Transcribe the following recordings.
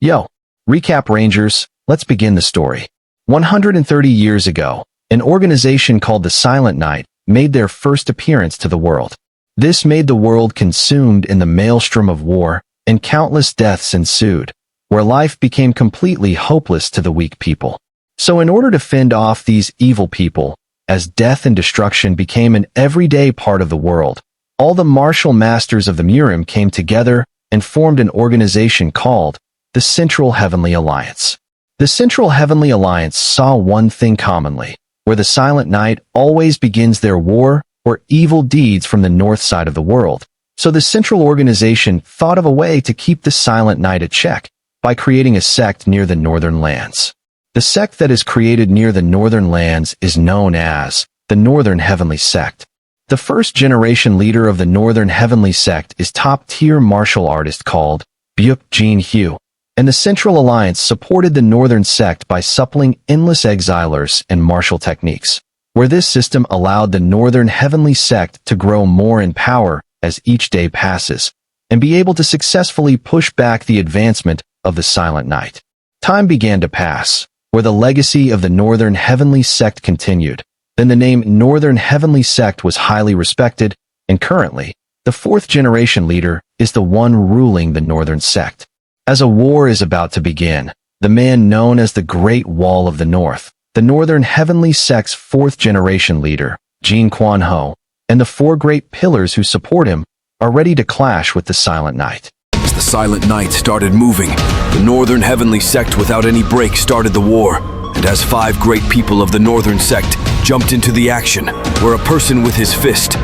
Yo, recap Rangers, let's begin the story. 130 years ago, an organization called the Silent Knight made their first appearance to the world. This made the world consumed in the maelstrom of war, and countless deaths ensued, where life became completely hopeless to the weak people. So in order to fend off these evil people, as death and destruction became an everyday part of the world, all the martial masters of the Murim came together and formed an organization called the Central Heavenly Alliance. The Central Heavenly Alliance saw one thing commonly, where the Silent Knight always begins their war or evil deeds from the north side of the world. So the Central Organization thought of a way to keep the Silent Knight at check by creating a sect near the northern lands. The sect that is created near the northern lands is known as the Northern Heavenly Sect. The first generation leader of the Northern Heavenly Sect is top-tier martial artist called Byuk Jin Hyu, and the Central Alliance supported the Northern Sect by supplying endless exilers and martial techniques, where this system allowed the Northern Heavenly Sect to grow more in power as each day passes, and be able to successfully push back the advancement of the Silent Knight. Time began to pass, where the legacy of the Northern Heavenly Sect continued. Then the name Northern Heavenly Sect was highly respected, and currently, the fourth generation leader is the one ruling the Northern Sect. As a war is about to begin, the man known as the Great Wall of the North, the Northern Heavenly Sect's fourth generation leader, Jin Ho, and the four great pillars who support him are ready to clash with the Silent Knight. As the Silent Knight started moving, the Northern Heavenly Sect without any break started the war, and as five great people of the Northern Sect jumped into the action, where a person with his fist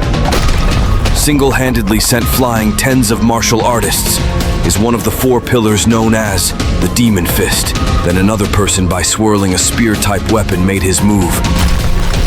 single-handedly sent flying tens of martial artists, is one of the four pillars known as the Demon Fist. Then another person by swirling a spear-type weapon made his move.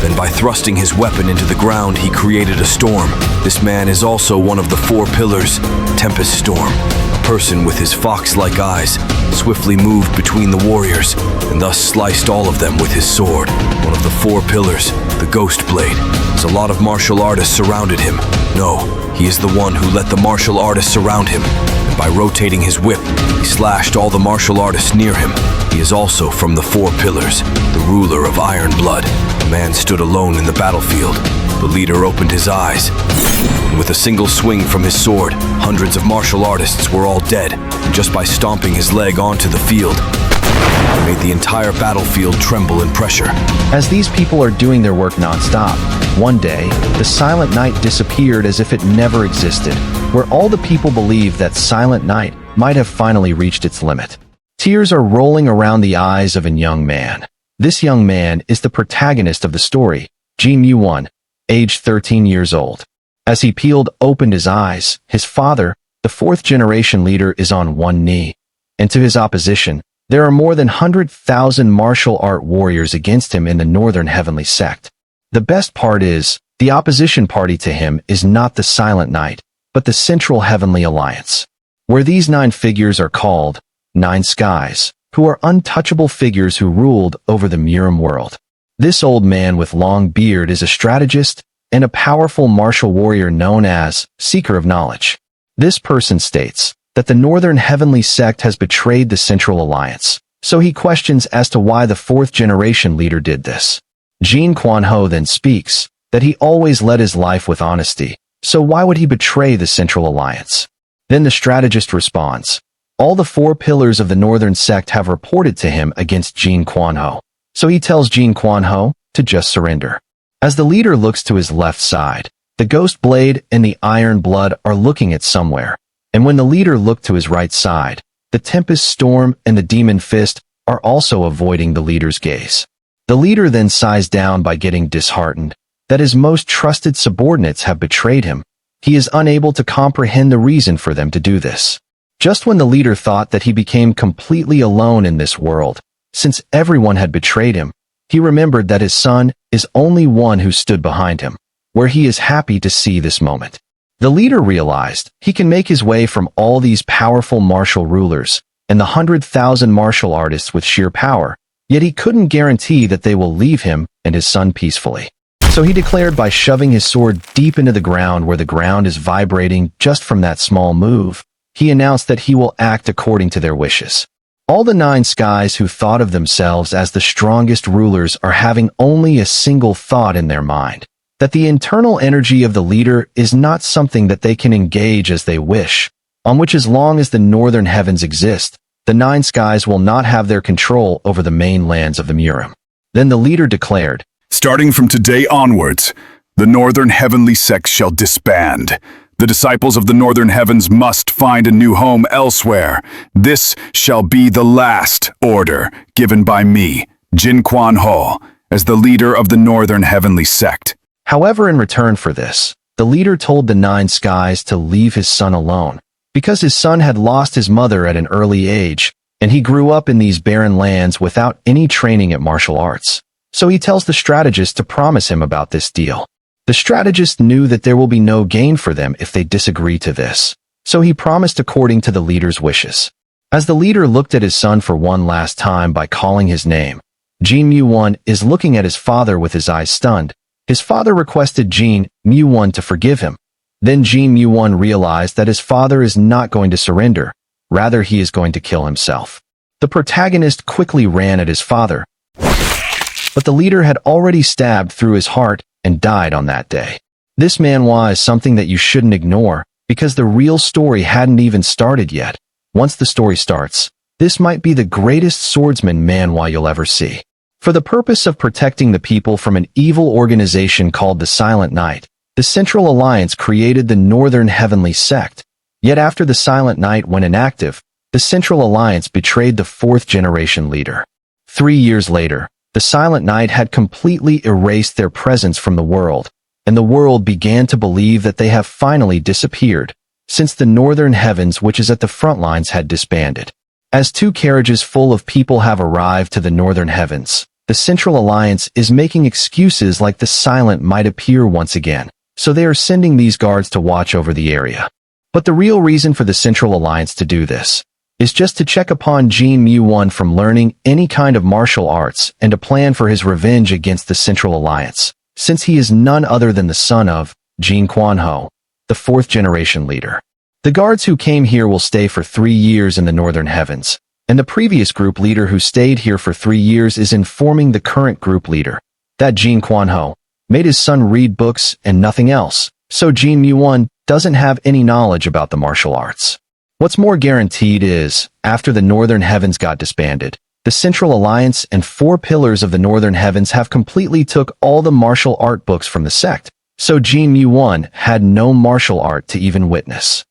Then by thrusting his weapon into the ground, he created a storm. This man is also one of the four pillars, Tempest Storm. A person with his fox-like eyes swiftly moved between the warriors and thus sliced all of them with his sword. One of the four pillars, the Ghost Blade. As a lot of martial artists surrounded him. No, he is the one who let the martial artists surround him. And by rotating his whip, he slashed all the martial artists near him. He is also from the four pillars, the ruler of Iron Blood. The man stood alone in the battlefield. The leader opened his eyes, and with a single swing from his sword, hundreds of martial artists were all dead, and just by stomping his leg onto the field, he made the entire battlefield tremble in pressure. As these people are doing their work non-stop, one day, the Silent Knight disappeared as if it never existed, where all the people believe that Silent Knight might have finally reached its limit. Tears are rolling around the eyes of a young man. This young man is the protagonist of the story, Ji Mu-won, aged 13 years old. As he opened his eyes, his father, the fourth generation leader, is on one knee. And to his opposition, there are more than 100,000 martial art warriors against him in the Northern Heavenly Sect. The best part is, the opposition party to him is not the Silent Knight, but the Central Heavenly Alliance, where these 9 figures are called 9 Skies, who are untouchable figures who ruled over the Murim world. This old man with long beard is a strategist and a powerful martial warrior known as Seeker of Knowledge. This person states that the Northern Heavenly Sect has betrayed the Central Alliance, so he questions as to why the fourth generation leader did this. Jin Ho then speaks that he always led his life with honesty, so why would he betray the Central Alliance? Then the strategist responds, all the four pillars of the Northern Sect have reported to him against Jin Ho, so he tells Jin Ho to just surrender. As the leader looks to his left side, the Ghost Blade and the Iron Blood are looking at somewhere, and when the leader looked to his right side, the Tempest Storm and the Demon Fist are also avoiding the leader's gaze. The leader then sighs down by getting disheartened that his most trusted subordinates have betrayed him. He is unable to comprehend the reason for them to do this. Just when the leader thought that he became completely alone in this world, since everyone had betrayed him, he remembered that his son is only one who stood behind him, where he is happy to see this moment. The leader realized he can make his way from all these powerful martial rulers and the 100,000 martial artists with sheer power, yet he couldn't guarantee that they will leave him and his son peacefully. So he declared by shoving his sword deep into the ground where the ground is vibrating just from that small move, he announced that he will act according to their wishes. All the nine skies who thought of themselves as the strongest rulers are having only a single thought in their mind, that the internal energy of the leader is not something that they can engage as they wish, on which as long as the northern heavens exist, the nine skies will not have their control over the main lands of the Murim. Then the leader declared, "Starting from today onwards, the northern heavenly sect shall disband. The disciples of the northern heavens must find a new home elsewhere. This shall be the last order given by me, Jin Quan Ho, as the leader of the northern heavenly sect." However, in return for this, the leader told the nine skies to leave his son alone, because his son had lost his mother at an early age, and he grew up in these barren lands without any training at martial arts. So he tells the strategist to promise him about this deal. The strategist knew that there will be no gain for them if they disagree to this, so he promised according to the leader's wishes. As the leader looked at his son for one last time by calling his name, Jin Mu-won is looking at his father with his eyes stunned. His father requested Jin Mu-won to forgive him. Then Jin Mu-won realized that his father is not going to surrender, rather he is going to kill himself. The protagonist quickly ran at his father, but the leader had already stabbed through his heart and died on that day. This manhwa is something that you shouldn't ignore, because the real story hadn't even started yet. Once the story starts, this might be the greatest swordsman manhwa you'll ever see. For the purpose of protecting the people from an evil organization called the Silent Night, the Central Alliance created the Northern Heavenly Sect. Yet after the Silent Night went inactive, the Central Alliance betrayed the fourth-generation leader. 3 years later, the Silent Night had completely erased their presence from the world, and the world began to believe that they have finally disappeared, since the Northern Heavens, which is at the front lines, had disbanded. As 2 carriages full of people have arrived to the Northern Heavens, the Central Alliance is making excuses like the Silent might appear once again, so they are sending these guards to watch over the area. But the real reason for the Central Alliance to do this is just to check upon Jin Mu-won from learning any kind of martial arts and to plan for his revenge against the Central Alliance, since he is none other than the son of Jin Quan Ho, the fourth-generation leader. The guards who came here will stay for 3 years in the Northern Heavens, and the previous group leader who stayed here for 3 years is informing the current group leader that Jin Quan Ho made his son read books and nothing else, so Jin Mu-won doesn't have any knowledge about the martial arts. What's more guaranteed is, after the Northern Heavens got disbanded, the Central Alliance and 4 pillars of the Northern Heavens have completely took all the martial art books from the sect, so Jin Mu-won had no martial art to even witness.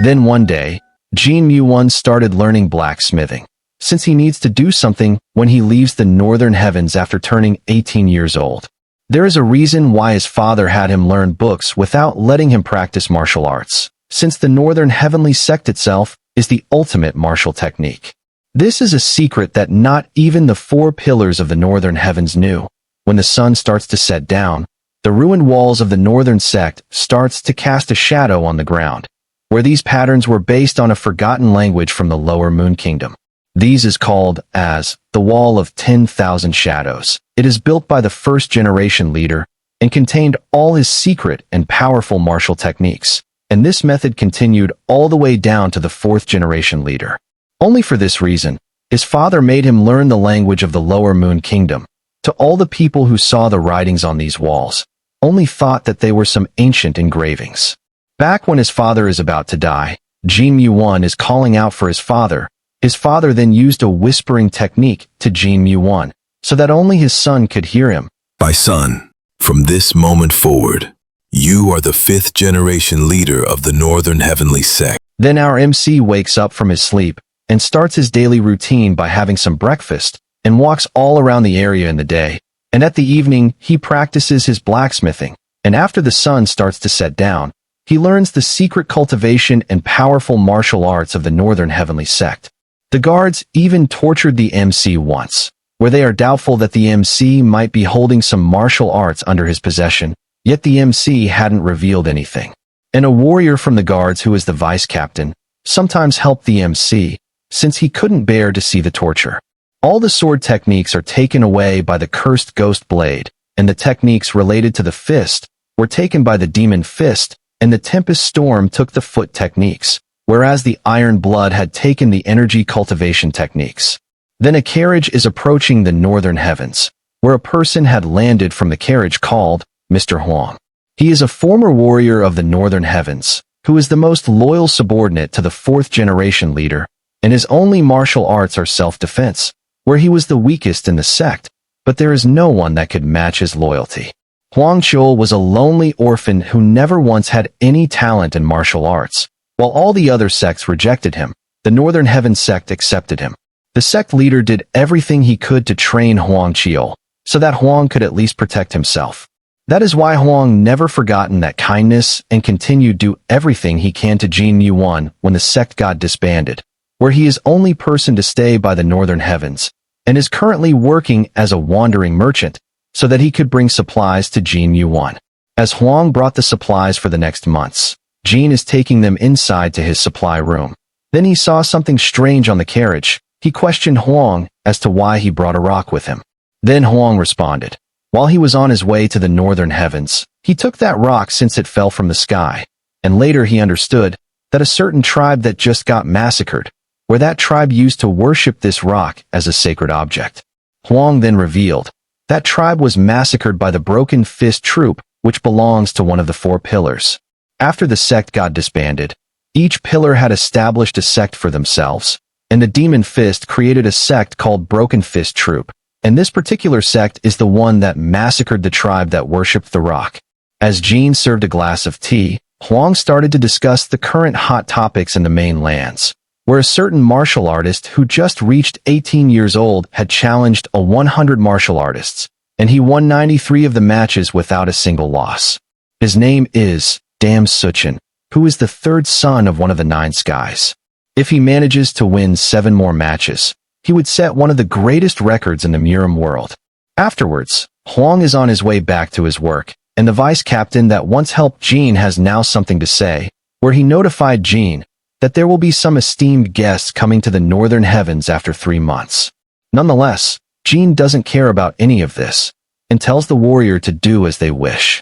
Then one day, Jin Mu-won started learning blacksmithing, since he needs to do something when he leaves the Northern Heavens after turning 18 years old. There is a reason why his father had him learn books without letting him practice martial arts, since the Northern Heavenly Sect itself is the ultimate martial technique. This is a secret that not even the 4 pillars of the Northern Heavens knew. When the sun starts to set down, the ruined walls of the Northern Sect starts to cast a shadow on the ground, where these patterns were based on a forgotten language from the Lower Moon Kingdom. These is called as the Wall of 10,000 Shadows. It is built by the first-generation leader and contained all his secret and powerful martial techniques, and this method continued all the way down to the 4th-generation leader. Only for this reason, his father made him learn the language of the Lower Moon Kingdom. To all the people who saw the writings on these walls, only thought that they were some ancient engravings. Back when his father is about to die, Jin Mu-won is calling out for his father. His father then used a whispering technique to Jin Mu-won, so that only his son could hear him. My son, from this moment forward, you are the 5th-generation leader of the Northern Heavenly Sect. Then our MC wakes up from his sleep and starts his daily routine by having some breakfast and walks all around the area in the day. And at the evening, he practices his blacksmithing. And after the sun starts to set down, he learns the secret cultivation and powerful martial arts of the Northern Heavenly Sect. The guards even tortured the MC once, where they are doubtful that the MC might be holding some martial arts under his possession, yet the MC hadn't revealed anything. And a warrior from the guards who is the vice captain sometimes helped the MC, since he couldn't bear to see the torture. All the sword techniques are taken away by the cursed ghost blade, and the techniques related to the fist were taken by the demon fist, and the tempest storm took the foot techniques. whereas the iron blood had taken the energy cultivation techniques. Then a carriage is approaching the northern heavens, where a person had landed from the carriage called Mr. Huang. He is a former warrior of the northern heavens, who is the most loyal subordinate to the fourth-generation leader, and his only martial arts are self-defense, where he was the weakest in the sect, but there is no one that could match his loyalty. Huang Chul was a lonely orphan who never once had any talent in martial arts. While all the other sects rejected him, the Northern Heaven sect accepted him. The sect leader did everything he could to train Huang Chul, so that Huang could at least protect himself. That is why Huang never forgotten that kindness and continued to do everything he can to Jin Yuan when the sect got disbanded, where he is only person to stay by the Northern Heavens, and is currently working as a wandering merchant, so that he could bring supplies to Jin Yuan. As Huang brought the supplies for the next months, Jin is taking them inside to his supply room. Then he saw something strange on the carriage. He questioned Huang as to why he brought a rock with him. Then Huang responded. While he was on his way to the northern heavens, he took that rock since it fell from the sky, and later he understood that a certain tribe that just got massacred, where that tribe used to worship this rock as a sacred object. Huang then revealed that tribe was massacred by the Broken Fist troop, which belongs to one of the four pillars. After the sect got disbanded, each pillar had established a sect for themselves, and the Demon Fist created a sect called Broken Fist Troop, and this particular sect is the one that massacred the tribe that worshipped the rock. As Jean served a glass of tea, Huang started to discuss the current hot topics in the main lands, where a certain martial artist who just reached 18 years old had challenged 100 martial artists, and he won 93 of the matches without a single loss. His name is Dam Suchin, who is the third son of one of the 9 skies. If he manages to win 7 more matches, he would set one of the greatest records in the Murim world. Afterwards, Huang is on his way back to his work, and the vice captain that once helped Jean has now something to say, where he notified Jean that there will be some esteemed guests coming to the northern heavens after 3 months. Nonetheless, Jean doesn't care about any of this, and tells the warrior to do as they wish.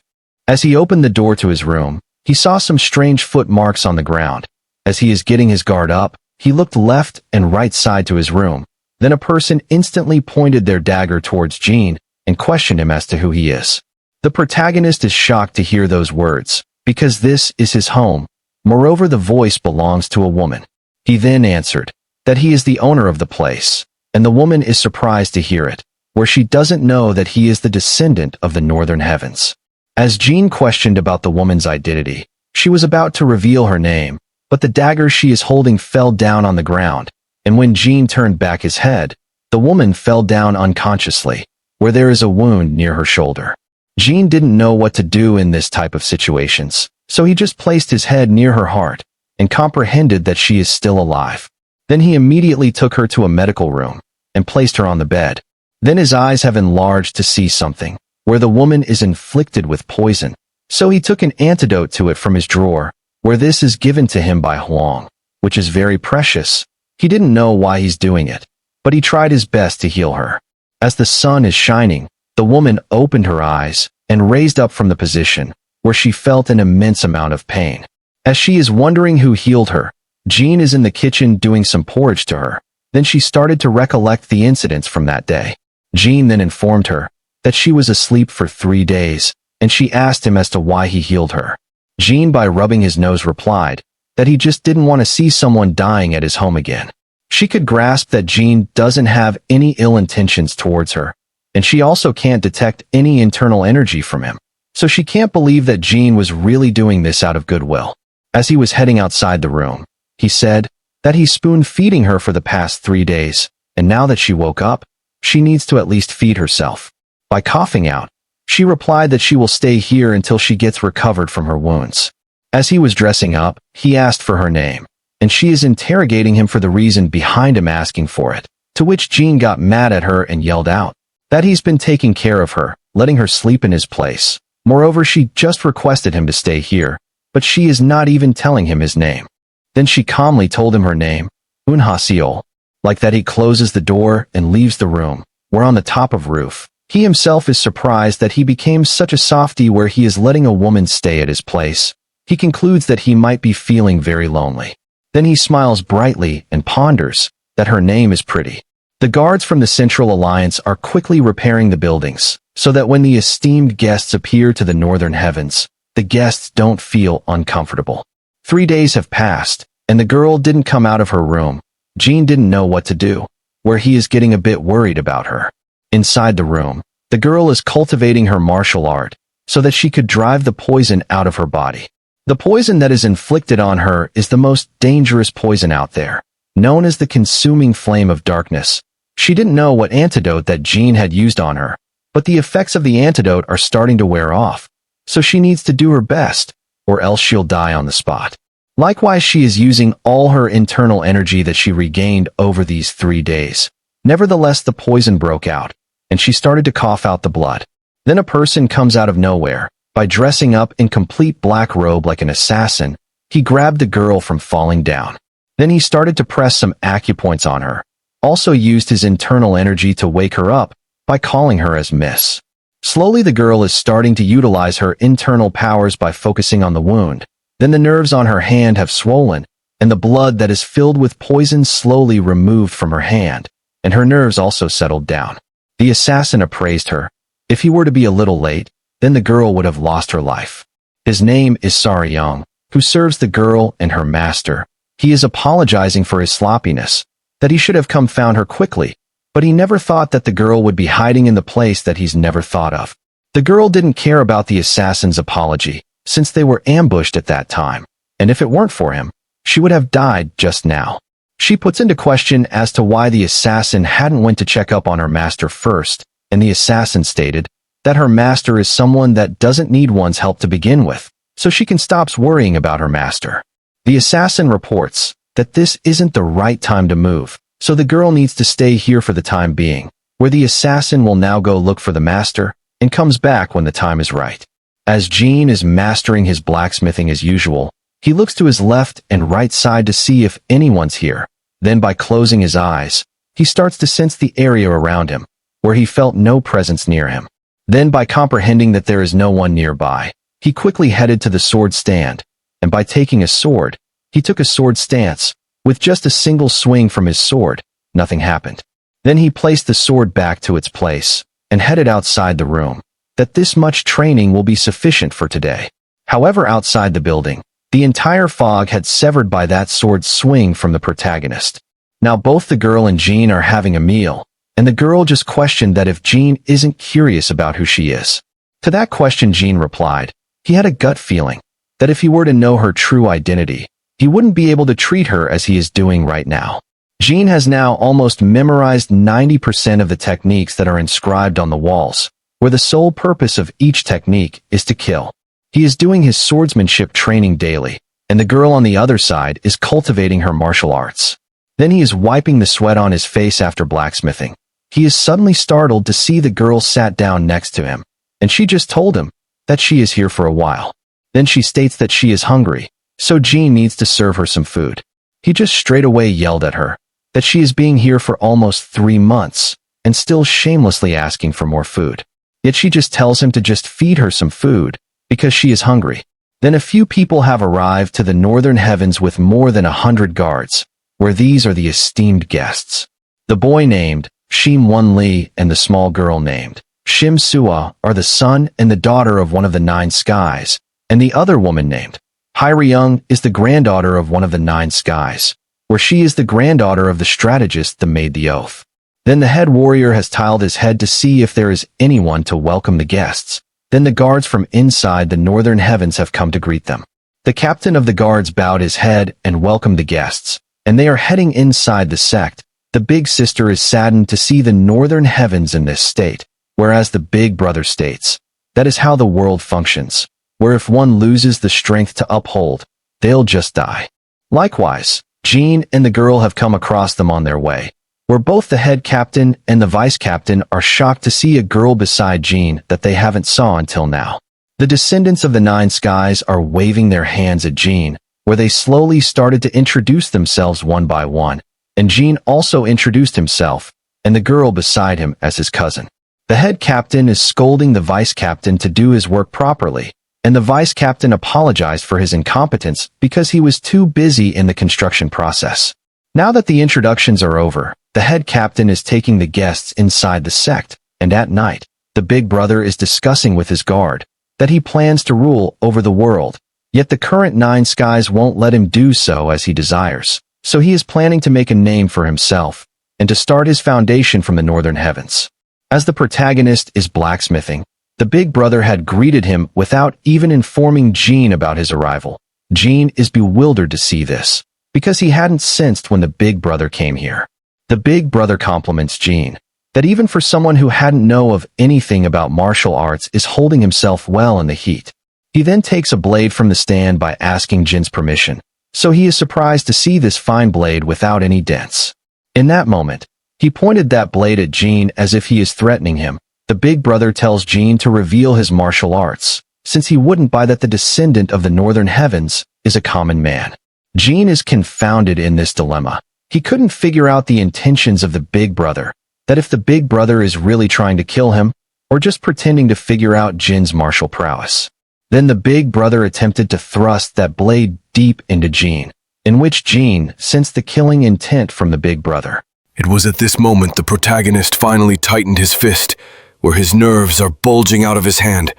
As he opened the door to his room, he saw some strange footmarks on the ground. As he is getting his guard up, he looked left and right side to his room. Then a person instantly pointed their dagger towards Jean and questioned him as to who he is. The protagonist is shocked to hear those words, because this is his home. Moreover, the voice belongs to a woman. He then answered that he is the owner of the place, and the woman is surprised to hear it, where she doesn't know that he is the descendant of the northern heavens. As Jean questioned about the woman's identity, she was about to reveal her name, but the dagger she is holding fell down on the ground, and when Jean turned back his head, the woman fell down unconsciously, where there is a wound near her shoulder. Jean didn't know what to do in this type of situations, so he just placed his head near her heart and comprehended that she is still alive. Then he immediately took her to a medical room and placed her on the bed. Then his eyes have enlarged to see something, where the woman is inflicted with poison, so he took an antidote to it from his drawer, where this is given to him by Huang, which is very precious. He didn't know why he's doing it, but he tried his best to heal her. As the sun is shining, the woman opened her eyes and raised up from the position, where she felt an immense amount of pain. As she is wondering who healed her, Jean is in the kitchen doing some porridge to her. Then she started to recollect the incidents from that day. Jean then informed her that she was asleep for 3 days, and she asked him as to why he healed her. Jean, by rubbing his nose, replied that he just didn't want to see someone dying at his home again. She could grasp that Jean doesn't have any ill intentions towards her, and she also can't detect any internal energy from him, so she can't believe that Jean was really doing this out of goodwill. As he was heading outside the room, he said that he's spoon-feeding her for the past 3 days, and now that she woke up, she needs to at least feed herself. By coughing out, she replied that she will stay here until she gets recovered from her wounds. As he was dressing up, he asked for her name, and she is interrogating him for the reason behind him asking for it, to which Jean got mad at her and yelled out that he's been taking care of her, letting her sleep in his place. Moreover, she just requested him to stay here, but she is not even telling him his name. Then she calmly told him her name, Unhasiol. Like that, he closes the door and leaves the room, where on the top of roof, he himself is surprised that he became such a softy where he is letting a woman stay at his place. He concludes that he might be feeling very lonely. Then he smiles brightly and ponders that her name is Pretty. The guards from the Central Alliance are quickly repairing the buildings, so that when the esteemed guests appear to the Northern Heavens, the guests don't feel uncomfortable. 3 days have passed, and the girl didn't come out of her room. Jean didn't know what to do, where he is getting a bit worried about her. Inside the room, the girl is cultivating her martial art, so that she could drive the poison out of her body. The poison that is inflicted on her is the most dangerous poison out there, known as the consuming flame of darkness. She didn't know what antidote that Jean had used on her, but the effects of the antidote are starting to wear off, so she needs to do her best, or else she'll die on the spot. Likewise, she is using all her internal energy that she regained over these 3 days. Nevertheless, the poison broke out, and she started to cough out the blood. Then a person comes out of nowhere. By dressing up in complete black robe like an assassin, he grabbed the girl from falling down. Then he started to press some acupoints on her, also used his internal energy to wake her up by calling her as Miss. Slowly the girl is starting to utilize her internal powers by focusing on the wound. Then the nerves on her hand have swollen, and the blood that is filled with poison slowly removed from her hand, and her nerves also settled down. The assassin appraised her. If he were to be a little late, then the girl would have lost her life. His name is Saryong, who serves the girl and her master. He is apologizing for his sloppiness, that he should have come found her quickly, but he never thought that the girl would be hiding in the place that he's never thought of. The girl didn't care about the assassin's apology, since they were ambushed at that time, and if it weren't for him, she would have died just now. She puts into question as to why the assassin hadn't went to check up on her master first, and the assassin stated that her master is someone that doesn't need one's help to begin with, so she can stop worrying about her master. The assassin reports that this isn't the right time to move, so the girl needs to stay here for the time being, where the assassin will now go look for the master and comes back when the time is right. As Jean is mastering his blacksmithing as usual, he looks to his left and right side to see if anyone's here. Then by closing his eyes, he starts to sense the area around him, where he felt no presence near him. Then by comprehending that there is no one nearby, he quickly headed to the sword stand, and by taking a sword, he took a sword stance. With just a single swing from his sword, nothing happened. Then he placed the sword back to its place, and headed outside the room, that this much training will be sufficient for today. However, outside the building, the entire fog had severed by that sword swing from the protagonist. Now both the girl and Jean are having a meal, and the girl just questioned that if Jean isn't curious about who she is. To that question Jean replied, he had a gut feeling that if he were to know her true identity, he wouldn't be able to treat her as he is doing right now. Jean has now almost memorized 90% of the techniques that are inscribed on the walls, where the sole purpose of each technique is to kill. He is doing his swordsmanship training daily, and the girl on the other side is cultivating her martial arts. Then he is wiping the sweat on his face after blacksmithing. He is suddenly startled to see the girl sat down next to him, and she just told him that she is here for a while. Then she states that she is hungry, so Jean needs to serve her some food. He just straight away yelled at her that she is being here for almost 3 months and still shamelessly asking for more food. Yet she just tells him to just feed her some food because she is hungry. Then a few people have arrived to the Northern Heavens with more than 100 guards, where these are the esteemed guests. The boy named Shim Won Lee and the small girl named Shim Sua are the son and the daughter of one of the 9 skies, and the other woman named Hyryung is the granddaughter of one of the 9 skies, where she is the granddaughter of the strategist that made the oath. Then the head warrior has tiled his head to see if there is anyone to welcome the guests. Then the guards from inside the Northern Heavens have come to greet them. The captain of the guards bowed his head and welcomed the guests, and they are heading inside the sect. The big sister is saddened to see the Northern Heavens in this state, whereas the big brother states, that is how the world functions, where if one loses the strength to uphold, they'll just die. Likewise, Jean and the girl have come across them on their way, where both the head captain and the vice captain are shocked to see a girl beside Jean that they haven't saw until now. The descendants of the 9 skies are waving their hands at Jean, where they slowly started to introduce themselves one by one, and Jean also introduced himself, and the girl beside him as his cousin. The head captain is scolding the vice captain to do his work properly, and the vice captain apologized for his incompetence because he was too busy in the construction process. Now that the introductions are over, the head captain is taking the guests inside the sect, and at night, the big brother is discussing with his guard that he plans to rule over the world, yet the current Nine Skies won't let him do so as he desires. So he is planning to make a name for himself and to start his foundation from the northern heavens. As the protagonist is blacksmithing, the big brother had greeted him without even informing Jean about his arrival. Jean is bewildered to see this, because he hadn't sensed when the big brother came here. The big brother compliments Jean that even for someone who hadn't know of anything about martial arts is holding himself well in the heat. He then takes a blade from the stand by asking Jin's permission, so he is surprised to see this fine blade without any dents. In that moment, he pointed that blade at Jean as if he is threatening him. The big brother tells Jean to reveal his martial arts, since he wouldn't buy that the descendant of the northern heavens is a common man. Jean is confounded in this dilemma. He couldn't figure out the intentions of the big brother, that if the big brother is really trying to kill him, or just pretending to figure out Jin's martial prowess. Then the big brother attempted to thrust that blade deep into Jean, in which Jean sensed the killing intent from the big brother. It was at this moment the protagonist finally tightened his fist, where his nerves are bulging out of his hand,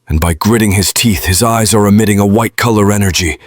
and by gritting his teeth, his eyes are emitting a white color energy,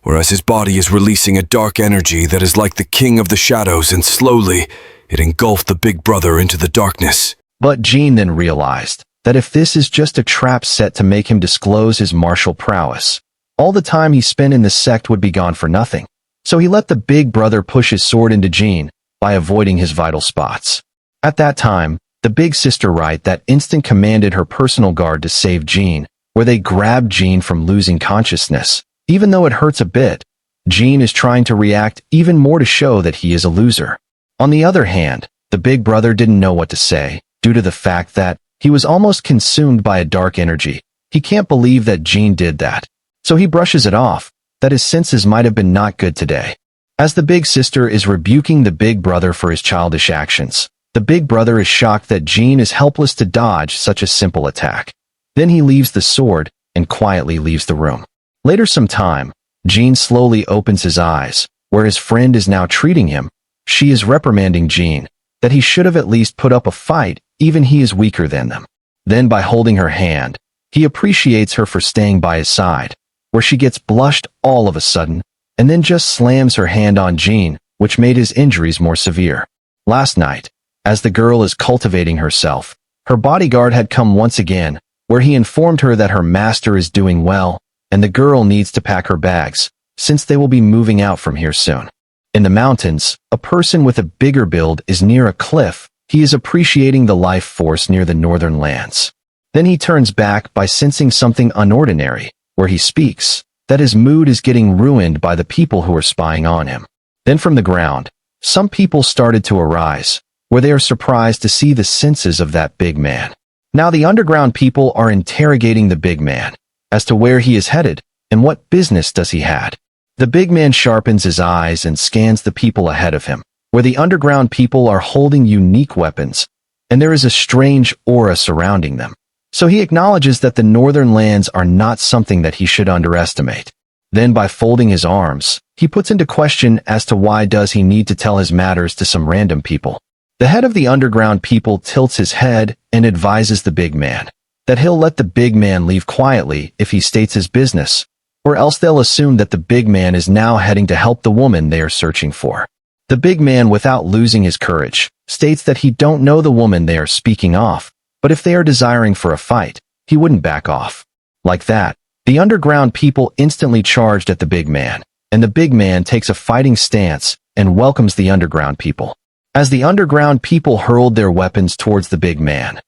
whereas his body is releasing a dark energy that is like the king of the shadows, and slowly, it engulfed the big brother into the darkness. But Jean then realized that if this is just a trap set to make him disclose his martial prowess, all the time he spent in the sect would be gone for nothing. So he let the big brother push his sword into Jean by avoiding his vital spots. At that time, the big sister right that instant commanded her personal guard to save Jean, where they grabbed Jean from losing consciousness. Even though it hurts a bit, Jean is trying to react even more to show that he is a loser. On the other hand, the big brother didn't know what to say, due to the fact that he was almost consumed by a dark energy. He can't believe that Jean did that. So he brushes it off, that his senses might have been not good today. As the big sister is rebuking the big brother for his childish actions, the big brother is shocked that Jean is helpless to dodge such a simple attack. Then he leaves the sword and quietly leaves the room. Later some time, Jean slowly opens his eyes, where his friend is now treating him. She is reprimanding Jean that he should have at least put up a fight, even he is weaker than them. Then by holding her hand, he appreciates her for staying by his side, where she gets blushed all of a sudden, and then just slams her hand on Jean, which made his injuries more severe. Last night, as the girl is cultivating herself, her bodyguard had come once again, where he informed her that her master is doing well, and the girl needs to pack her bags, since they will be moving out from here soon. In the mountains, a person with a bigger build is near a cliff. He is appreciating the life force near the northern lands. Then he turns back by sensing something unordinary, where he speaks, that his mood is getting ruined by the people who are spying on him. Then from the ground, some people started to arise, where they are surprised to see the senses of that big man. Now the underground people are interrogating the big man, as to where he is headed, and what business does he had. The big man sharpens his eyes and scans the people ahead of him, where the underground people are holding unique weapons, and there is a strange aura surrounding them. So he acknowledges that the northern lands are not something that he should underestimate. Then by folding his arms, he puts into question as to why does he need to tell his matters to some random people. The head of the underground people tilts his head and advises the big man that he'll let the big man leave quietly if he states his business, or else they'll assume that the big man is now heading to help the woman they are searching for. The big man, without losing his courage, states that he don't know the woman they are speaking of, but if they are desiring for a fight, he wouldn't back off. Like that, the underground people instantly charged at the big man, and the big man takes a fighting stance and welcomes the underground people. As the underground people hurled their weapons towards the big man,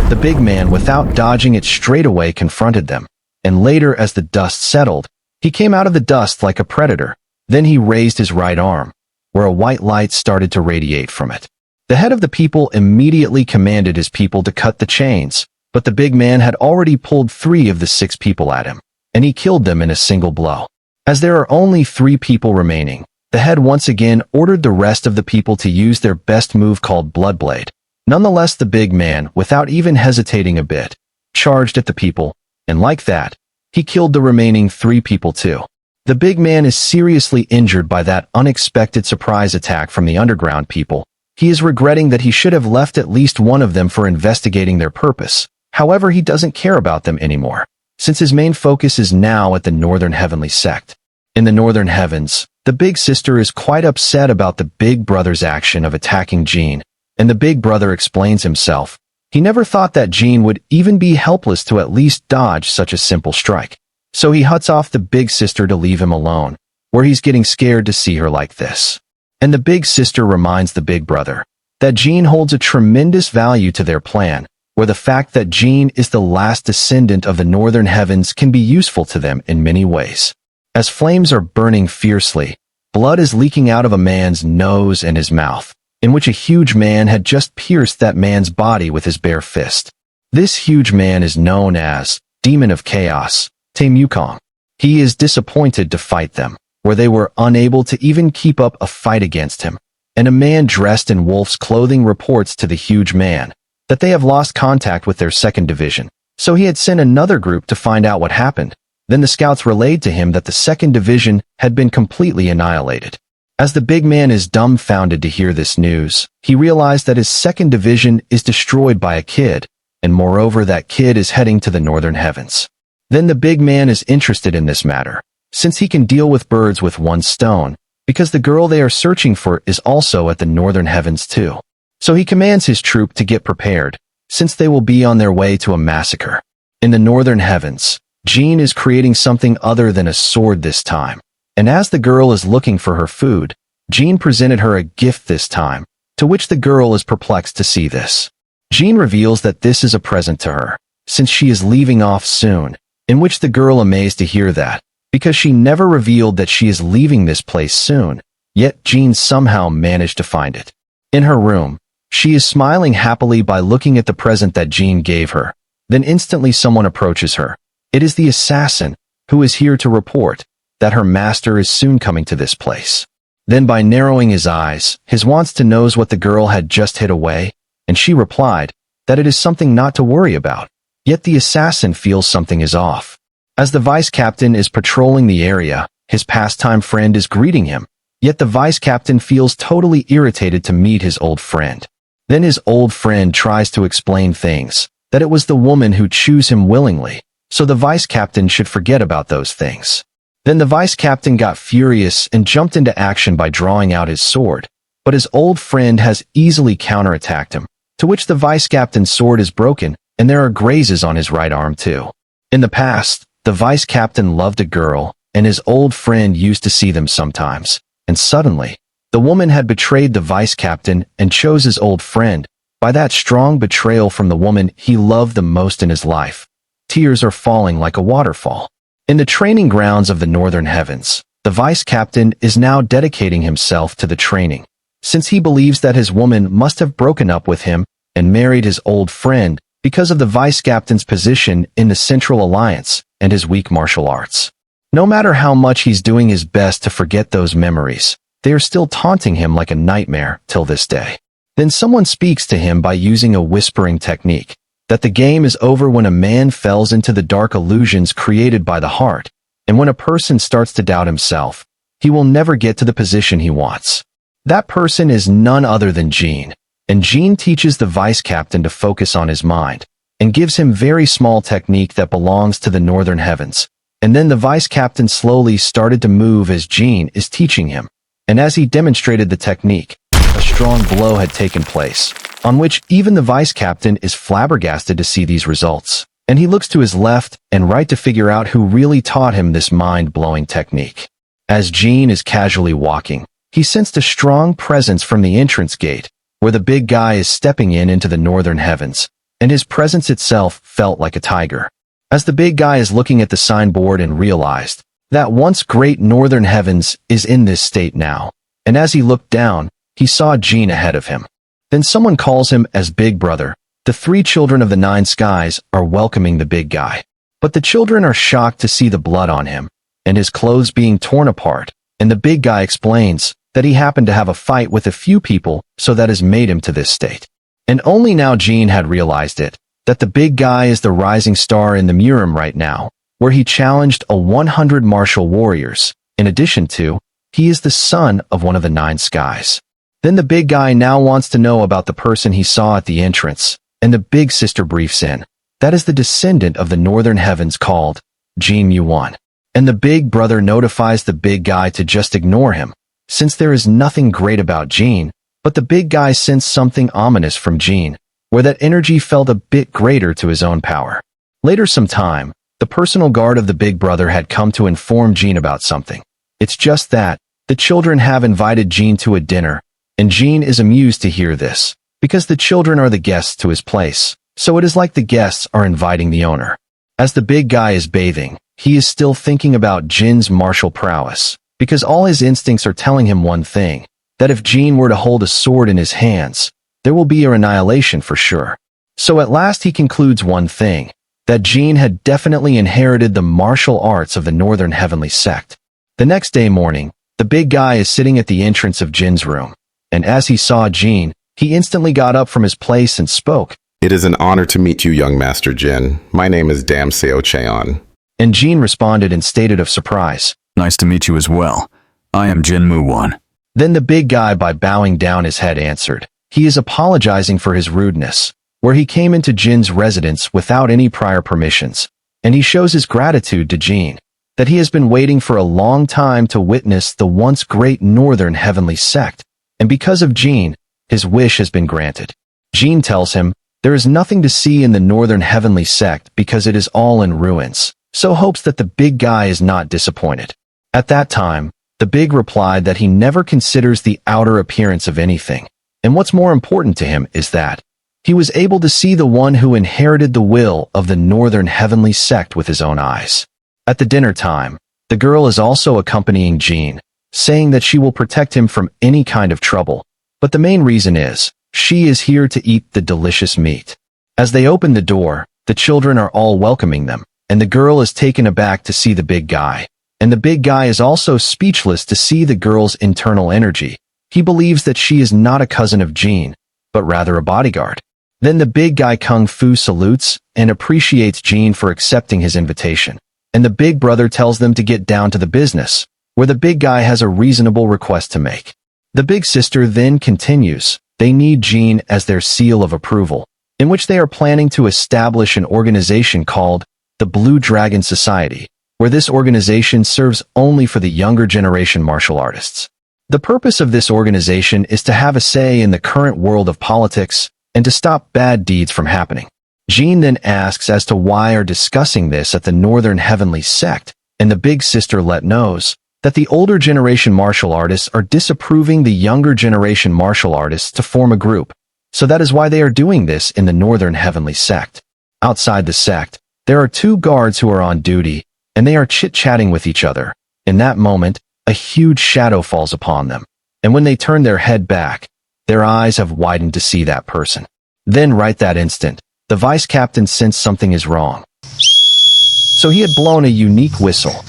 the big man, without dodging it straight away, confronted them, and later as the dust settled, he came out of the dust like a predator. Then he raised his right arm, where a white light started to radiate from it. The head of the people immediately commanded his people to cut the chains, but the big man had already pulled 3 of the 6 people at him, and he killed them in a single blow. As there are only 3 people remaining, the head once again ordered the rest of the people to use their best move called Bloodblade. Nonetheless, the big man, without even hesitating a bit, charged at the people, and like that, he killed the remaining 3 people too. The big man is seriously injured by that unexpected surprise attack from the underground people. He is regretting that he should have left at least one of them for investigating their purpose. However, he doesn't care about them anymore, since his main focus is now at the Northern Heavenly Sect. In the Northern Heavens, the big sister is quite upset about the big brother's action of attacking Jean, and the big brother explains himself. He never thought that Jean would even be helpless to at least dodge such a simple strike. So he huts off the big sister to leave him alone, where he's getting scared to see her like this. And the big sister reminds the big brother that Jean holds a tremendous value to their plan, where the fact that Jean is the last descendant of the Northern Heavens can be useful to them in many ways. As flames are burning fiercely, blood is leaking out of a man's nose and his mouth, in which a huge man had just pierced that man's body with his bare fist. This huge man is known as Demon of Chaos, Tae Mukong. He is disappointed to fight them, where they were unable to even keep up a fight against him. And a man dressed in wolf's clothing reports to the huge man that they have lost contact with their 2nd division. So he had sent another group to find out what happened. Then the scouts relayed to him that the 2nd division had been completely annihilated. As the big man is dumbfounded to hear this news, he realized that his 2nd division is destroyed by a kid, and moreover that kid is heading to the Northern Heavens. Then the big man is interested in this matter, since he can deal with birds with one stone, because the girl they are searching for is also at the Northern Heavens too. So he commands his troop to get prepared, since they will be on their way to a massacre. In the Northern Heavens, Jean is creating something other than a sword this time, and as the girl is looking for her food, Jean presented her a gift this time, to which the girl is perplexed to see this. Jean reveals that this is a present to her, since she is leaving off soon, in which the girl amazed to hear that, because she never revealed that she is leaving this place soon, yet Jean somehow managed to find it. In her room, she is smiling happily by looking at the present that Jean gave her. Then instantly someone approaches her. It is the assassin, who is here to report that her master is soon coming to this place. Then by narrowing his eyes, his wants to knows what the girl had just hid away, and she replied that it is something not to worry about. Yet the assassin feels something is off. As the vice captain is patrolling the area, his pastime friend is greeting him, yet the vice captain feels totally irritated to meet his old friend. Then his old friend tries to explain things, that it was the woman who chose him willingly, so the vice captain should forget about those things. Then the vice captain got furious and jumped into action by drawing out his sword, but his old friend has easily counterattacked him, to which the vice captain's sword is broken, and there are grazes on his right arm too. In the past, the vice captain loved a girl, and his old friend used to see them sometimes, and suddenly, the woman had betrayed the vice captain and chose his old friend. By that strong betrayal from the woman he loved the most in his life, tears are falling like a waterfall. In the training grounds of the Northern Heavens, the vice captain is now dedicating himself to the training, since he believes that his woman must have broken up with him and married his old friend because of the vice captain's position in the Central Alliance and his weak martial arts. No matter how much he's doing his best to forget those memories, they are still taunting him like a nightmare till this day. Then someone speaks to him by using a whispering technique, that the game is over when a man falls into the dark illusions created by the heart, and when a person starts to doubt himself, he will never get to the position he wants. That person is none other than Jean, and Jean teaches the vice captain to focus on his mind, and gives him very small technique that belongs to the Northern Heavens. And then the vice captain slowly started to move as Jean is teaching him, and as he demonstrated the technique, a strong blow had taken place, on which even the vice captain is flabbergasted to see these results, and he looks to his left and right to figure out who really taught him this mind-blowing technique. As Jean is casually walking, he sensed a strong presence from the entrance gate, where the big guy is stepping into the Northern Heavens, and his presence itself felt like a tiger. As the big guy is looking at the signboard and realized that once great Northern Heavens is in this state now, and as he looked down, he saw Jean ahead of him. Then someone calls him as Big Brother. The 3 children of the 9 skies are welcoming the big guy, but the children are shocked to see the blood on him, and his clothes being torn apart, and the big guy explains that he happened to have a fight with a few people, so that has made him to this state. And only now Jean had realized it, that the big guy is the rising star in the Murim right now, where he challenged 100 martial warriors. In addition to, he is the son of one of the 9 skies. Then the big guy now wants to know about the person he saw at the entrance, and the big sister briefs in. That is the descendant of the northern heavens called Jin Yuan. And the big brother notifies the big guy to just ignore him, since there is nothing great about Jin, but the big guy sensed something ominous from Jin, where that energy felt a bit greater to his own power. Later sometime, the personal guard of the big brother had come to inform Jin about something. It's just that, the children have invited Jin to a dinner, and Jin is amused to hear this, because the children are the guests to his place, so it is like the guests are inviting the owner. As the big guy is bathing, he is still thinking about Jin's martial prowess, because all his instincts are telling him one thing, that if Jin were to hold a sword in his hands, there will be an annihilation for sure. So at last he concludes one thing, that Jin had definitely inherited the martial arts of the Northern Heavenly Sect. The next day morning, the big guy is sitting at the entrance of Jin's room, and as he saw Jin, he instantly got up from his place and spoke. It is an honor to meet you, young Master Jin. My name is Dam Seo Cheon. And Jin responded and stated of surprise. Nice to meet you as well. I am Jin Mu-won. Then the big guy, by bowing down his head, answered. He is apologizing for his rudeness, where he came into Jin's residence without any prior permissions, and he shows his gratitude to Jin, that he has been waiting for a long time to witness the once great Northern Heavenly Sect, and because of Jin, his wish has been granted. Jin tells him, there is nothing to see in the Northern Heavenly Sect because it is all in ruins, so hopes that the big guy is not disappointed. At that time, the big replied that he never considers the outer appearance of anything, and what's more important to him is that he was able to see the one who inherited the will of the Northern Heavenly Sect with his own eyes. At the dinner time, the girl is also accompanying Jin, saying that she will protect him from any kind of trouble, but the main reason is, she is here to eat the delicious meat. As they open the door, the children are all welcoming them, and the girl is taken aback to see the big guy. And the big guy is also speechless to see the girl's internal energy. He believes that she is not a cousin of Jin, but rather a bodyguard. Then the big guy Kung Fu salutes and appreciates Jin for accepting his invitation. And the big brother tells them to get down to the business, where the big guy has a reasonable request to make. The big sister then continues. They need Jin as their seal of approval, in which they are planning to establish an organization called the Blue Dragon Society, where this organization serves only for the younger generation martial artists. The purpose of this organization is to have a say in the current world of politics and to stop bad deeds from happening. Jin then asks as to why are discussing this at the Northern Heavenly Sect, and the big sister knows that the older generation martial artists are disapproving the younger generation martial artists to form a group, so that is why they are doing this in the Northern Heavenly Sect. Outside the sect, there are 2 guards who are on duty, and they are chit-chatting with each other. In that moment, a huge shadow falls upon them, and when they turn their head back, their eyes have widened to see that person. Then right that instant, the vice captain sensed something is wrong. So he had blown a unique whistle,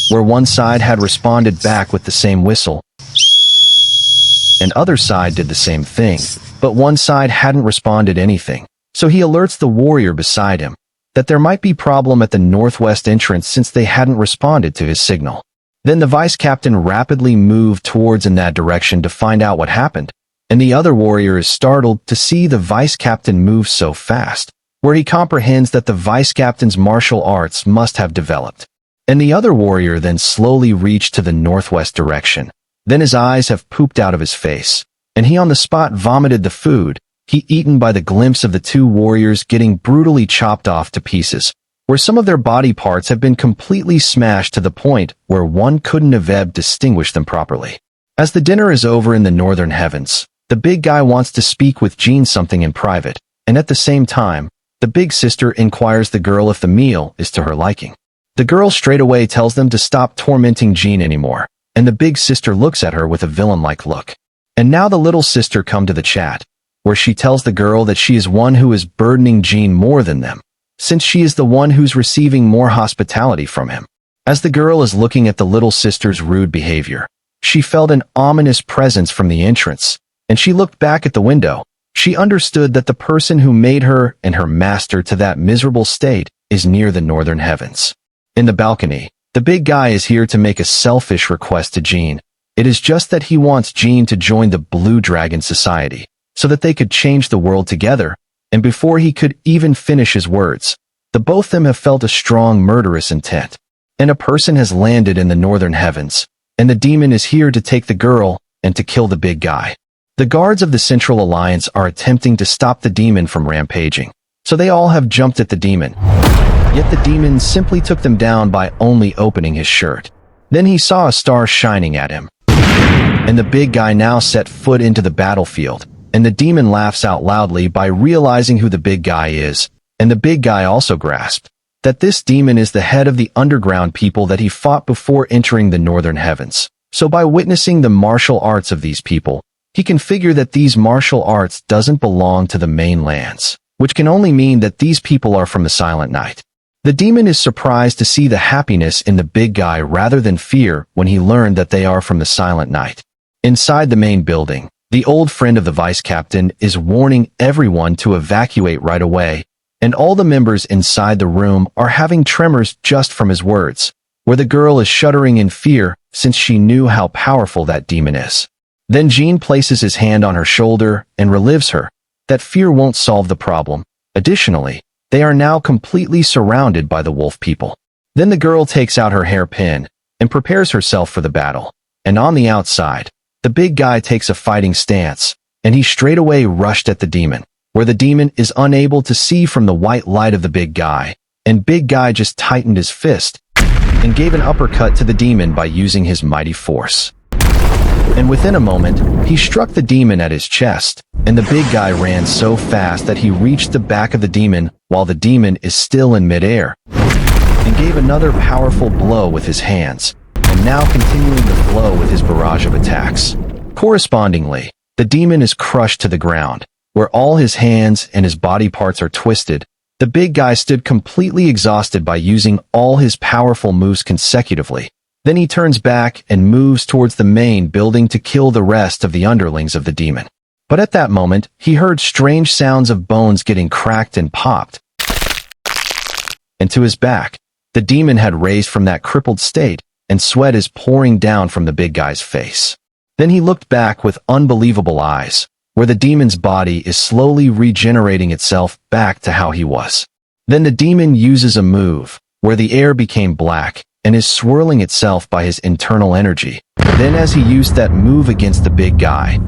where one side had responded back with the same whistle, and other side did the same thing, but one side hadn't responded anything. So he alerts the warrior beside him that there might be problem at the northwest entrance since they hadn't responded to his signal. Then the vice captain rapidly moved towards in that direction to find out what happened, and the other warrior is startled to see the vice captain move so fast, where he comprehends that the vice captain's martial arts must have developed. And the other warrior then slowly reached to the northwest direction. Then his eyes have pooped out of his face, and he on the spot vomited the food he eaten by the glimpse of the 2 warriors getting brutally chopped off to pieces, where some of their body parts have been completely smashed to the point where one couldn't have distinguished them properly. As the dinner is over in the northern heavens, the big guy wants to speak with Jin something in private, and at the same time, the big sister inquires the girl if the meal is to her liking. The girl straight away tells them to stop tormenting Jin anymore, and the big sister looks at her with a villain-like look. And now the little sister come to the chat, where she tells the girl that she is one who is burdening Jin more than them, since she is the one who's receiving more hospitality from him. As the girl is looking at the little sister's rude behavior, she felt an ominous presence from the entrance, and she looked back at the window, She understood that the person who made her and her master to that miserable state is near the northern heavens. In the balcony, the big guy is here to make a selfish request to Jean. It is just that he wants Jean to join the Blue Dragon Society, so that they could change the world together, and before he could even finish his words, the both of them have felt a strong murderous intent. And a person has landed in the northern heavens, and the demon is here to take the girl and to kill the big guy. The guards of the Central Alliance are attempting to stop the demon from rampaging, so they all have jumped at the demon. Yet the demon simply took them down by only opening his shirt. Then he saw a star shining at him. And the big guy now set foot into the battlefield, and the demon laughs out loudly by realizing who the big guy is, and the big guy also grasped that this demon is the head of the underground people that he fought before entering the northern heavens. So by witnessing the martial arts of these people, he can figure that these martial arts doesn't belong to the mainlands, which can only mean that these people are from the Silent Night. The demon is surprised to see the happiness in the big guy rather than fear when he learned that they are from the Silent Night. Inside the main building, the old friend of the vice captain is warning everyone to evacuate right away, and all the members inside the room are having tremors just from his words, where the girl is shuddering in fear since she knew how powerful that demon is. Then Jean places his hand on her shoulder and relieves her that fear won't solve the problem. Additionally, they are now completely surrounded by the wolf people. Then the girl takes out her hairpin and prepares herself for the battle. And on the outside, the big guy takes a fighting stance, and he straightaway rushed at the demon, where the demon is unable to see from the white light of the big guy, and big guy just tightened his fist and gave an uppercut to the demon by using his mighty force. And within a moment, he struck the demon at his chest, and the big guy ran so fast that he reached the back of the demon while the demon is still in midair, and gave another powerful blow with his hands, and now continuing the blow with his barrage of attacks. Correspondingly, the demon is crushed to the ground, where all his hands and his body parts are twisted. The big guy stood completely exhausted by using all his powerful moves consecutively. Then he turns back and moves towards the main building to kill the rest of the underlings of the demon. But at that moment, he heard strange sounds of bones getting cracked and popped. And to his back, the demon had raised from that crippled state, and sweat is pouring down from the big guy's face. Then he looked back with unbelievable eyes, where the demon's body is slowly regenerating itself back to how he was. Then the demon uses a move, where the air became black, and is swirling itself by his internal energy. Then as he used that move against the big guy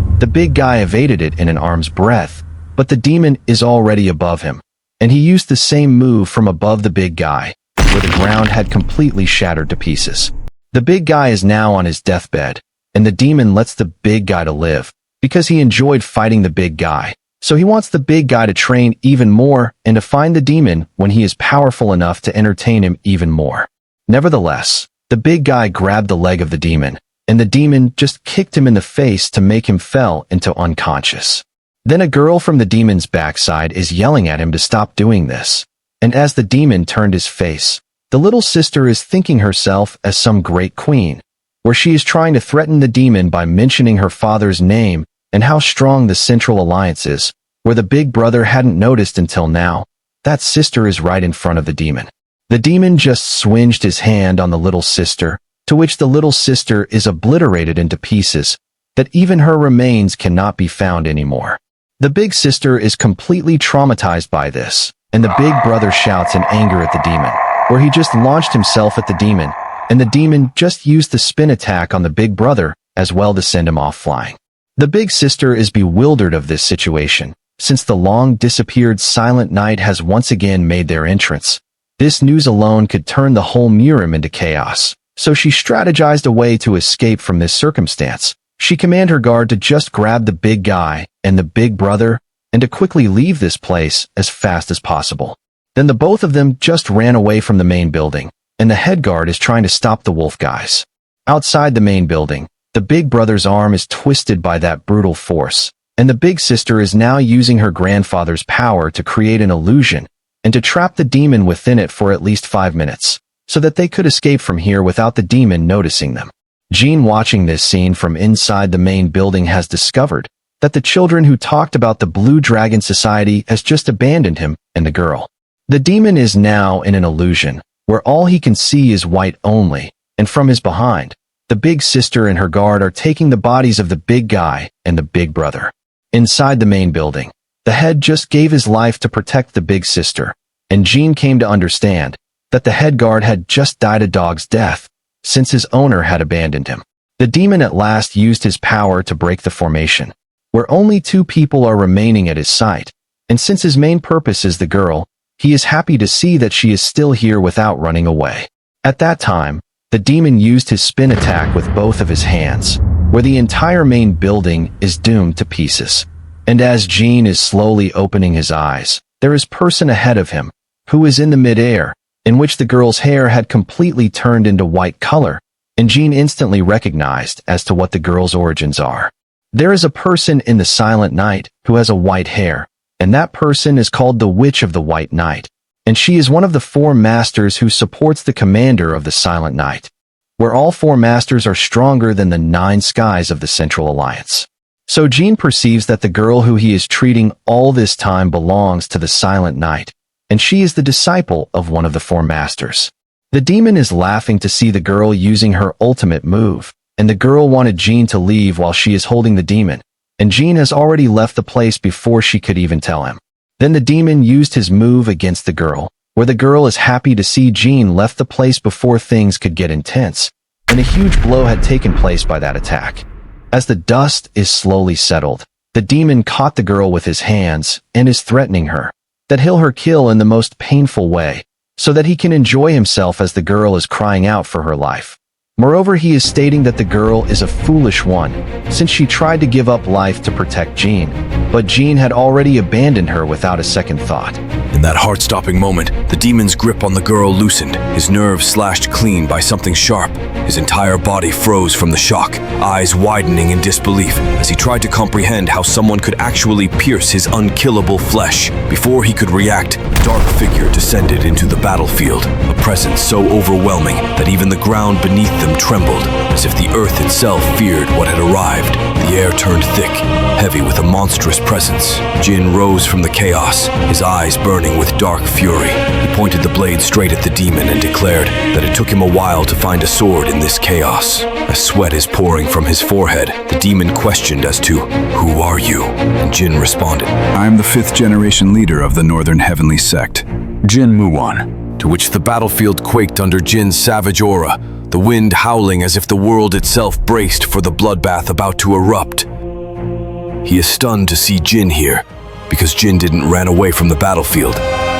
evaded it in an arm's breadth, but the demon is already above him, and he used the same move from above the big guy, where the ground had completely shattered to pieces. The big guy is now on his deathbed, and the demon lets the big guy to live, because he enjoyed fighting the big guy, so he wants the big guy to train even more and to find the demon when he is powerful enough to entertain him even more. Nevertheless, the big guy grabbed the leg of the demon, and the demon just kicked him in the face to make him fell into unconscious. Then a girl from the demon's backside is yelling at him to stop doing this, and as the demon turned his face, the little sister is thinking herself as some great queen, where she is trying to threaten the demon by mentioning her father's name and how strong the Central Alliance is, where the big brother hadn't noticed until now. That sister is right in front of the demon. The demon just swinged his hand on the little sister, to which the little sister is obliterated into pieces, that even her remains cannot be found anymore. The big sister is completely traumatized by this, and the big brother shouts in anger at the demon, where he just launched himself at the demon, and the demon just used the spin attack on the big brother as well to send him off flying. The big sister is bewildered of this situation, since the long-disappeared Silent Night has once again made their entrance. This news alone could turn the whole Murim into chaos, so she strategized a way to escape from this circumstance. She commanded her guard to just grab the big guy and the big brother, and to quickly leave this place as fast as possible. Then the both of them just ran away from the main building, and the head guard is trying to stop the wolf guys. Outside the main building, the big brother's arm is twisted by that brutal force, and the big sister is now using her grandfather's power to create an illusion and to trap the demon within it for at least 5 minutes, so that they could escape from here without the demon noticing them. Jean, watching this scene from inside the main building, has discovered that the children who talked about the Blue Dragon Society has just abandoned him and the girl. The demon is now in an illusion, where all he can see is white only, and from his behind, the big sister and her guard are taking the bodies of the big guy and the big brother. Inside the main building, the head just gave his life to protect the big sister, and Jean came to understand that the head guard had just died a dog's death, since his owner had abandoned him. The demon at last used his power to break the formation, where only 2 people are remaining at his sight, and since his main purpose is the girl, he is happy to see that she is still here without running away. At that time, the demon used his spin attack with both of his hands, where the entire main building is doomed to pieces. And as Jean is slowly opening his eyes, there is a person ahead of him, who is in the mid-air, in which the girl's hair had completely turned into white color, and Jean instantly recognized as to what the girl's origins are. There is a person in the Silent Night who has a white hair, and that person is called the Witch of the White Night, and she is one of the 4 masters who supports the commander of the Silent Night, where all 4 masters are stronger than the 9 skies of the Central Alliance. So Jean perceives that the girl who he is treating all this time belongs to the Silent Night, and she is the disciple of one of the 4 masters. The demon is laughing to see the girl using her ultimate move, and the girl wanted Jean to leave while she is holding the demon, and Jean has already left the place before she could even tell him. Then the demon used his move against the girl, where the girl is happy to see Jean left the place before things could get intense, and a huge blow had taken place by that attack. As the dust is slowly settled, the demon caught the girl with his hands and is threatening her, that he'll her kill in the most painful way, so that he can enjoy himself as the girl is crying out for her life. Moreover, he is stating that the girl is a foolish one, since she tried to give up life to protect Jean, but Jean had already abandoned her without a second thought. In that heart-stopping moment, the demon's grip on the girl loosened, his nerves slashed clean by something sharp. His entire body froze from the shock, eyes widening in disbelief as he tried to comprehend how someone could actually pierce his unkillable flesh. Before he could react, a dark figure descended into the battlefield, a presence so overwhelming that even the ground beneath them trembled, as if the earth itself feared what had arrived. The air turned thick, heavy with a monstrous presence. Jin rose from the chaos, his eyes burning with dark fury. He pointed the blade straight at the demon and declared that it took him a while to find a sword in this chaos. As sweat is pouring from his forehead, the demon questioned as to, "Who are you?" And Jin responded, I am the 5th generation leader of the Northern Heavenly Sect. Jin Muwan. to which the battlefield quaked under Jin's savage aura, the wind howling as if the world itself braced for the bloodbath about to erupt. He is stunned to see Jin here, because Jin didn't run away from the battlefield.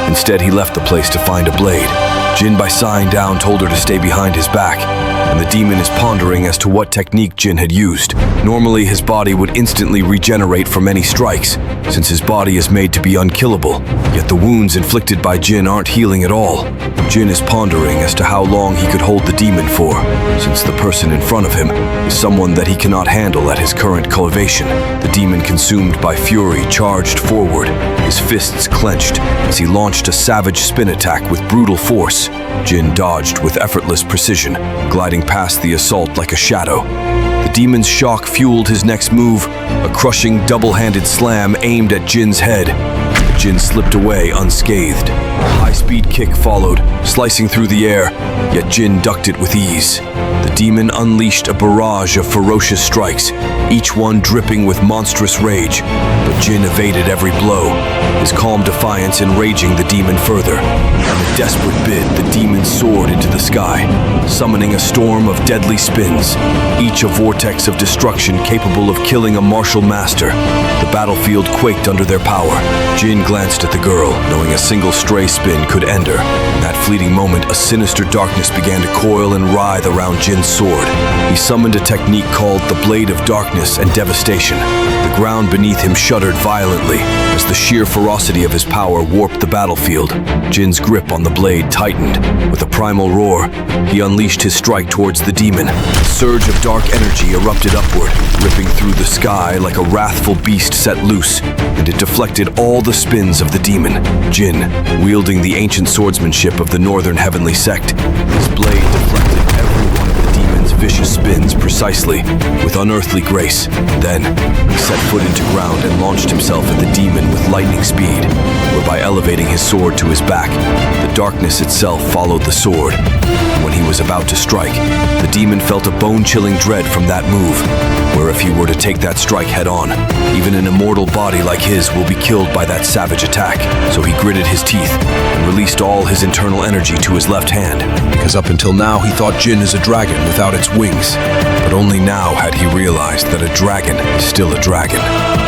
Instead, he left the place to find a blade. Jin, by sighing down, told her to stay behind his back, and the demon is pondering as to what technique Jin had used. Normally, his body would instantly regenerate from any strikes, since his body is made to be unkillable. Yet the wounds inflicted by Jin aren't healing at all. Jin is pondering as to how long he could hold the demon for, since the person in front of him is someone that he cannot handle at his current cultivation. The demon, consumed by fury, charged forward, his fists clenched as he launched a savage spin attack with brutal force. Jin dodged with effortless precision, gliding past the assault like a shadow. The demon's shock fueled his next move, a crushing double-handed slam aimed at Jin's head. Jin slipped away unscathed. A high-speed kick followed, slicing through the air, yet Jin ducked it with ease. The demon unleashed a barrage of ferocious strikes, each one dripping with monstrous rage, but Jin evaded every blow, his calm defiance enraging the demon further. In a desperate bid, the demon soared into the sky, summoning a storm of deadly spins, each a vortex of destruction capable of killing a martial master. The battlefield quaked under their power. Jin glanced at the girl, knowing a single stray spin could end her. In that fleeting moment, a sinister darkness began to coil and writhe around Jin's sword. He summoned a technique called the Blade of Darkness and Devastation. The ground beneath him shuddered violently as the sheer ferocity of his power warped the battlefield. Jin's grip on the blade tightened. With a primal roar, he unleashed his strike towards the demon. A surge of dark energy erupted upward, ripping through the sky like a wrathful beast set loose, and it deflected all the spins of the demon. Jin, wielding the ancient swordsmanship of the Northern Heavenly Sect, his blade deflected every one of the demon's vicious spins precisely, with unearthly grace. Then, he set foot into ground and launched himself at the demon with lightning speed, whereby elevating his sword to his back, the darkness itself followed the sword. When he was about to strike, the demon felt a bone-chilling dread from that move, where if he were to take that strike head-on, even an immortal body like his will be killed by that savage attack. So he gritted his teeth and released all his internal energy to his left hand, because up until now he thought Jin is a dragon without its wings, but only now had he realized that a dragon is still a dragon.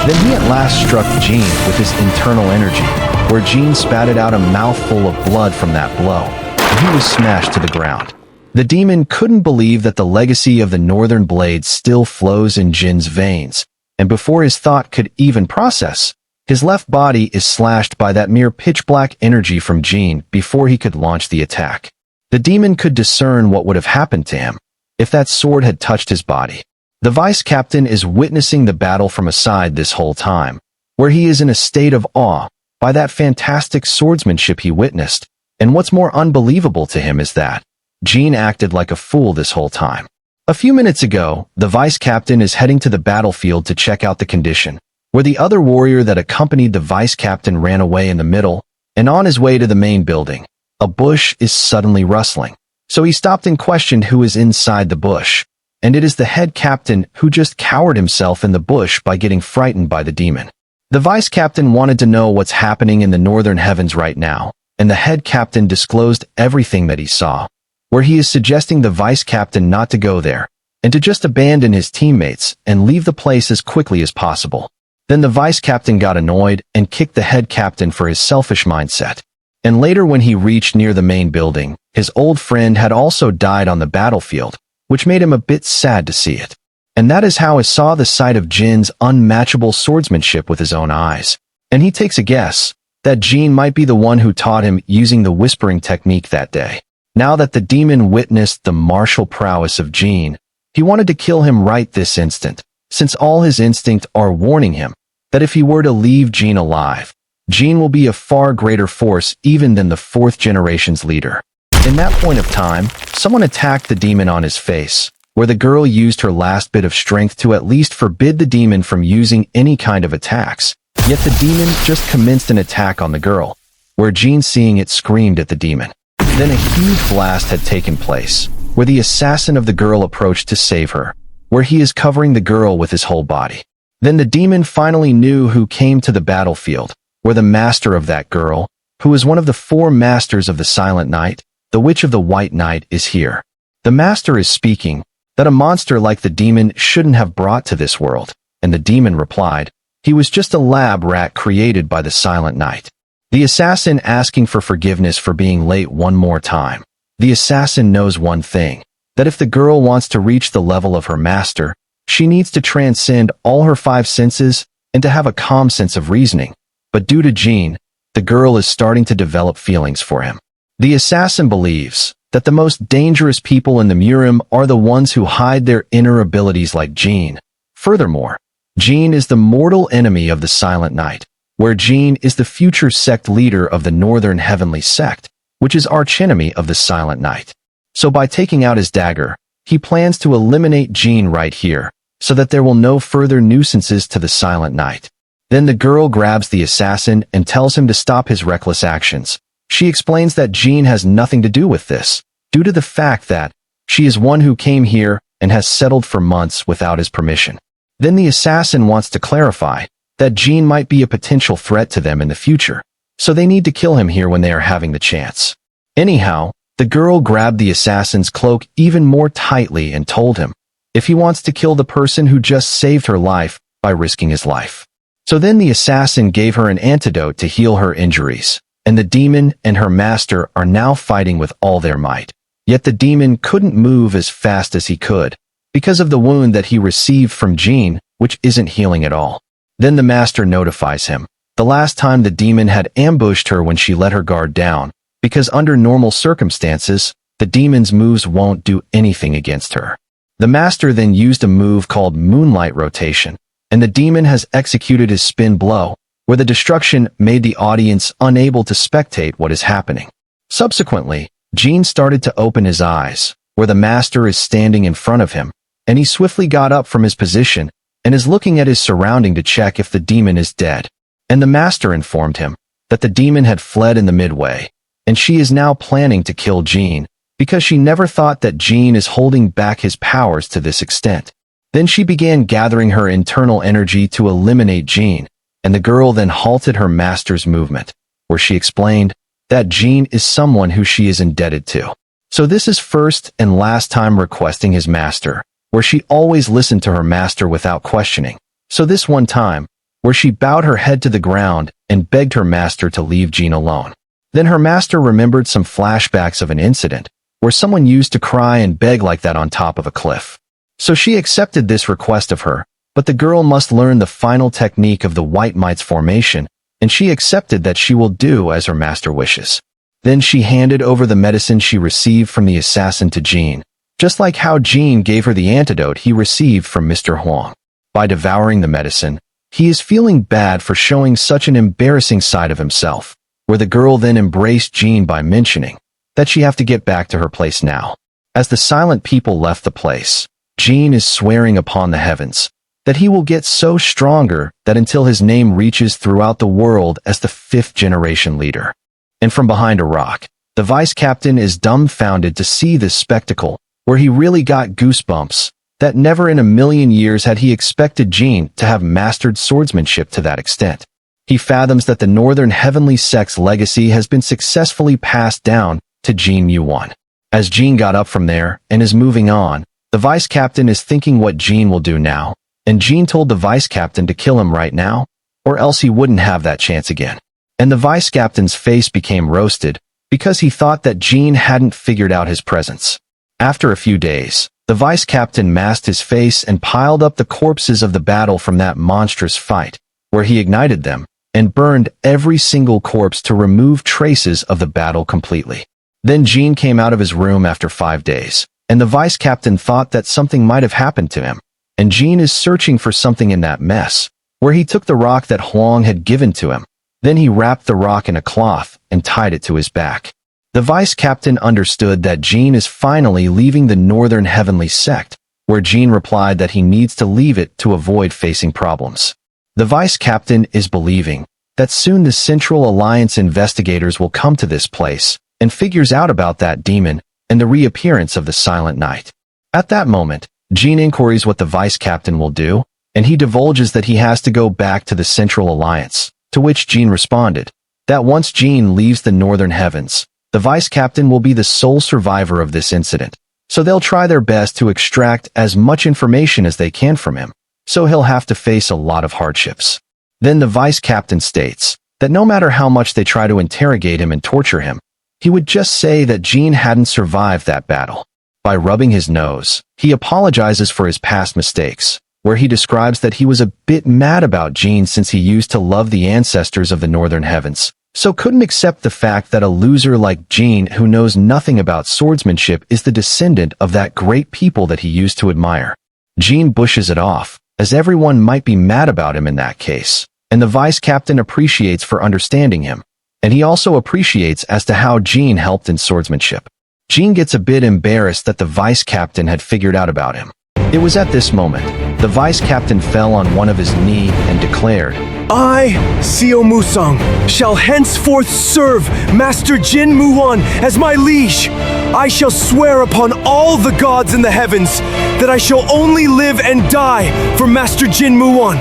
Then he at last struck Jin with his internal energy, where Jin spatted out a mouthful of blood from that blow, and he was smashed to the ground. The demon couldn't believe that the legacy of the Northern Blade still flows in Jin's veins, and before his thought could even process, his left body is slashed by that mere pitch-black energy from Jin before he could launch the attack. The demon could discern what would have happened to him if that sword had touched his body. The vice captain is witnessing the battle from aside this whole time, where he is in a state of awe by that fantastic swordsmanship he witnessed, and what's more unbelievable to him is that Jin acted like a fool this whole time. A few minutes ago, the vice captain is heading to the battlefield to check out the condition, where the other warrior that accompanied the vice captain ran away in the middle, and on his way to the main building, a bush is suddenly rustling. So he stopped and questioned who is inside the bush, and it is the head captain who just cowered himself in the bush by getting frightened by the demon. The vice captain wanted to know what's happening in the northern heavens right now, and the head captain disclosed everything that he saw, where he is suggesting the vice captain not to go there, and to just abandon his teammates and leave the place as quickly as possible. Then the vice captain got annoyed and kicked the head captain for his selfish mindset. And later when he reached near the main building, his old friend had also died on the battlefield, which made him a bit sad to see it. And that is how he saw the sight of Jin's unmatchable swordsmanship with his own eyes. And he takes a guess that Jin might be the one who taught him using the whispering technique that day. Now that the demon witnessed the martial prowess of Jin, he wanted to kill him right this instant, since all his instincts are warning him that if he were to leave Jin alive, Jin will be a far greater force even than the fourth generation's leader. In that point of time, someone attacked the demon on his face, where the girl used her last bit of strength to at least forbid the demon from using any kind of attacks. Yet the demon just commenced an attack on the girl, where Jin, seeing it, screamed at the demon. Then a huge blast had taken place, where the assassin of the girl approached to save her, where he is covering the girl with his whole body. Then the demon finally knew who came to the battlefield, where the master of that girl, who is one of the 4 masters of the Silent Night, the Witch of the White Night, is here. The master is speaking that a monster like the demon shouldn't have brought to this world, and the demon replied, he was just a lab rat created by the Silent Night. The assassin asking for forgiveness for being late one more time. The assassin knows one thing, that if the girl wants to reach the level of her master, she needs to transcend all her 5 senses and to have a calm sense of reasoning. But due to Jin, the girl is starting to develop feelings for him. The assassin believes that the most dangerous people in the Murim are the ones who hide their inner abilities like Jin. Furthermore, Jin is the mortal enemy of the Silent Night, where Jin is the future sect leader of the Northern Heavenly Sect, which is archenemy of the Silent Night. So by taking out his dagger, he plans to eliminate Jin right here, so that there will no further nuisances to the Silent Night. Then the girl grabs the assassin and tells him to stop his reckless actions. She explains that Jin has nothing to do with this, due to the fact that she is one who came here and has settled for months without his permission. Then the assassin wants to clarify that Jin might be a potential threat to them in the future, so they need to kill him here when they are having the chance. Anyhow, the girl grabbed the assassin's cloak even more tightly and told him if he wants to kill the person who just saved her life by risking his life. So then the assassin gave her an antidote to heal her injuries, and the demon and her master are now fighting with all their might. Yet the demon couldn't move as fast as he could, because of the wound that he received from Jin, which isn't healing at all. Then the master notifies him, the last time the demon had ambushed her when she let her guard down, because under normal circumstances, the demon's moves won't do anything against her. The master then used a move called Moonlight Rotation, and the demon has executed his spin blow, where the destruction made the audience unable to spectate what is happening. Subsequently, Jin started to open his eyes, where the master is standing in front of him, and he swiftly got up from his position and is looking at his surrounding to check if the demon is dead. And the master informed him that the demon had fled in the midway, and she is now planning to kill Jean, because she never thought that Jean is holding back his powers to this extent. Then she began gathering her internal energy to eliminate Jean, and the girl then halted her master's movement, where she explained that Jean is someone who she is indebted to. So this is first and last time requesting his master, where she always listened to her master without questioning. So this one time, where she bowed her head to the ground and begged her master to leave Jean alone. Then her master remembered some flashbacks of an incident, where someone used to cry and beg like that on top of a cliff. So she accepted this request of her, but the girl must learn the final technique of the White Might's formation, and she accepted that she will do as her master wishes. Then she handed over the medicine she received from the assassin to Jean, just like how Jean gave her the antidote he received from Mr. Huang. By devouring the medicine, he is feeling bad for showing such an embarrassing side of himself, where the girl then embraced Jean by mentioning that she have to get back to her place now. As the silent people left the place, Jean is swearing upon the heavens that he will get so stronger that until his name reaches throughout the world as the 5th generation leader. And from behind a rock, the vice captain is dumbfounded to see this spectacle, where he really got goosebumps, that never in a million years had he expected Jean to have mastered swordsmanship to that extent. He fathoms that the Northern Heavenly Sect's legacy has been successfully passed down to Jean Yuan. As Jean got up from there and is moving on, the vice captain is thinking what Jean will do now, and Jean told the vice captain to kill him right now, or else he wouldn't have that chance again. And the vice captain's face became roasted, because he thought that Jean hadn't figured out his presence. After a few days, the vice captain masked his face and piled up the corpses of the battle from that monstrous fight, where he ignited them, and burned every single corpse to remove traces of the battle completely. Then Jean came out of his room after 5 days, and the vice captain thought that something might have happened to him, and Jean is searching for something in that mess, where he took the rock that Huang had given to him. Then he wrapped the rock in a cloth and tied it to his back. The vice captain understood that Jean is finally leaving the Northern Heavenly Sect, where Jean replied that he needs to leave it to avoid facing problems. The vice captain is believing that soon the Central Alliance investigators will come to this place and figures out about that demon and the reappearance of the Silent Knight. At that moment, Jean inquires what the vice captain will do, and he divulges that he has to go back to the Central Alliance, to which Jean responded that once Jean leaves the Northern Heavens, the vice captain will be the sole survivor of this incident, so they'll try their best to extract as much information as they can from him, so he'll have to face a lot of hardships. Then the vice captain states that no matter how much they try to interrogate him and torture him, he would just say that Jean hadn't survived that battle. By rubbing his nose, he apologizes for his past mistakes, where he describes that he was a bit mad about Jean since he used to love the ancestors of the Northern Heavens, so couldn't accept the fact that a loser like Jean who knows nothing about swordsmanship is the descendant of that great people that he used to admire. Jean bushes it off, as everyone might be mad about him in that case, and the vice captain appreciates for understanding him, and he also appreciates as to how Jean helped in swordsmanship. Jean gets a bit embarrassed that the vice captain had figured out about him. It was at this moment, the vice captain fell on one of his knee and declared, I, Seo Musang, shall henceforth serve Master Jin Muwan as my liege. I shall swear upon all the gods in the heavens that I shall only live and die for Master Jin Muwan.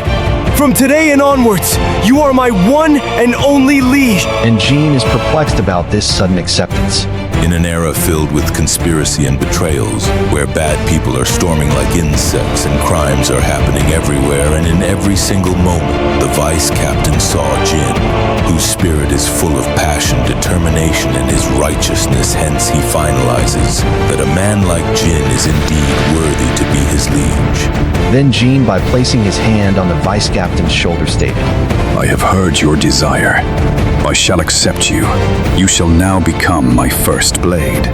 From today and onwards, you are my one and only liege. And Jean is perplexed about this sudden acceptance. In an era filled with conspiracy and betrayals, where bad people are storming like insects and crimes are happening everywhere and in every single moment, the vice captain saw Jin, whose spirit is full of passion, determination, and his righteousness. Hence he finalizes that a man like Jin is indeed worthy to be his liege. Then Jean, by placing his hand on the vice captain's shoulder, stated, I have heard your desire. I shall accept you. You shall now become my first blade.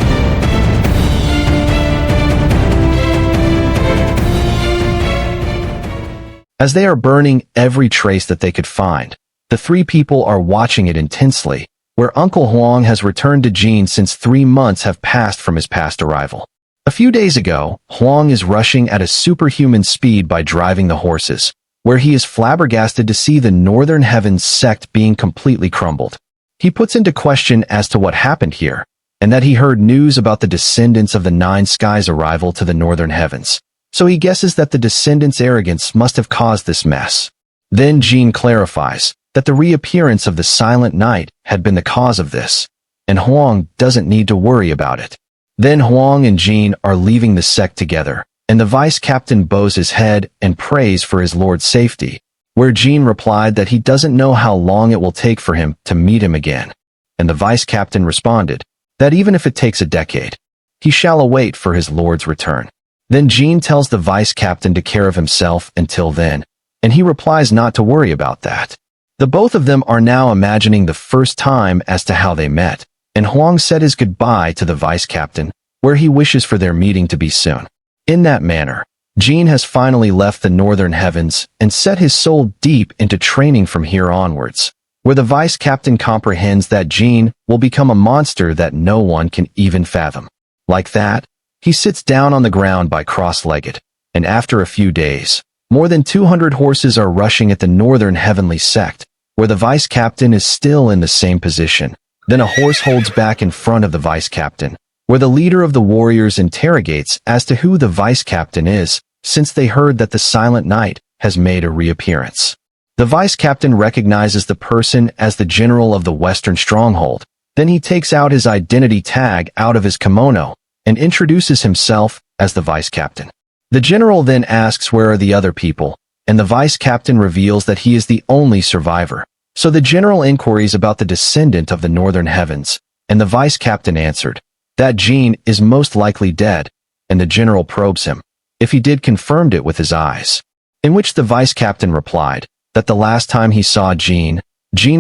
As they are burning every trace that they could find, the three people are watching it intensely, where Uncle Huang has returned to Jean since 3 months have passed from his past arrival. A few days ago, Huang is rushing at a superhuman speed by driving the horses, where he is flabbergasted to see the Northern Heavens sect being completely crumbled. He puts into question as to what happened here, and that he heard news about the descendants of the Nine Skies' arrival to the Northern Heavens. So he guesses that the descendants' arrogance must have caused this mess. Then Jean clarifies that the reappearance of the Silent Night had been the cause of this, and Huang doesn't need to worry about it. Then Huang and Jean are leaving the sect together, and the vice captain bows his head and prays for his lord's safety, where Jean replied that he doesn't know how long it will take for him to meet him again. And the vice captain responded that even if it takes a decade, he shall await for his lord's return. Then Jean tells the vice captain to care of himself until then, and he replies not to worry about that. The both of them are now imagining the first time as to how they met, and Huang said his goodbye to the vice captain, where he wishes for their meeting to be soon. In that manner, Jean has finally left the Northern Heavens and set his soul deep into training from here onwards, where the vice captain comprehends that Jean will become a monster that no one can even fathom. Like that, he sits down on the ground by cross-legged, and after a few days, more than 200 horses are rushing at the Northern Heavenly Sect, where the vice captain is still in the same position. Then a horse holds back in front of the vice captain, where the leader of the warriors interrogates as to who the vice captain is, since they heard that the Silent Night has made a reappearance. The vice captain recognizes the person as the general of the Western Stronghold. Then he takes out his identity tag out of his kimono and introduces himself as the vice captain. The general then asks where are the other people, and the vice captain reveals that he is the only survivor. So the general inquiries about the descendant of the Northern Heavens, and the vice captain answered that Jean is most likely dead, and the general probes him if he did confirmed it with his eyes, in which the vice captain replied that the last time he saw Jean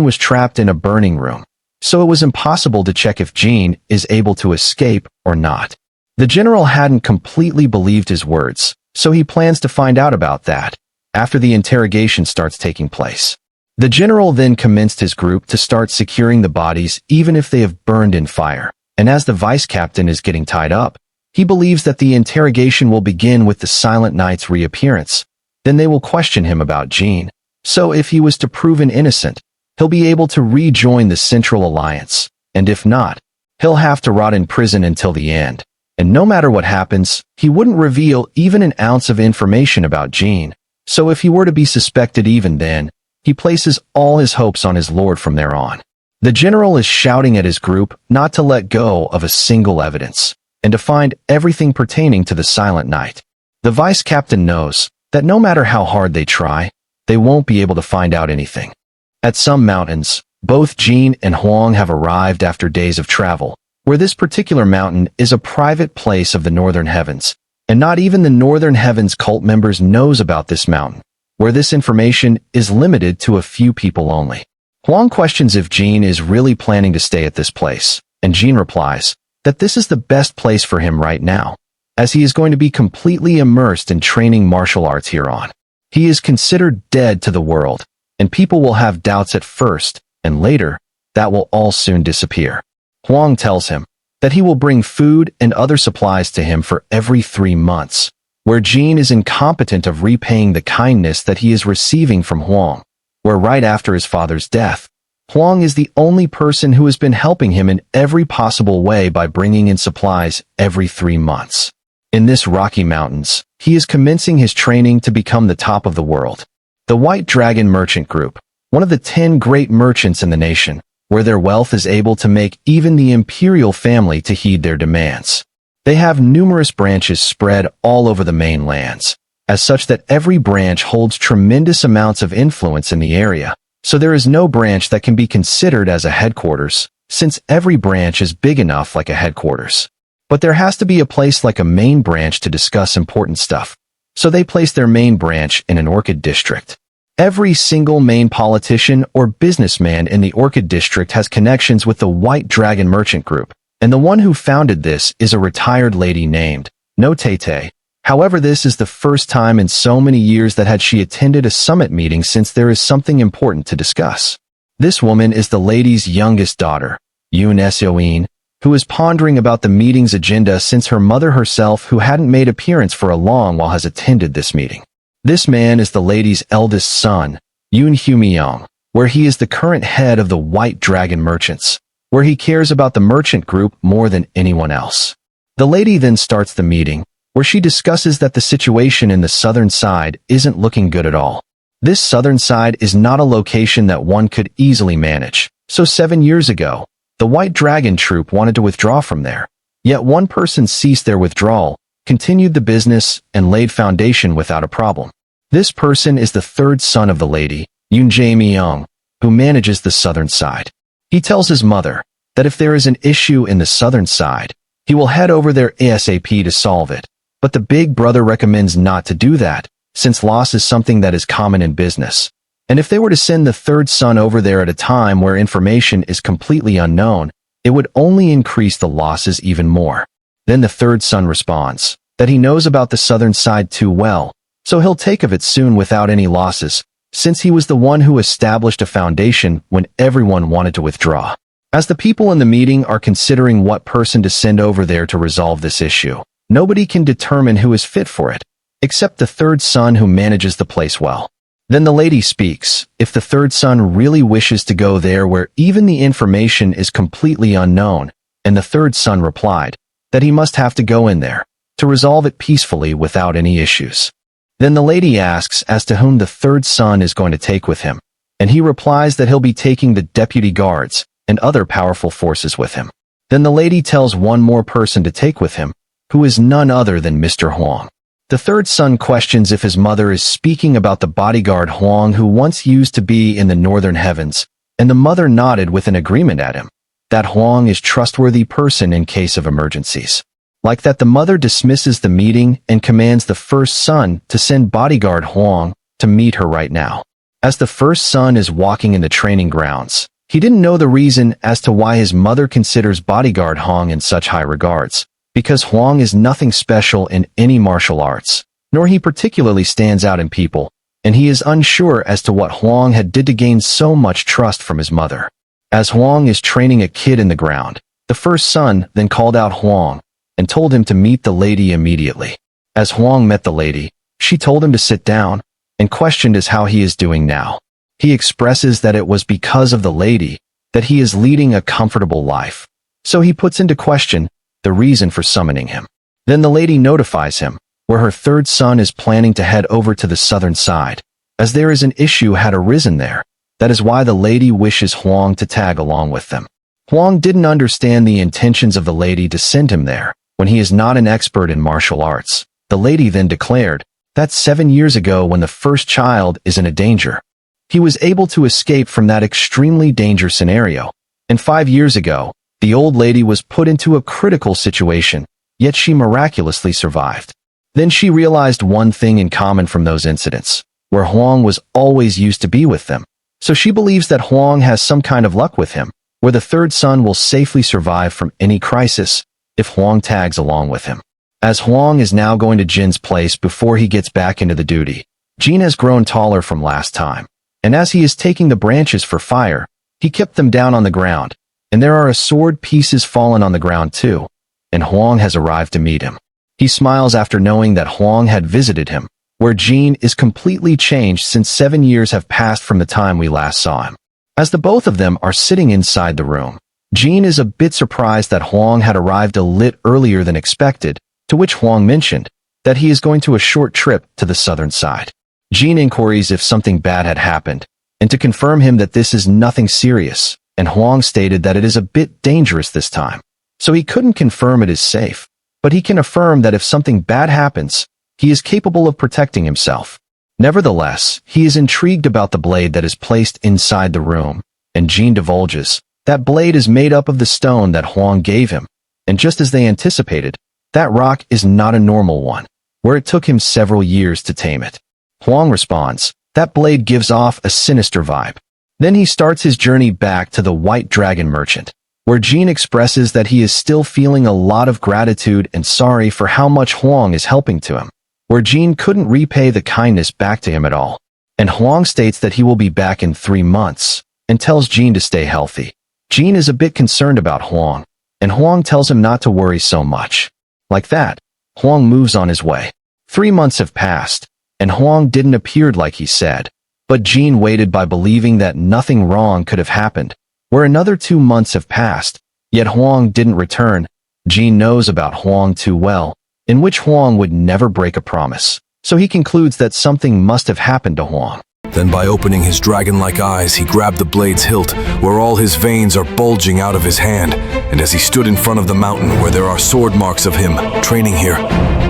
was trapped in a burning room, so it was impossible to check if Jean is able to escape or not. The general hadn't completely believed his words, so he plans to find out about that after the interrogation starts taking place. The general then commenced his group to start securing the bodies even if they have burned in fire, and as the vice captain is getting tied up, he believes that the interrogation will begin with the Silent Night's reappearance. Then they will question him about Jean, so if he was to proven innocent, he'll be able to rejoin the Central Alliance, and if not, he'll have to rot in prison until the end. And no matter what happens, he wouldn't reveal even an ounce of information about Jean, so if he were to be suspected even then, he places all his hopes on his lord from there on. The general is shouting at his group not to let go of a single evidence, and to find everything pertaining to the Silent Night. The vice captain knows that no matter how hard they try, they won't be able to find out anything. At some mountains, both Jean and Huang have arrived after days of travel, where this particular mountain is a private place of the Northern Heavens, and not even the Northern Heavens cult members knows about this mountain, where this information is limited to a few people only. Huang questions if Jean is really planning to stay at this place, and Jean replies that this is the best place for him right now, as he is going to be completely immersed in training martial arts here on. He is considered dead to the world, and people will have doubts at first, and later, that will all soon disappear. Huang tells him that he will bring food and other supplies to him for every 3 months, where Jean is incompetent of repaying the kindness that he is receiving from Huang, where right after his father's death, Huang is the only person who has been helping him in every possible way by bringing in supplies every 3 months. In this Rocky Mountains, he is commencing his training to become the top of the world. The White Dragon Merchant Group, one of the 10 great merchants in the nation, where their wealth is able to make even the imperial family to heed their demands. They have numerous branches spread all over the mainlands, as such that every branch holds tremendous amounts of influence in the area, so there is no branch that can be considered as a headquarters, since every branch is big enough like a headquarters. But there has to be a place like a main branch to discuss important stuff, so they place their main branch in an orchid district. Every single main politician or businessman in the Orchid District has connections with the White Dragon Merchant Group, and the one who founded this is a retired lady named No Tete. However, this is the first time in so many years that had she attended a summit meeting since there is something important to discuss. This woman is the lady's youngest daughter, Yoon Seoin, who is pondering about the meeting's agenda since her mother herself, who hadn't made appearance for a long while, has attended this meeting. This man is the lady's eldest son, Yoon where he is the current head of the White Dragon Merchants, where he cares about the merchant group more than anyone else. The lady then starts the meeting, where she discusses that the situation in the southern side isn't looking good at all. This southern side is not a location that one could easily manage, so 7 years ago, the White Dragon troop wanted to withdraw from there. Yet one person ceased their withdrawal, continued the business, and laid foundation without a problem. This person is the third son of the lady, Yoon, who manages the southern side. He tells his mother that if there is an issue in the southern side, he will head over there ASAP to solve it. But the big brother recommends not to do that, since loss is something that is common in business. And if they were to send the third son over there at a time where information is completely unknown, it would only increase the losses even more. Then the third son responds that he knows about the southern side too well, so he'll take of it soon without any losses, since he was the one who established a foundation when everyone wanted to withdraw. As the people in the meeting are considering what person to send over there to resolve this issue, nobody can determine who is fit for it, except the third son who manages the place well. Then the lady speaks, if the third son really wishes to go there where even the information is completely unknown, and the third son replied that he must have to go in there to resolve it peacefully without any issues. Then the lady asks as to whom the third son is going to take with him, and he replies that he'll be taking the deputy guards and other powerful forces with him. Then the lady tells one more person to take with him, who is none other than Mr. Huang. The third son questions if his mother is speaking about the bodyguard Huang who once used to be in the northern heavens, and the mother nodded with an agreement at him, that Huang is trustworthy person in case of emergencies. Like that, the mother dismisses the meeting and commands the first son to send bodyguard Huang to meet her right now. As the first son is walking in the training grounds, he didn't know the reason as to why his mother considers bodyguard Huang in such high regards, because Huang is nothing special in any martial arts, nor he particularly stands out in people, and he is unsure as to what Huang had did to gain so much trust from his mother. As Huang is training a kid in the ground, the first son then called out Huang and told him to meet the lady immediately. As Huang met the lady, she told him to sit down and questioned as how he is doing now. He expresses that it was because of the lady that he is leading a comfortable life, so he puts into question the reason for summoning him. Then the lady notifies him where her third son is planning to head over to the southern side, as there is an issue had arisen there. That is why the lady wishes Huang to tag along with them. Huang didn't understand the intentions of the lady to send him there, when he is not an expert in martial arts. The lady then declared that 7 years ago, when the first child is in a danger, he was able to escape from that extremely dangerous scenario, and 5 years ago, the old lady was put into a critical situation, yet she miraculously survived. Then she realized one thing in common from those incidents, where Huang was always used to be with them. So she believes that Huang has some kind of luck with him, where the third son will safely survive from any crisis if Huang tags along with him. As Huang is now going to Jin's place before he gets back into the duty, Jin has grown taller from last time, and as he is taking the branches for fire, he kept them down on the ground, and there are sword pieces fallen on the ground too, and Huang has arrived to meet him. He smiles after knowing that Huang had visited him, where Jin is completely changed since 7 years have passed from the time we last saw him. As the both of them are sitting inside the room, Jin is a bit surprised that Huang had arrived a lit earlier than expected, to which Huang mentioned that he is going to a short trip to the southern side. Jin inquires if something bad had happened, and to confirm him that this is nothing serious, and Huang stated that it is a bit dangerous this time, so he couldn't confirm it is safe, but he can affirm that if something bad happens, he is capable of protecting himself. Nevertheless, he is intrigued about the blade that is placed inside the room, and Jin divulges that blade is made up of the stone that Huang gave him, and just as they anticipated, that rock is not a normal one, where it took him several years to tame it. Huang responds, that blade gives off a sinister vibe. Then he starts his journey back to the White Dragon Merchant, where Jin expresses that he is still feeling a lot of gratitude and sorry for how much Huang is helping to him, where Jin couldn't repay the kindness back to him at all. And Huang states that he will be back in 3 months, and tells Jin to stay healthy. Jin is a bit concerned about Huang, and Huang tells him not to worry so much. Like that, Huang moves on his way. 3 months have passed, and Huang didn't appear like he said, but Jean waited by believing that nothing wrong could have happened. Where another 2 months have passed, yet Huang didn't return. Jean knows about Huang too well, in which Huang would never break a promise, so he concludes that something must have happened to Huang. Then by opening his dragon-like eyes, he grabbed the blade's hilt, where all his veins are bulging out of his hand, and as he stood in front of the mountain where there are sword marks of him training here,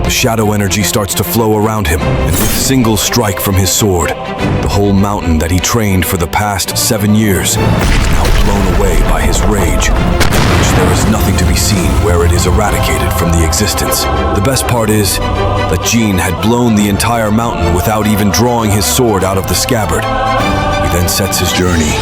the shadow energy starts to flow around him, and with a single strike from his sword, the whole mountain that he trained for the past 7 years is now blown away by his rage, which there is nothing to be seen where it is eradicated from the existence. The best part is that Jean had blown the entire mountain without even drawing his sword out of the scabbard. He then sets his journey.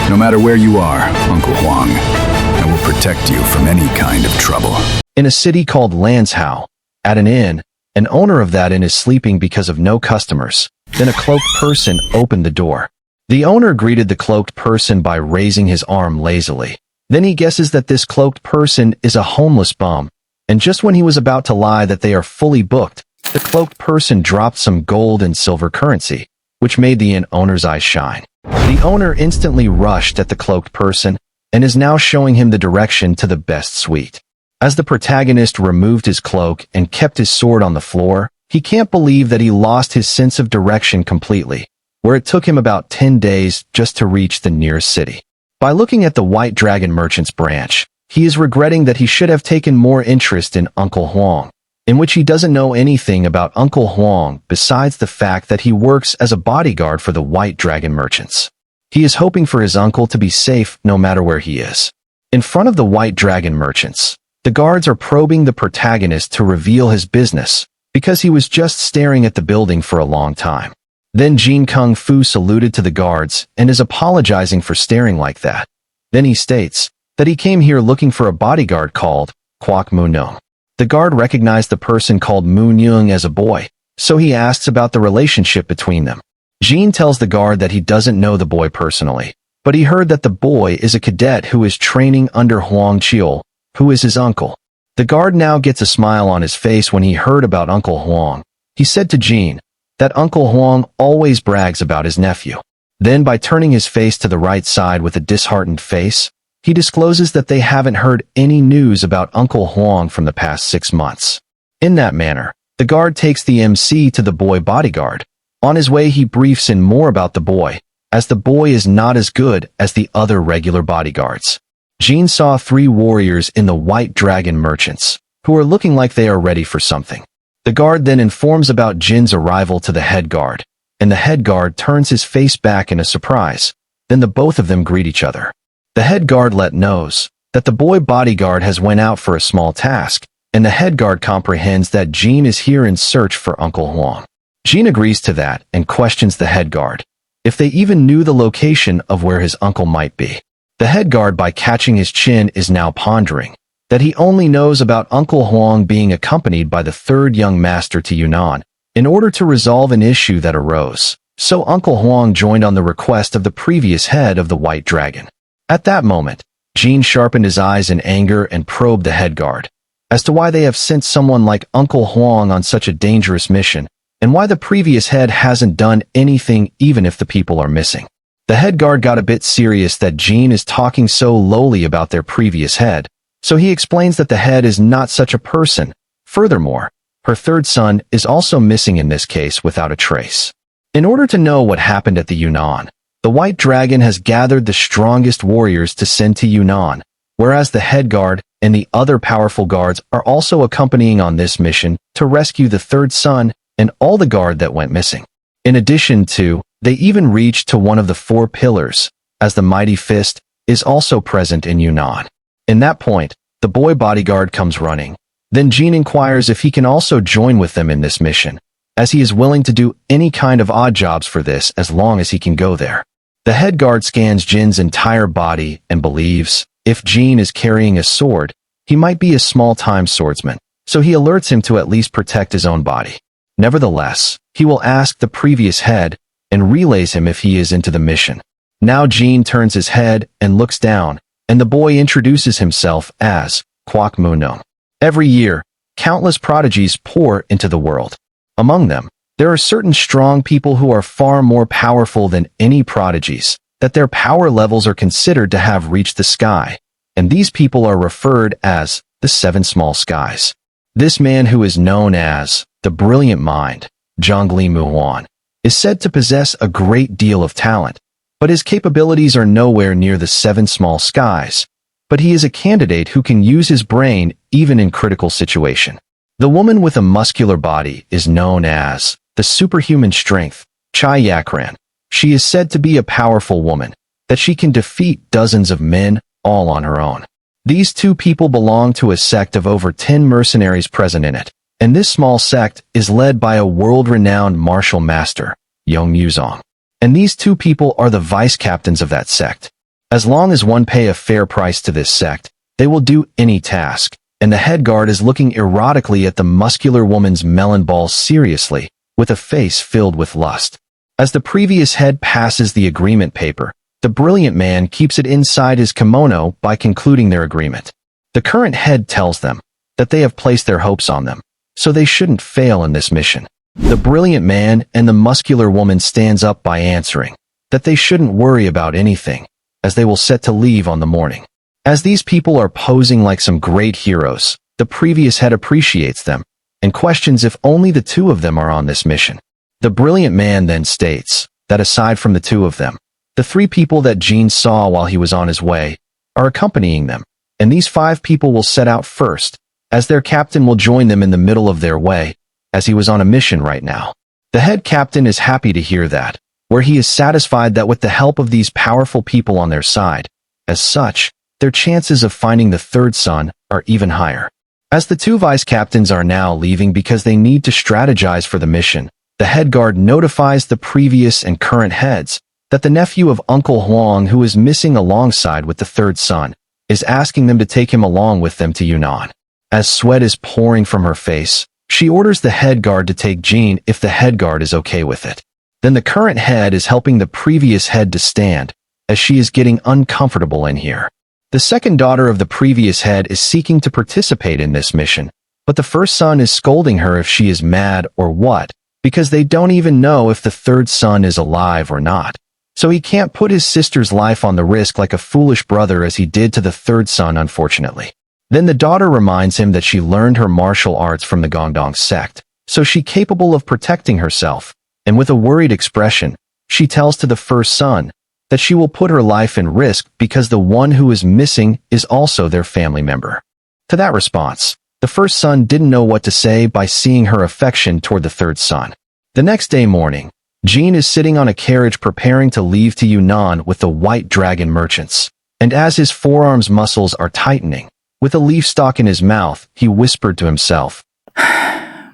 No matter where you are, Uncle Huang, I will protect you from any kind of trouble. In a city called Lanzhou, at an inn, an owner of that inn is sleeping because of no customers. Then a cloaked person opened the door. The owner greeted the cloaked person by raising his arm lazily. Then he guesses that this cloaked person is a homeless bum, and just when he was about to lie that they are fully booked, the cloaked person dropped some gold and silver currency, which made the inn owner's eyes shine. The owner instantly rushed at the cloaked person and is now showing him the direction to the best suite. As the protagonist removed his cloak and kept his sword on the floor, he can't believe that he lost his sense of direction completely, where it took him about 10 days just to reach the nearest city. By looking at the White Dragon Merchant's branch, he is regretting that he should have taken more interest in Uncle Huang, in which he doesn't know anything about Uncle Huang besides the fact that he works as a bodyguard for the White Dragon Merchants. He is hoping for his uncle to be safe no matter where he is. In front of the White Dragon Merchants, the guards are probing the protagonist to reveal his business, because he was just staring at the building for a long time. Then Jean Kung Fu saluted to the guards and is apologizing for staring like that. Then he states that he came here looking for a bodyguard called Kwok Moon Young. The guard recognized the person called Moon Young as a boy, so he asks about the relationship between them. Jean tells the guard that he doesn't know the boy personally, but he heard that the boy is a cadet who is training under Huang Chiul, who is his uncle. The guard now gets a smile on his face when he heard about Uncle Huang. He said to Jean that Uncle Huang always brags about his nephew. Then by turning his face to the right side with a disheartened face, he discloses that they haven't heard any news about Uncle Huang from the past 6 months. In that manner, the guard takes the MC to the boy bodyguard. On his way he briefs in more about the boy, as the boy is not as good as the other regular bodyguards. Jean saw 3 warriors in the White Dragon Merchants, who are looking like they are ready for something. The guard then informs about Jin's arrival to the head guard, and the head guard turns his face back in a surprise. Then the both of them greet each other. The head guard knows that the boy bodyguard has went out for a small task, and the head guard comprehends that Jean is here in search for Uncle Huang. Jean agrees to that and questions the head guard if they even knew the location of where his uncle might be. The head guard, by catching his chin, is now pondering that he only knows about Uncle Huang being accompanied by the 3rd young master to Yunnan in order to resolve an issue that arose. So Uncle Huang joined on the request of the previous head of the White Dragon. At that moment, Jean sharpened his eyes in anger and probed the head guard as to why they have sent someone like Uncle Huang on such a dangerous mission, and why the previous head hasn't done anything even if the people are missing. The head guard got a bit serious that Jean is talking so lowly about their previous head, so he explains that the head is not such a person. Furthermore, her 3rd son is also missing in this case without a trace. In order to know what happened at the Yunnan, the White Dragon has gathered the strongest warriors to send to Yunnan, whereas the head guard and the other powerful guards are also accompanying on this mission to rescue the 3rd son and all the guard that went missing. In addition to, they even reached to one of the 4 pillars, as the mighty fist is also present in Yunnan. In that point, the boy bodyguard comes running. Then Jean inquires if he can also join with them in this mission, as he is willing to do any kind of odd jobs for this as long as he can go there. The head guard scans Jin's entire body and believes if Jean is carrying a sword, he might be a small-time swordsman, so he alerts him to at least protect his own body. Nevertheless, he will ask the previous head and relays him if he is into the mission. Now Jean turns his head and looks down, and the boy introduces himself as Kwak Munong. Every year, countless prodigies pour into the world. Among them, there are certain strong people who are far more powerful than any prodigies, that their power levels are considered to have reached the sky, and these people are referred as the Seven Small Skies. This man, who is known as the Brilliant Mind, Zhongli Muhuan, is said to possess a great deal of talent, but his capabilities are nowhere near the Seven Small Skies. But he is a candidate who can use his brain even in critical situation. The woman with a muscular body is known as the Superhuman Strength, Chai Yakran. She is said to be a powerful woman, that she can defeat dozens of men all on her own. These two people belong to a sect of over 10 mercenaries present in it, and this small sect is led by a world-renowned martial master, Yong Muzong. And these two people are the vice-captains of that sect. As long as one pay a fair price to this sect, they will do any task, and the head guard is looking erotically at the muscular woman's melon balls seriously, with a face filled with lust. As the previous head passes the agreement paper, the brilliant man keeps it inside his kimono by concluding their agreement. The current head tells them that they have placed their hopes on them, so they shouldn't fail in this mission. The brilliant man and the muscular woman stands up by answering that they shouldn't worry about anything, as they will set to leave on the morning. As these people are posing like some great heroes, the previous head appreciates them and questions if only the two of them are on this mission. The brilliant man then states that aside from the two of them, the three people that Jean saw while he was on his way are accompanying them, and these 5 people will set out first, as their captain will join them in the middle of their way, as he was on a mission right now. The head captain is happy to hear that, where he is satisfied that with the help of these powerful people on their side, as such, their chances of finding the third son are even higher. As the 2 vice captains are now leaving because they need to strategize for the mission, the head guard notifies the previous and current heads that the nephew of Uncle Huang, who is missing alongside with the third son, is asking them to take him along with them to Yunnan. As sweat is pouring from her face, she orders the head guard to take Jean if the head guard is okay with it. Then the current head is helping the previous head to stand, as she is getting uncomfortable in here. The second daughter of the previous head is seeking to participate in this mission, but the first son is scolding her if she is mad or what, because they don't even know if the third son is alive or not. So he can't put his sister's life on the risk like a foolish brother as he did to the third son, unfortunately. Then the daughter reminds him that she learned her martial arts from the Gongdong sect, so she's capable of protecting herself, and with a worried expression, she tells to the first son that she will put her life in risk because the one who is missing is also their family member. To that response, the first son didn't know what to say by seeing her affection toward the third son. The next day morning, Jean is sitting on a carriage preparing to leave to Yunnan with the White Dragon merchants, and as his forearms muscles are tightening, with a leaf stalk in his mouth, he whispered to himself, I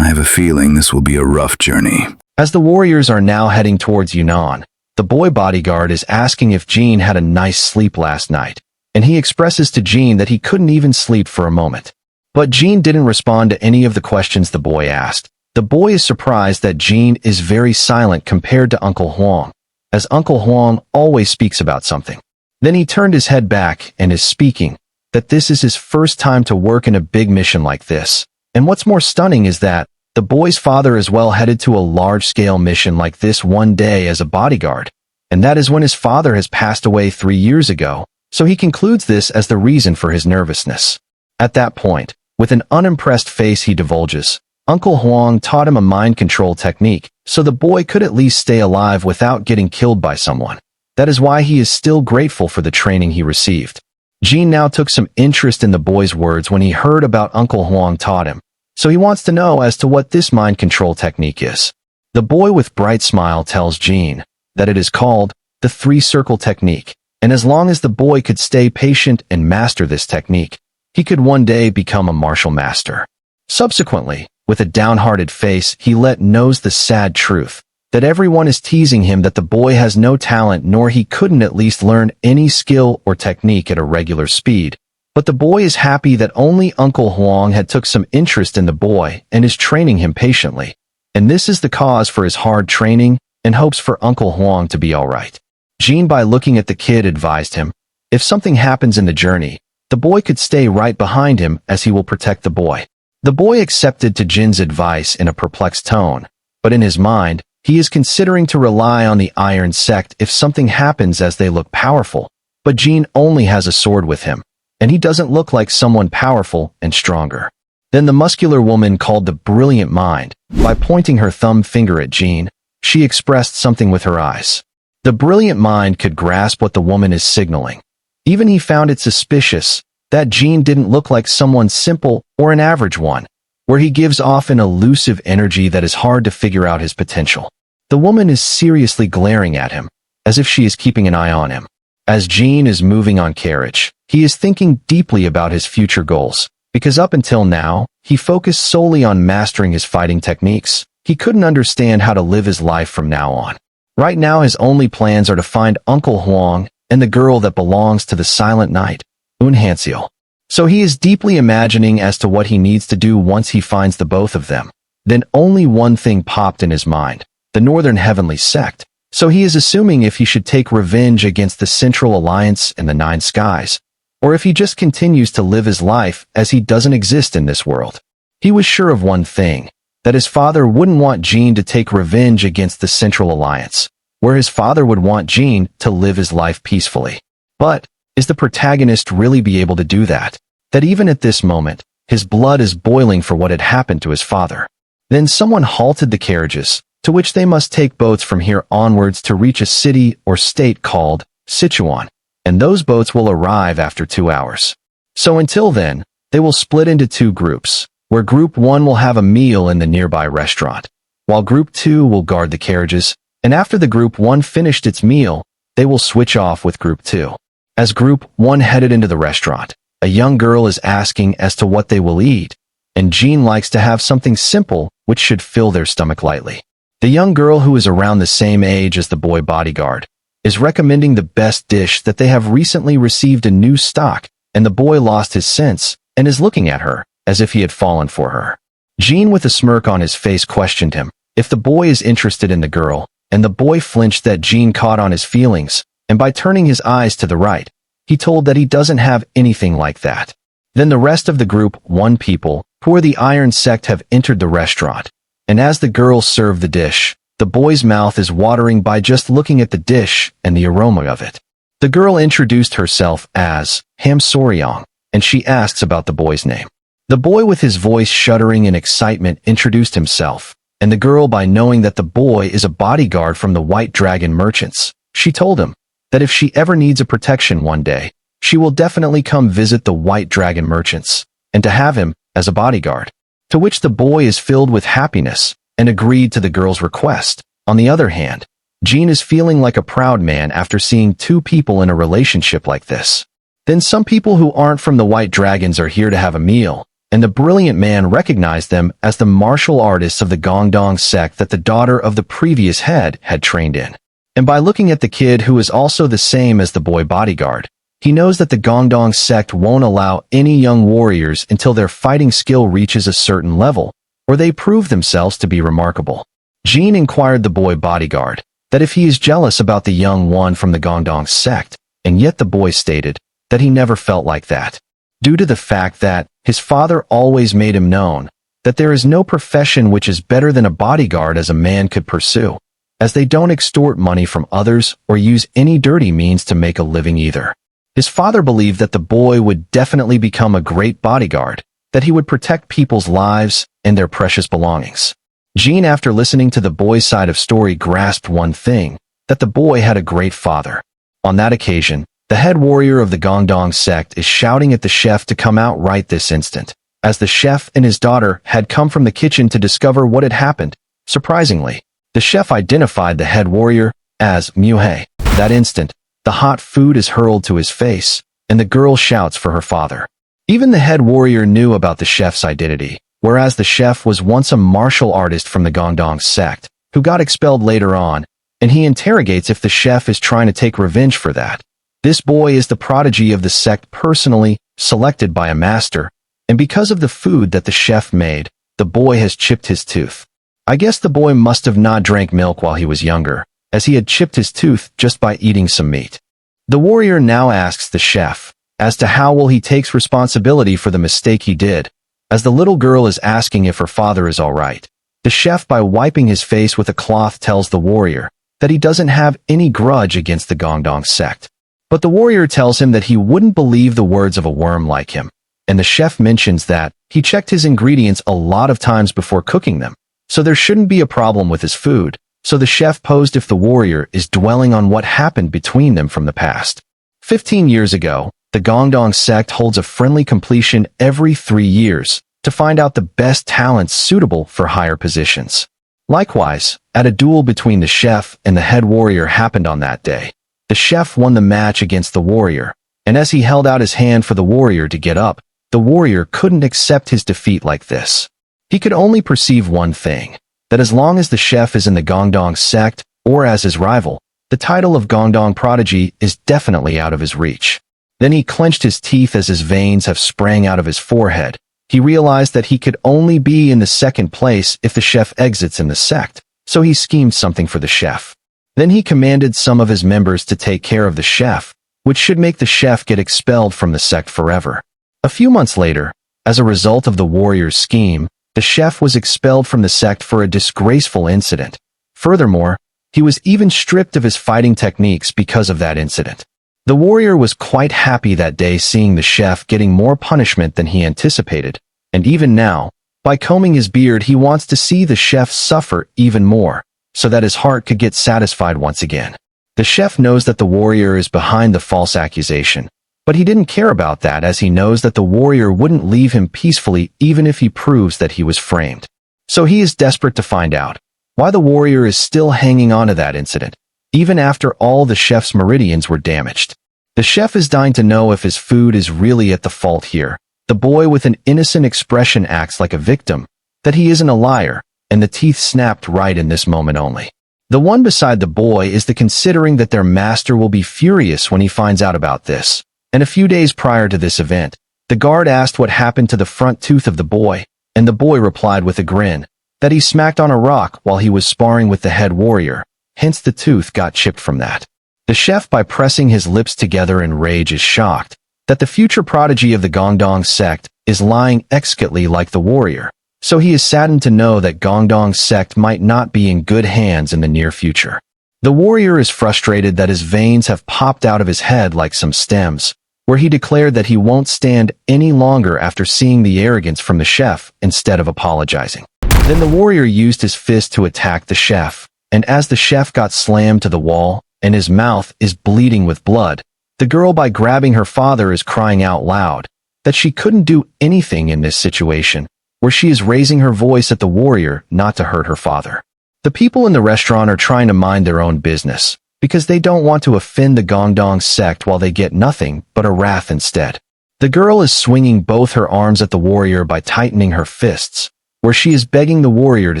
have a feeling this will be a rough journey. As the warriors are now heading towards Yunnan, the boy bodyguard is asking if Jean had a nice sleep last night, and he expresses to Jean that he couldn't even sleep for a moment. But Jean didn't respond to any of the questions the boy asked. The boy is surprised that Jean is very silent compared to Uncle Huang, as Uncle Huang always speaks about something. Then he turned his head back and is speaking that this is his first time to work in a big mission like this. And what's more stunning is that the boy's father as well headed to a large-scale mission like this one day as a bodyguard, and that is when his father has passed away 3 years ago, so he concludes this as the reason for his nervousness. At that point, with an unimpressed face he divulges, Uncle Huang taught him a mind control technique, so the boy could at least stay alive without getting killed by someone. That is why he is still grateful for the training he received. Jean now took some interest in the boy's words when he heard about Uncle Huang taught him, so he wants to know as to what this mind control technique is. The boy with bright smile tells Jean that it is called the 3-circle technique, and as long as the boy could stay patient and master this technique, he could one day become a martial master. Subsequently, with a downhearted face, he let knows the sad truth, that everyone is teasing him that the boy has no talent nor he couldn't at least learn any skill or technique at a regular speed. But the boy is happy that only Uncle Huang had took some interest in the boy and is training him patiently. And this is the cause for his hard training and hopes for Uncle Huang to be alright. Jean, by looking at the kid, advised him, if something happens in the journey, the boy could stay right behind him as he will protect the boy. The boy accepted to Jin's advice in a perplexed tone, but in his mind, he is considering to rely on the Iron Sect if something happens as they look powerful. But Jin only has a sword with him, and he doesn't look like someone powerful and stronger. Then the muscular woman called the Brilliant Mind. By pointing her thumb finger at Jin, she expressed something with her eyes. The Brilliant Mind could grasp what the woman is signaling. Even he found it suspicious that Jin didn't look like someone simple or an average one, where he gives off an elusive energy that is hard to figure out his potential. The woman is seriously glaring at him, as if she is keeping an eye on him. As Jin is moving on carriage, he is thinking deeply about his future goals, because up until now, he focused solely on mastering his fighting techniques. He couldn't understand how to live his life from now on. Right now his only plans are to find Uncle Huang and the girl that belongs to the Silent Knight, Untitled. So he is deeply imagining as to what he needs to do once he finds the both of them. Then only one thing popped in his mind, the Northern Heavenly Sect. So he is assuming if he should take revenge against the Central Alliance and the Nine Skies, or if he just continues to live his life as he doesn't exist in this world. He was sure of one thing, that his father wouldn't want Jin to take revenge against the Central Alliance, where his father would want Jin to live his life peacefully. But, is the protagonist really be able to do that? That even at this moment, his blood is boiling for what had happened to his father. Then someone halted the carriages, to which they must take boats from here onwards to reach a city or state called Sichuan, and those boats will arrive after 2 hours. So until then, they will split into 2 groups, where Group 1 will have a meal in the nearby restaurant, while Group 2 will guard the carriages, and after the Group 1 finished its meal, they will switch off with Group 2. As Group 1 headed into the restaurant, a young girl is asking as to what they will eat, and Jin likes to have something simple which should fill their stomach lightly. The young girl, who is around the same age as the boy bodyguard, is recommending the best dish that they have recently received a new stock, and the boy lost his sense and is looking at her as if he had fallen for her. Jin, with a smirk on his face, questioned him if the boy is interested in the girl, and the boy flinched that Jin caught on his feelings, and by turning his eyes to the right, he told that he doesn't have anything like that. Then the rest of the Group 1 people, who are the Iron Sect, have entered the restaurant, and as the girl served the dish, the boy's mouth is watering by just looking at the dish and the aroma of it. The girl introduced herself as Ham Soryong, and she asks about the boy's name. The boy, with his voice shuddering in excitement, introduced himself, and the girl, by knowing that the boy is a bodyguard from the White Dragon merchants, she told him that if she ever needs a protection one day, she will definitely come visit the White Dragon merchants, and to have him as a bodyguard. To which the boy is filled with happiness and agreed to the girl's request. On the other hand, Jin is feeling like a proud man after seeing 2 people in a relationship like this. Then some people who aren't from the White Dragons are here to have a meal, and the Brilliant Man recognized them as the martial artists of the Gongdong sect that the daughter of the previous head had trained in. And by looking at the kid, who is also the same as the boy bodyguard, he knows that the Gongdong sect won't allow any young warriors until their fighting skill reaches a certain level, or they prove themselves to be remarkable. Jin inquired the boy bodyguard that if he is jealous about the young one from the Gongdong sect, and yet the boy stated that he never felt like that, due to the fact that his father always made him known that there is no profession which is better than a bodyguard as a man could pursue, as they don't extort money from others or use any dirty means to make a living either. His father believed that the boy would definitely become a great bodyguard, that he would protect people's lives and their precious belongings. Jin, after listening to the boy's side of story, grasped one thing, that the boy had a great father. On that occasion, the head warrior of the Gongdong sect is shouting at the chef to come out right this instant, as the chef and his daughter had come from the kitchen to discover what had happened. Surprisingly, the chef identified the head warrior as Muhei. That instant, the hot food is hurled to his face, and the girl shouts for her father. Even the head warrior knew about the chef's identity, whereas the chef was once a martial artist from the Gongdong sect, who got expelled later on, and he interrogates if the chef is trying to take revenge for that. This boy is the prodigy of the sect, personally selected by a master, and because of the food that the chef made, the boy has chipped his tooth. I guess the boy must have not drank milk while he was younger, as he had chipped his tooth just by eating some meat. The warrior now asks the chef as to how well he takes responsibility for the mistake he did, as the little girl is asking if her father is all right. The chef, by wiping his face with a cloth, tells the warrior that he doesn't have any grudge against the Gongdong sect. But the warrior tells him that he wouldn't believe the words of a worm like him, and the chef mentions that he checked his ingredients a lot of times before cooking them, so there shouldn't be a problem with his food. So the chef posed if the warrior is dwelling on what happened between them from the past. 15 years ago, the Gongdong sect holds a friendly completion every 3 years to find out the best talents suitable for higher positions. Likewise, at a duel between the chef and the head warrior happened on that day. The chef won the match against the warrior, and as he held out his hand for the warrior to get up, the warrior couldn't accept his defeat like this. He could only perceive one thing, that as long as the chef is in the Gongdong sect, or as his rival, the title of Gongdong prodigy is definitely out of his reach. Then he clenched his teeth as his veins have sprang out of his forehead. He realized that he could only be in the second place if the chef exits in the sect, so he schemed something for the chef. Then he commanded some of his members to take care of the chef, which should make the chef get expelled from the sect forever. A few months later, as a result of the warrior's scheme, the chef was expelled from the sect for a disgraceful incident. Furthermore, he was even stripped of his fighting techniques because of that incident. The warrior was quite happy that day seeing the chef getting more punishment than he anticipated, and even now, by combing his beard, he wants to see the chef suffer even more, so that his heart could get satisfied once again. The chef knows that the warrior is behind the false accusation, but he didn't care about that as he knows that the warrior wouldn't leave him peacefully even if he proves that he was framed. So he is desperate to find out why the warrior is still hanging on to that incident, even after all the chef's meridians were damaged. The chef is dying to know if his food is really at the fault here. The boy with an innocent expression acts like a victim, that he isn't a liar, and the teeth snapped right in this moment only. The one beside the boy is considering that their master will be furious when he finds out about this. And a few days prior to this event, the guard asked what happened to the front tooth of the boy, and the boy replied with a grin that he smacked on a rock while he was sparring with the head warrior, hence the tooth got chipped from that. The chef, by pressing his lips together in rage, is shocked that the future prodigy of the Gongdong sect is lying exquisitely like the warrior, so he is saddened to know that Gongdong sect might not be in good hands in the near future. The warrior is frustrated that his veins have popped out of his head like some stems, where he declared that he won't stand any longer after seeing the arrogance from the chef instead of apologizing. Then the warrior used his fist to attack the chef, and as the chef got slammed to the wall and his mouth is bleeding with blood, the girl, by grabbing her father, is crying out loud that she couldn't do anything in this situation, where she is raising her voice at the warrior not to hurt her father. The people in the restaurant are trying to mind their own business, because they don't want to offend the Gongdong sect while they get nothing but a wrath instead. The girl is swinging both her arms at the warrior by tightening her fists, where she is begging the warrior to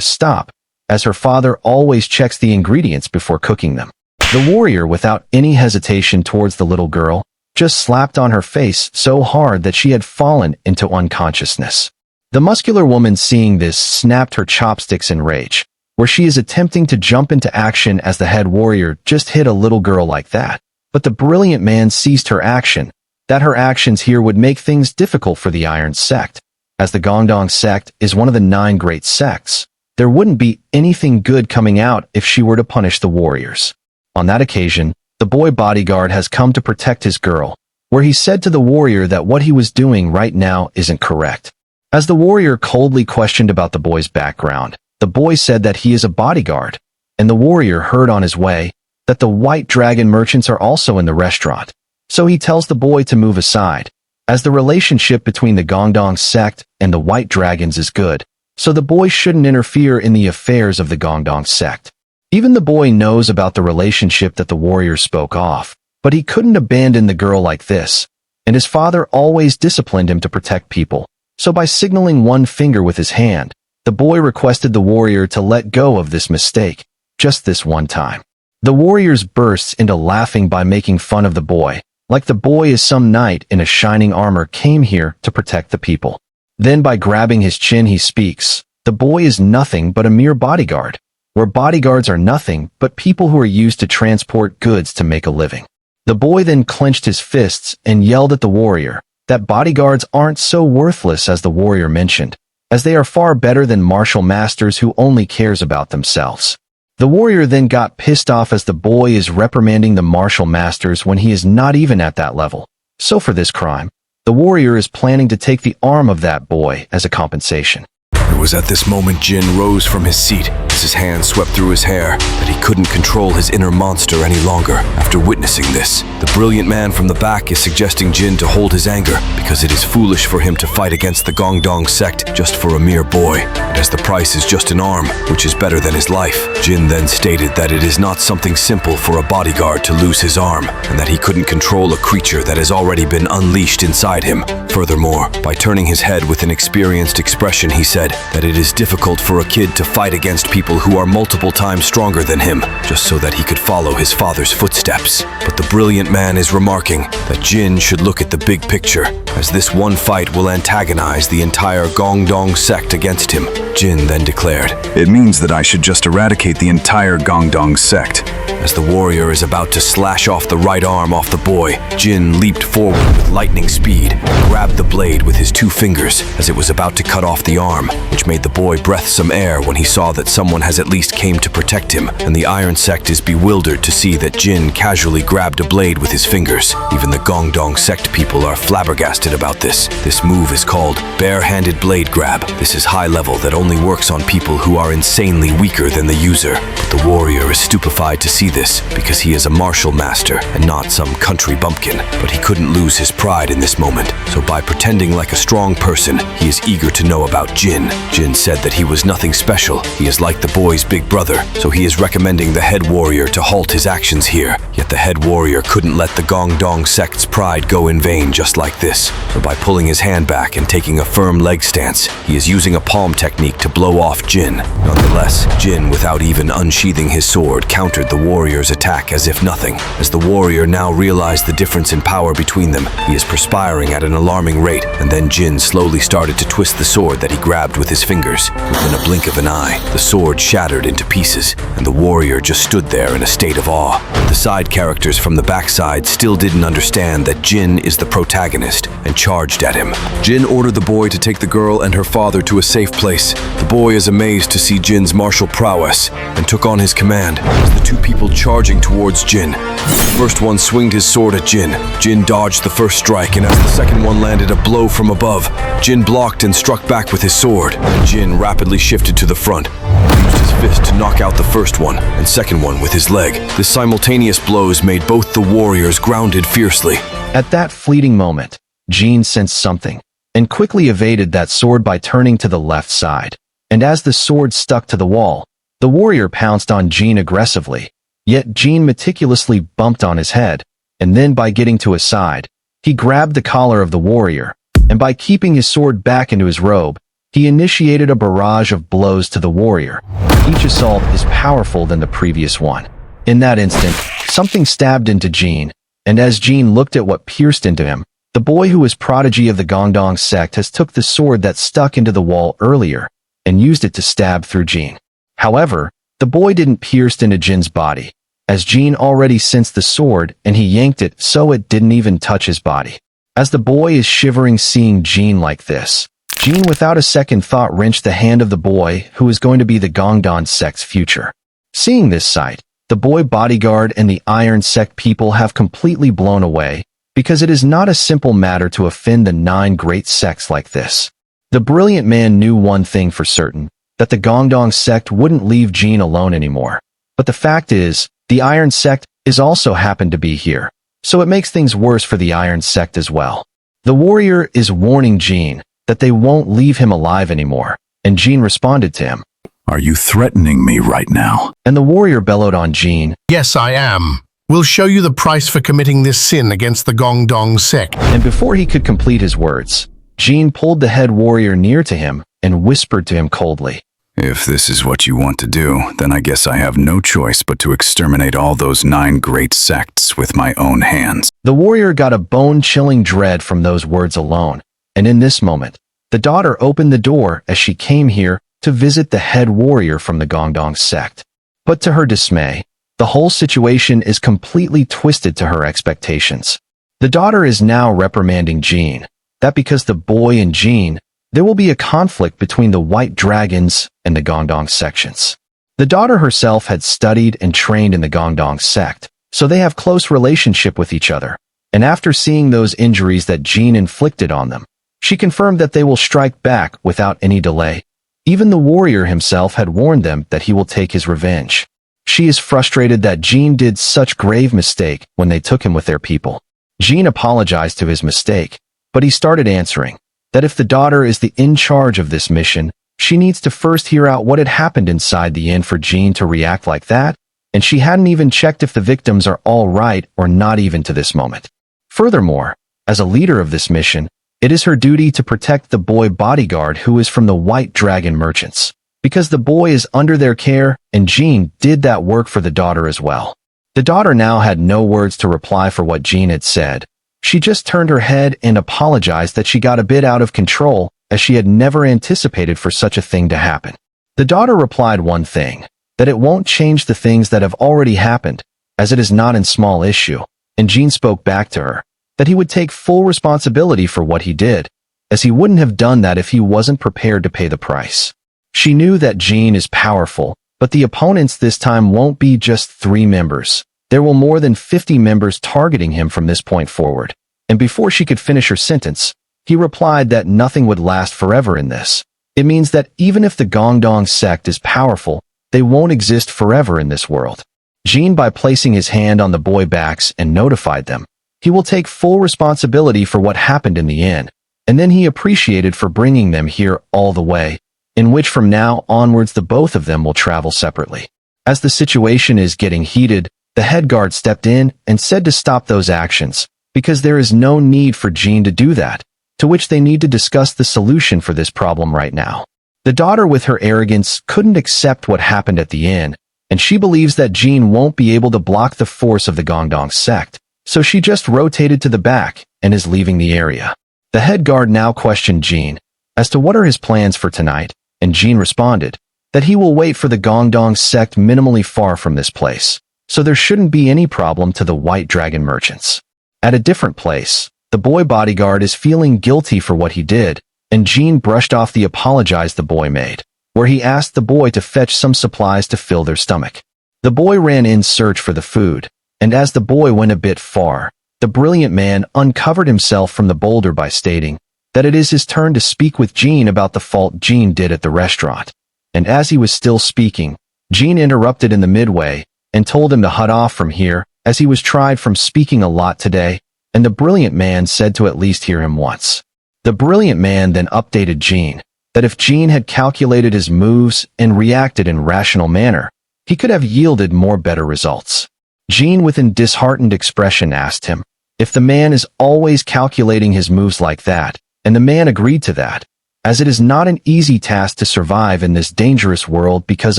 stop, as her father always checks the ingredients before cooking them. The warrior, without any hesitation towards the little girl, just slapped on her face so hard that she had fallen into unconsciousness. The muscular woman, seeing this, snapped her chopsticks in rage, where she is attempting to jump into action as the head warrior just hit a little girl like that. But the brilliant man ceased her action, that her actions here would make things difficult for the Iron Sect. As the Gongdong sect is one of the 9 great sects, there wouldn't be anything good coming out if she were to punish the warriors. On that occasion, the boy bodyguard has come to protect his girl, where he said to the warrior that what he was doing right now isn't correct. As the warrior coldly questioned about the boy's background, the boy said that he is a bodyguard, and the warrior heard on his way that the White Dragon merchants are also in the restaurant, so he tells the boy to move aside, as the relationship between the Gongdong sect and the White Dragons is good, so the boy shouldn't interfere in the affairs of the Gongdong sect. Even the boy knows about the relationship that the warrior spoke of, but he couldn't abandon the girl like this, and his father always disciplined him to protect people, so by signaling one finger with his hand, the boy requested the warrior to let go of this mistake, just this one time. The warrior bursts into laughing by making fun of the boy, like the boy is some knight in a shining armor came here to protect the people. Then by grabbing his chin he speaks, the boy is nothing but a mere bodyguard, where bodyguards are nothing but people who are used to transport goods to make a living. The boy then clenched his fists and yelled at the warrior that bodyguards aren't so worthless as the warrior mentioned, as they are far better than martial masters who only cares about themselves. The warrior then got pissed off as the boy is reprimanding the martial masters when he is not even at that level. So for this crime, the warrior is planning to take the arm of that boy as a compensation. It was at this moment Jin rose from his seat as his hand swept through his hair, that he couldn't control his inner monster any longer. After witnessing this, the brilliant man from the back is suggesting Jin to hold his anger because it is foolish for him to fight against the Gongdong sect just for a mere boy, and as the price is just an arm, which is better than his life. Jin then stated that it is not something simple for a bodyguard to lose his arm, and that he couldn't control a creature that has already been unleashed inside him. Furthermore, by turning his head with an experienced expression, he said that it is difficult for a kid to fight against people who are multiple times stronger than him, just so that he could follow his father's footsteps. But the brilliant man is remarking that Jin should look at the big picture, as this one fight will antagonize the entire Gongdong sect against him. Jin then declared, It means that I should just eradicate the entire Gongdong sect. As the warrior is about to slash off the right arm off the boy, Jin leaped forward with lightning speed and grabbed the blade with his 2 fingers as it was about to cut off the arm, which made the boy breath some air when he saw that someone has at least came to protect him, and the Iron Sect is bewildered to see that Jin casually grabbed a blade with his fingers. Even the Gongdong sect people are flabbergasted about this. This move is called bare-handed blade grab. This is high level that only works on people who are insanely weaker than the user. But the warrior is stupefied to see this because he is a martial master and not some country bumpkin. But he couldn't lose his pride in this moment, so by pretending like a strong person, he is eager to know about Jin. Jin said that he was nothing special. He is like the boy's big brother, so he is recommending the head warrior to halt his actions here. Yet the head warrior couldn't let the Gongdong sect's pride go in vain just like this. So by pulling his hand back and taking a firm leg stance, he is using a palm technique to blow off Jin. Nonetheless, Jin, without even unsheathing his sword, countered the warrior's attack as if nothing. As the warrior now realized the difference in power between them, he is perspiring at an alarming rate, and then Jin slowly started to twist the sword that he grabbed with his fingers. Within a blink of an eye, the sword shattered into pieces, and the warrior just stood there in a state of awe. The side characters from the backside still didn't understand that Jin is the protagonist and charged at him. Jin ordered the boy to take the girl and her father to a safe place. The boy is amazed to see Jin's martial prowess and took on his command as the 2 people charging towards Jin. The first one swinged his sword at Jin. Jin dodged the first strike, and as the second one landed a blow from above, Jin blocked and struck back with his sword. And Jin rapidly shifted to the front and used his fist to knock out the first one and second one with his leg. The simultaneous blows made both the warriors grounded fiercely. At that fleeting moment, Jin sensed something and quickly evaded that sword by turning to the left side. And as the sword stuck to the wall, the warrior pounced on Jin aggressively. Yet Jin meticulously bumped on his head, and then by getting to his side, he grabbed the collar of the warrior, and by keeping his sword back into his robe, he initiated a barrage of blows to the warrior. Each assault is powerful than the previous one. In that instant, something stabbed into Jin, and as Jin looked at what pierced into him, the boy who was prodigy of the Gongdong sect has took the sword that stuck into the wall earlier and used it to stab through Jin. However, the boy didn't pierce into Jin's body, as Jin already sensed the sword and he yanked it so it didn't even touch his body. As the boy is shivering seeing Jin like this, Jin without a second thought wrenched the hand of the boy who is going to be the Gongdong sect's future. Seeing this sight, the boy bodyguard and the Iron Sect people have completely blown away, because it is not a simple matter to offend the 9 great sects like this. The brilliant man knew one thing for certain, that the Gongdong sect wouldn't leave Jin alone anymore. But the fact is, the Iron Sect is also happened to be here, so it makes things worse for the Iron Sect as well. The warrior is warning Jin that they won't leave him alive anymore, and Jin responded to him, Are you threatening me right now? and the warrior bellowed on Jin, Yes, I am. We'll show you the price for committing this sin against the Gongdong sect. and before he could complete his words, Jin pulled the head warrior near to him and whispered to him coldly, If this is what you want to do, then I guess I have no choice but to exterminate all those 9 great sects with my own hands. The warrior got a bone-chilling dread from those words alone, and in this moment, the daughter opened the door as she came here to visit the head warrior from the Gongdong sect. But to her dismay, The whole situation is completely twisted to her expectations. The daughter is now reprimanding Jean, that because the boy and Jean, there will be a conflict between the White Dragons and the Gongdong sections. The daughter herself had studied and trained in the Gongdong sect, so they have close relationship with each other. And after seeing those injuries that Jean inflicted on them, she confirmed that they will strike back without any delay. Even the warrior himself had warned them that he will take his revenge. She is frustrated that Jean did such grave mistake when they took him with their people. Jean apologized to his mistake, but he started answering that if the daughter is the in charge of this mission, she needs to first hear out what had happened inside the inn for Jean to react like that, and she hadn't even checked if the victims are all right or not even to this moment. Furthermore, as a leader of this mission, it is her duty to protect the boy bodyguard who is from the White Dragon merchants, because the boy is under their care, and Jean did that work for the daughter as well. The daughter now had no words to reply for what Jean had said. She just turned her head and apologized that she got a bit out of control, as she had never anticipated for such a thing to happen. The daughter replied one thing, that it won't change the things that have already happened, as it is not a small issue, and Jean spoke back to her, that he would take full responsibility for what he did, as he wouldn't have done that if he wasn't prepared to pay the price. She knew that Jean is powerful, but the opponents this time won't be just 3 members. There will more than 50 members targeting him from this point forward. And before she could finish her sentence, he replied that nothing would last forever in this. It means that even if the Gongdong sect is powerful, they won't exist forever in this world. Jean, by placing his hand on the boy backs and notified them, he will take full responsibility for what happened in the inn, and then he appreciated for bringing them here all the way, in which from now onwards the both of them will travel separately. As the situation is getting heated, the head guard stepped in and said to stop those actions, because there is no need for Jean to do that, to which they need to discuss the solution for this problem right now. The daughter with her arrogance couldn't accept what happened at the inn, and she believes that Jean won't be able to block the force of the Gongdong sect, so she just rotated to the back and is leaving the area. The head guard now questioned Jean as to what are his plans for tonight, and Jean responded that he will wait for the Gongdong sect minimally far from this place, so there shouldn't be any problem to the White Dragon merchants. At a different place, the boy bodyguard is feeling guilty for what he did, and Jean brushed off the apologize the boy made, where he asked the boy to fetch some supplies to fill their stomach. The boy ran in search for the food, and as the boy went a bit far, the brilliant man uncovered himself from the boulder by stating that it is his turn to speak with Jean about the fault Jean did at the restaurant. And as he was still speaking, Jean interrupted in the midway and told him to hut off from here, as he was tried from speaking a lot today, and the brilliant man said to at least hear him once. The brilliant man then updated Jean that if Jean had calculated his moves and reacted in rational manner, he could have yielded more better results. Jean, with a disheartened expression, asked him if the man is always calculating his moves like that, and the man agreed to that, as it is not an easy task to survive in this dangerous world because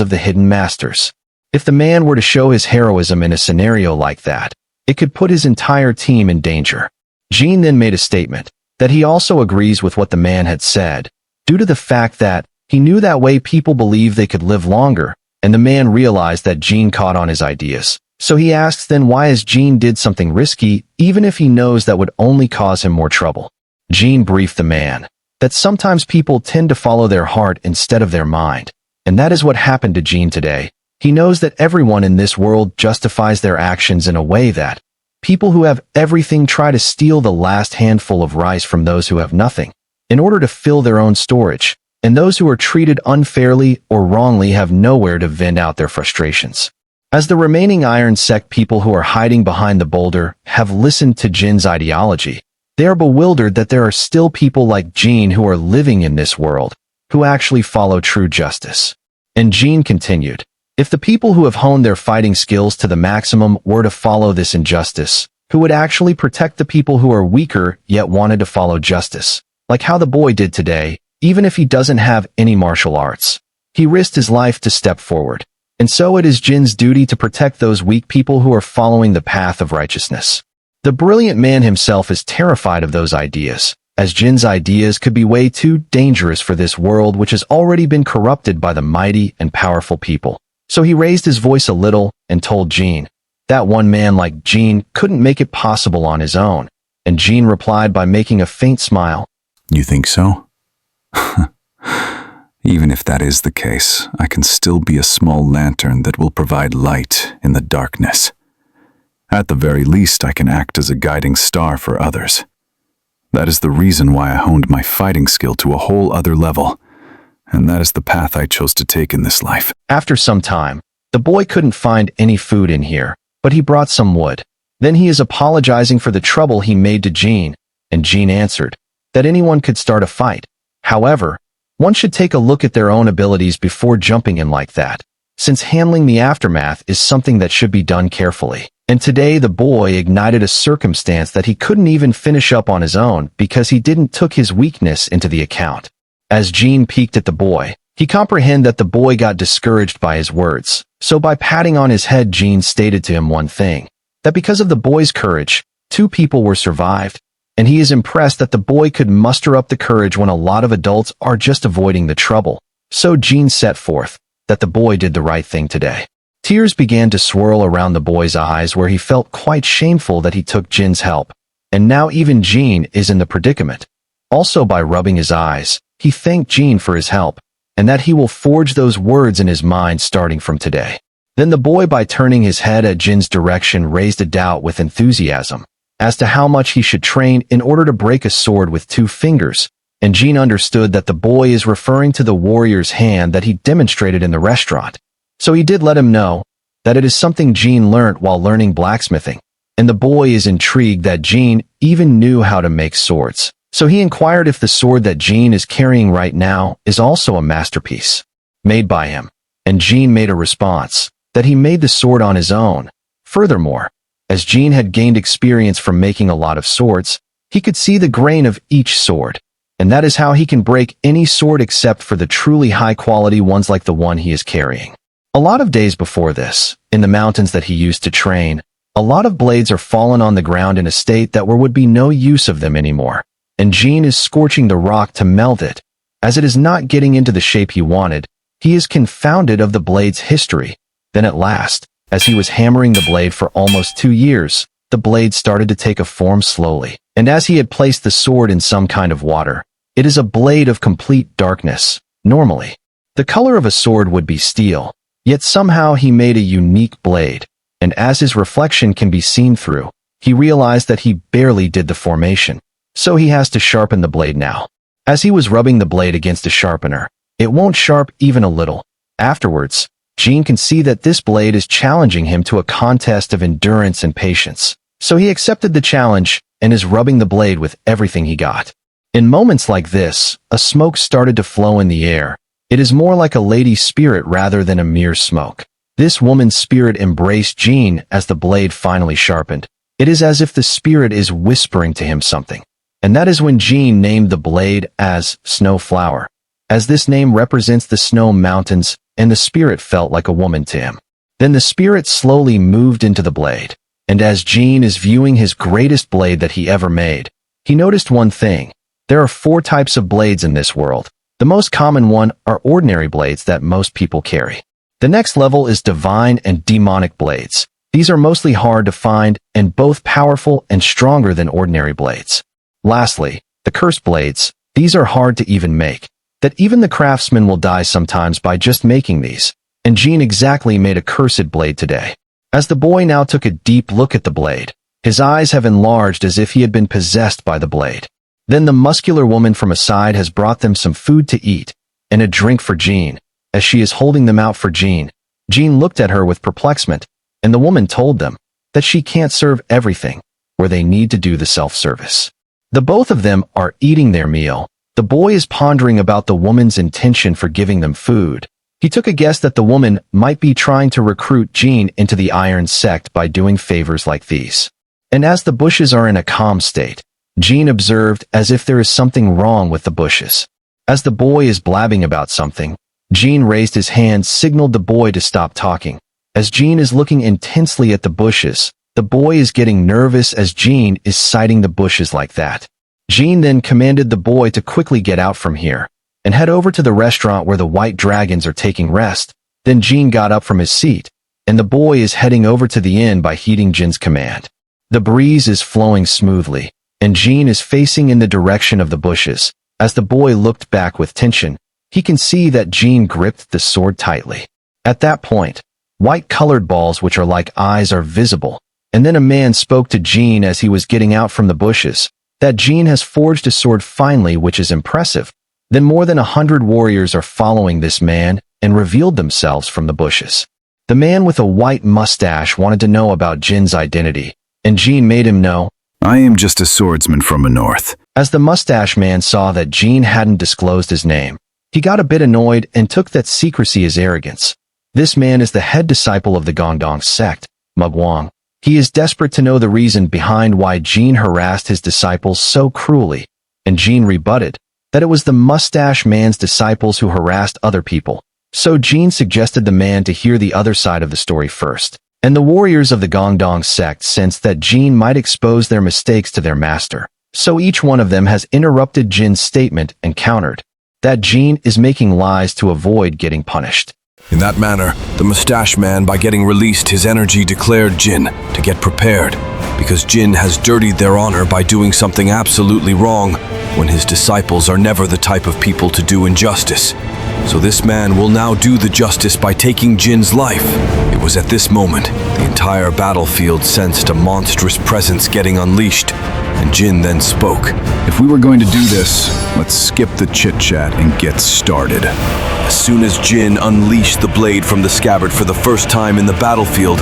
of the hidden masters. If the man were to show his heroism in a scenario like that, it could put his entire team in danger. Jean then made a statement that he also agrees with what the man had said, due to the fact that he knew that way people believe they could live longer, and the man realized that Jean caught on his ideas. So he asks then why as Jean did something risky, even if he knows that would only cause him more trouble. Jean briefed the man that sometimes people tend to follow their heart instead of their mind, and that is what happened to Jean today. He knows that everyone in this world justifies their actions in a way that people who have everything try to steal the last handful of rice from those who have nothing, in order to fill their own storage, and those who are treated unfairly or wrongly have nowhere to vent out their frustrations. As the remaining Iron Sect people who are hiding behind the boulder have listened to Jin's ideology, they are bewildered that there are still people like Jean who are living in this world, who actually follow true justice. And Jean continued, if the people who have honed their fighting skills to the maximum were to follow this injustice, who would actually protect the people who are weaker yet wanted to follow justice, like how the boy did today, even if he doesn't have any martial arts. He risked his life to step forward. And so it is Jin's duty to protect those weak people who are following the path of righteousness. The brilliant man himself is terrified of those ideas, as Jin's ideas could be way too dangerous for this world which has already been corrupted by the mighty and powerful people. So he raised his voice a little and told Jean that one man like Jean couldn't make it possible on his own. And Jean replied by making a faint smile. You think so? Even if that is the case, I can still be a small lantern that will provide light in the darkness. At the very least, I can act as a guiding star for others. That is the reason why I honed my fighting skill to a whole other level, and that is the path I chose to take in this life. After some time, the boy couldn't find any food in here, but he brought some wood. Then he is apologizing for the trouble he made to Jean, and Jean answered that anyone could start a fight. However, one should take a look at their own abilities before jumping in like that, since handling the aftermath is something that should be done carefully. And today the boy ignited a circumstance that he couldn't even finish up on his own because he didn't took his weakness into the account. As Jean peeked at the boy, he comprehended that the boy got discouraged by his words. So by patting on his head, Jean stated to him one thing, that because of the boy's courage, 2 people were survived, and he is impressed that the boy could muster up the courage when a lot of adults are just avoiding the trouble. So Jean set forth that the boy did the right thing today. Tears began to swirl around the boy's eyes where he felt quite shameful that he took Jin's help, and now even Jean is in the predicament. Also by rubbing his eyes, he thanked Jean for his help, and that he will forge those words in his mind starting from today. Then the boy, by turning his head at Jin's direction, raised a doubt with enthusiasm as to how much he should train in order to break a sword with 2 fingers, and Jean understood that the boy is referring to the warrior's hand that he demonstrated in the restaurant. So he did let him know that it is something Jean learnt while learning blacksmithing, and the boy is intrigued that Jean even knew how to make swords. So he inquired if the sword that Jean is carrying right now is also a masterpiece made by him, and Jean made a response that he made the sword on his own. Furthermore, as Jean had gained experience from making a lot of swords, he could see the grain of each sword, and that is how he can break any sword except for the truly high-quality ones like the one he is carrying. A lot of days before this, in the mountains that he used to train, a lot of blades are fallen on the ground in a state that would be no use of them anymore, and Jean is scorching the rock to melt it. As it is not getting into the shape he wanted, he is confounded of the blade's history. Then at last, as he was hammering the blade for almost 2 years, the blade started to take a form slowly, and as he had placed the sword in some kind of water, it is a blade of complete darkness. Normally, the color of a sword would be steel, yet somehow he made a unique blade, and as his reflection can be seen through, he realized that he barely did the formation, so he has to sharpen the blade now. As he was rubbing the blade against a sharpener, it won't sharp even a little. Afterwards, Jean can see that this blade is challenging him to a contest of endurance and patience, so he accepted the challenge and is rubbing the blade with everything he got. In moments like this, a smoke started to flow in the air. It is more like a lady's spirit rather than a mere smoke. This woman's spirit embraced Jean as the blade finally sharpened. It is as if the spirit is whispering to him something. And that is when Jean named the blade as Snowflower, as this name represents the snow mountains, and the spirit felt like a woman to him. Then the spirit slowly moved into the blade, and as Jean is viewing his greatest blade that he ever made, he noticed one thing. There are 4 types of blades in this world. The most common one are ordinary blades that most people carry. The next level is divine and demonic blades. These are mostly hard to find and both powerful and stronger than ordinary blades. Lastly, the cursed blades. These are hard to even make, that even the craftsman will die sometimes by just making these, and Jean exactly made a cursed blade today. As the boy now took a deep look at the blade, his eyes have enlarged as if he had been possessed by the blade. Then the muscular woman from aside has brought them some food to eat, and a drink for Jean. As she is holding them out for Jean, Jean looked at her with perplexement, and the woman told them that she can't serve everything, where they need to do the self-service. The both of them are eating their meal. The boy is pondering about the woman's intention for giving them food. He took a guess that the woman might be trying to recruit Jean into the Iron Sect by doing favors like these. And as the bushes are in a calm state, Jean observed as if there is something wrong with the bushes. As the boy is blabbing about something, Jean raised his hand, signaled the boy to stop talking. As Jean is looking intensely at the bushes, the boy is getting nervous as Jean is sighting the bushes like that. Jean then commanded the boy to quickly get out from here and head over to the restaurant where the white dragons are taking rest. Then Jin got up from his seat, and the boy is heading over to the inn by heeding Jin's command. The breeze is flowing smoothly, and Jin is facing in the direction of the bushes. As the boy looked back with tension, he can see that Jin gripped the sword tightly. At that point, white-colored balls which are like eyes are visible, and then a man spoke to Jin as he was getting out from the bushes, that Jin has forged a sword finely, which is impressive. Then more than 100 warriors are following this man and revealed themselves from the bushes. The man with a white mustache wanted to know about Jin's identity, and Jin made him know. I am just a swordsman from the north. As the mustache man saw that Jin hadn't disclosed his name, he got a bit annoyed and took that secrecy as arrogance. This man is the head disciple of the Gongdong sect, Mugwang. He is desperate to know the reason behind why Jin harassed his disciples so cruelly, and Jin rebutted that it was the mustache man's disciples who harassed other people. So Jin suggested the man to hear the other side of the story first, and the warriors of the Gongdong sect sensed that Jin might expose their mistakes to their master. So each one of them has interrupted Jin's statement and countered that Jin is making lies to avoid getting punished. In that manner, the mustache man, by getting released his energy, declared Jin to get prepared, because Jin has dirtied their honor by doing something absolutely wrong when his disciples are never the type of people to do injustice. So this man will now do the justice by taking Jin's life. It was at this moment the entire battlefield sensed a monstrous presence getting unleashed, and Jin then spoke. If we were going to do this, let's skip the chit-chat and get started. As soon as Jin unleashed the blade from the scabbard for the first time in the battlefield,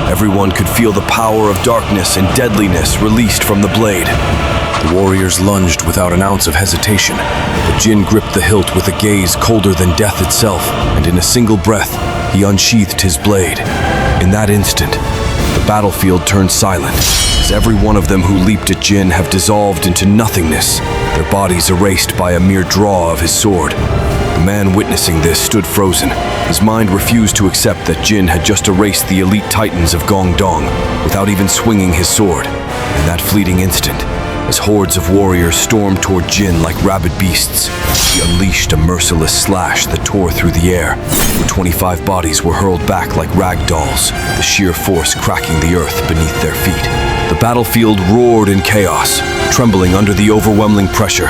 everyone could feel the power of darkness and deadliness released from the blade. The warriors lunged without an ounce of hesitation, but Jin gripped the hilt with a gaze colder than death itself, and in a single breath, he unsheathed his blade. In that instant, the battlefield turned silent, as every one of them who leaped at Jin have dissolved into nothingness, their bodies erased by a mere draw of his sword. The man witnessing this stood frozen. His mind refused to accept that Jin had just erased the elite titans of Gongdong without even swinging his sword. In that fleeting instant, as hordes of warriors stormed toward Jin like rabid beasts, he unleashed a merciless slash that tore through the air, where 25 bodies were hurled back like rag dolls, the sheer force cracking the earth beneath their feet. The battlefield roared in chaos, trembling under the overwhelming pressure.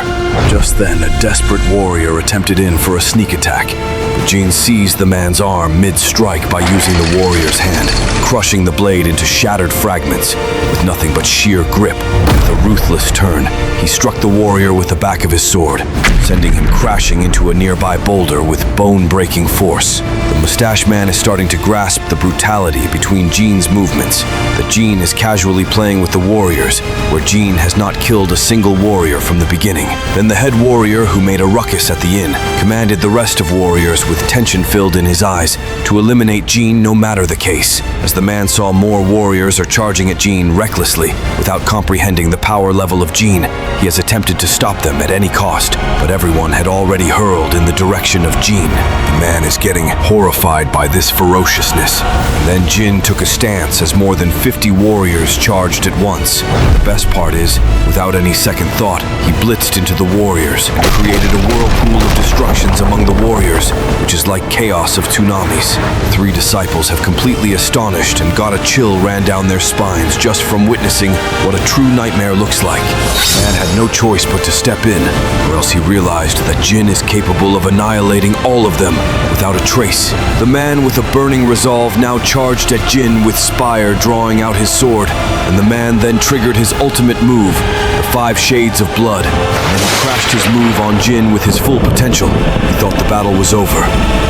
Just then, a desperate warrior attempted in for a sneak attack, but Jin seized the man's arm mid-strike by using the warrior's hand, crushing the blade into shattered fragments. With nothing but sheer grip, with a ruthless turn, he struck the warrior with the back of his sword, sending him crashing into a nearby boulder with bone-breaking force. The mustache man is starting to grasp the brutality between Jin's movements, that Jin is casually playing with the warriors, where Jin has not killed a single warrior from the beginning. Then the head warrior, who made a ruckus at the inn, commanded the rest of warriors with tension filled in his eyes to eliminate Jin no matter the case. As the man saw more warriors are charging at Jin recklessly, without comprehending the power level of Jin, he has attempted to stop them at any cost, but everyone had already hurled in the direction of Jin. The man is getting horrified by this ferociousness. And then Jin took a stance as more than 50 warriors charged at once. The best part is, without any second thought, he blitzed into the warriors and created a whirlpool of destructions among the warriors, which is like chaos of tsunamis. The three disciples have completely astonished, and got a chill ran down their spines just from witnessing what a true nightmare looks like. The man had no choice but to step in, or else he realized that Jin is capable of annihilating all of them without a trace. The man with a burning resolve now charged at Jin with Spire drawing out his sword, and the man then triggered his ultimate move, the 5 Shades of Blood, and then he crashed his move on Jin with his full potential. He thought the battle was over.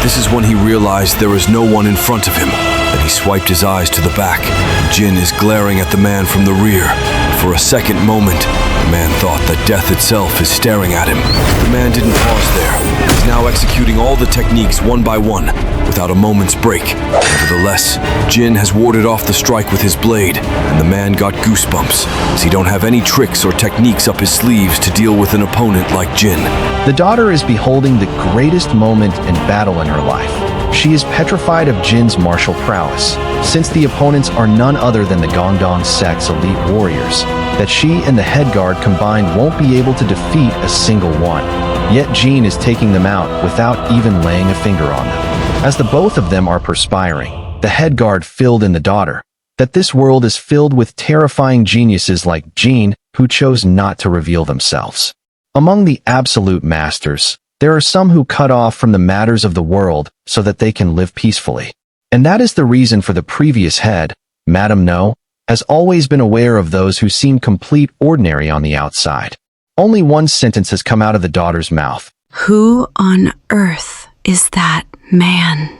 This is when he realized there is no one in front of him. Then he swiped his eyes to the back. Jin is glaring at the man from the rear. For a second moment, the man thought that death itself is staring at him. The man didn't pause there. He is now executing all the techniques one by one, without a moment's break. Nevertheless, Jin has warded off the strike with his blade, and the man got goosebumps, as he don't have any tricks or techniques up his sleeves to deal with an opponent like Jin. The daughter is beholding the greatest moment in battle in her life. She is petrified of Jin's martial prowess, since the opponents are none other than the Gongdong sect's elite warriors, that she and the head guard combined won't be able to defeat a single one. Yet Jin is taking them out without even laying a finger on them. As the both of them are perspiring, the head guard filled in the daughter that this world is filled with terrifying geniuses like Jin who chose not to reveal themselves. Among the absolute masters, there are some who cut off from the matters of the world so that they can live peacefully. And that is the reason for the previous head, Madame No, has always been aware of those who seem complete ordinary on the outside. Only one sentence has come out of the daughter's mouth. Who on earth is that man?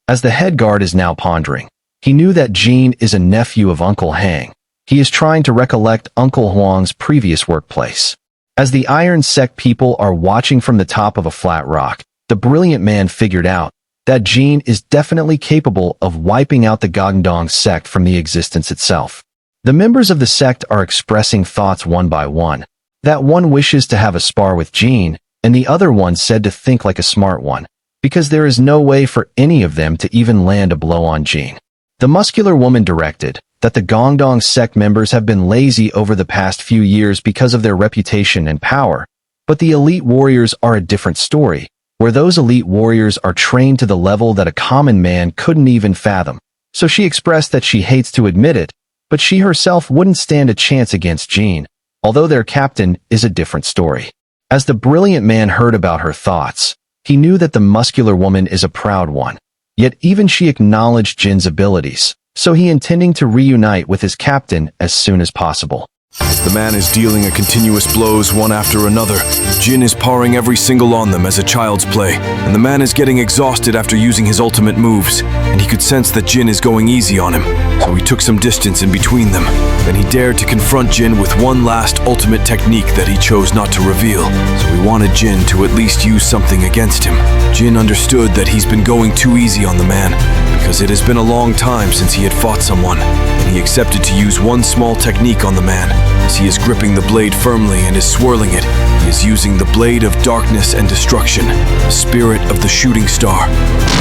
As the head guard is now pondering, he knew that Jin is a nephew of Uncle Hang. He is trying to recollect Uncle Huang's previous workplace. As the Iron Sect people are watching from the top of a flat rock, the brilliant man figured out that Jin is definitely capable of wiping out the Gangdong sect from the existence itself. The members of the sect are expressing thoughts one by one. That one wishes to have a spar with Jin, and the other one said to think like a smart one, because there is no way for any of them to even land a blow on Jin. The muscular woman directed that the Gangdong sect members have been lazy over the past few years because of their reputation and power, but the elite warriors are a different story, where those elite warriors are trained to the level that a common man couldn't even fathom. So she expressed that she hates to admit it, but she herself wouldn't stand a chance against Jin, although their captain is a different story. As the brilliant man heard about her thoughts, he knew that the muscular woman is a proud one. Yet even she acknowledged Jin's abilities, so he intending to reunite with his captain as soon as possible. The man is dealing a continuous blows one after another. Jin is parring every single on them as a child's play, and the man is getting exhausted after using his ultimate moves, and he could sense that Jin is going easy on him, so he took some distance in between them. Then he dared to confront Jin with one last ultimate technique that he chose not to reveal, so he wanted Jin to at least use something against him. Jin understood that he's been going too easy on the man, because it has been a long time since he had fought someone, and he accepted to use one small technique on the man. As he is gripping the blade firmly and is swirling it, he is using the blade of darkness and destruction, the spirit of the shooting star.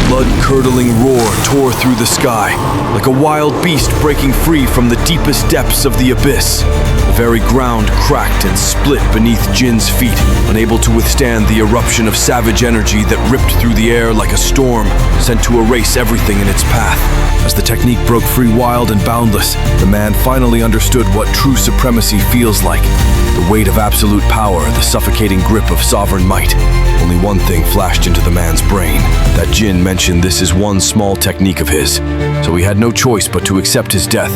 Blood-curdling roar tore through the sky, like a wild beast breaking free from the deepest depths of the abyss. The very ground cracked and split beneath Jin's feet, unable to withstand the eruption of savage energy that ripped through the air like a storm, sent to erase everything in its path. As the technique broke free wild and boundless, the man finally understood what true supremacy feels like. The weight of absolute power, the suffocating grip of sovereign might. Only one thing flashed into the man's brain. That Jin mentioned this is one small technique of his, so he had no choice but to accept his death,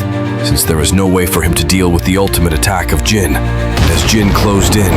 since there is no way for him to deal with the ultimate attack of Jin. And as Jin closed in,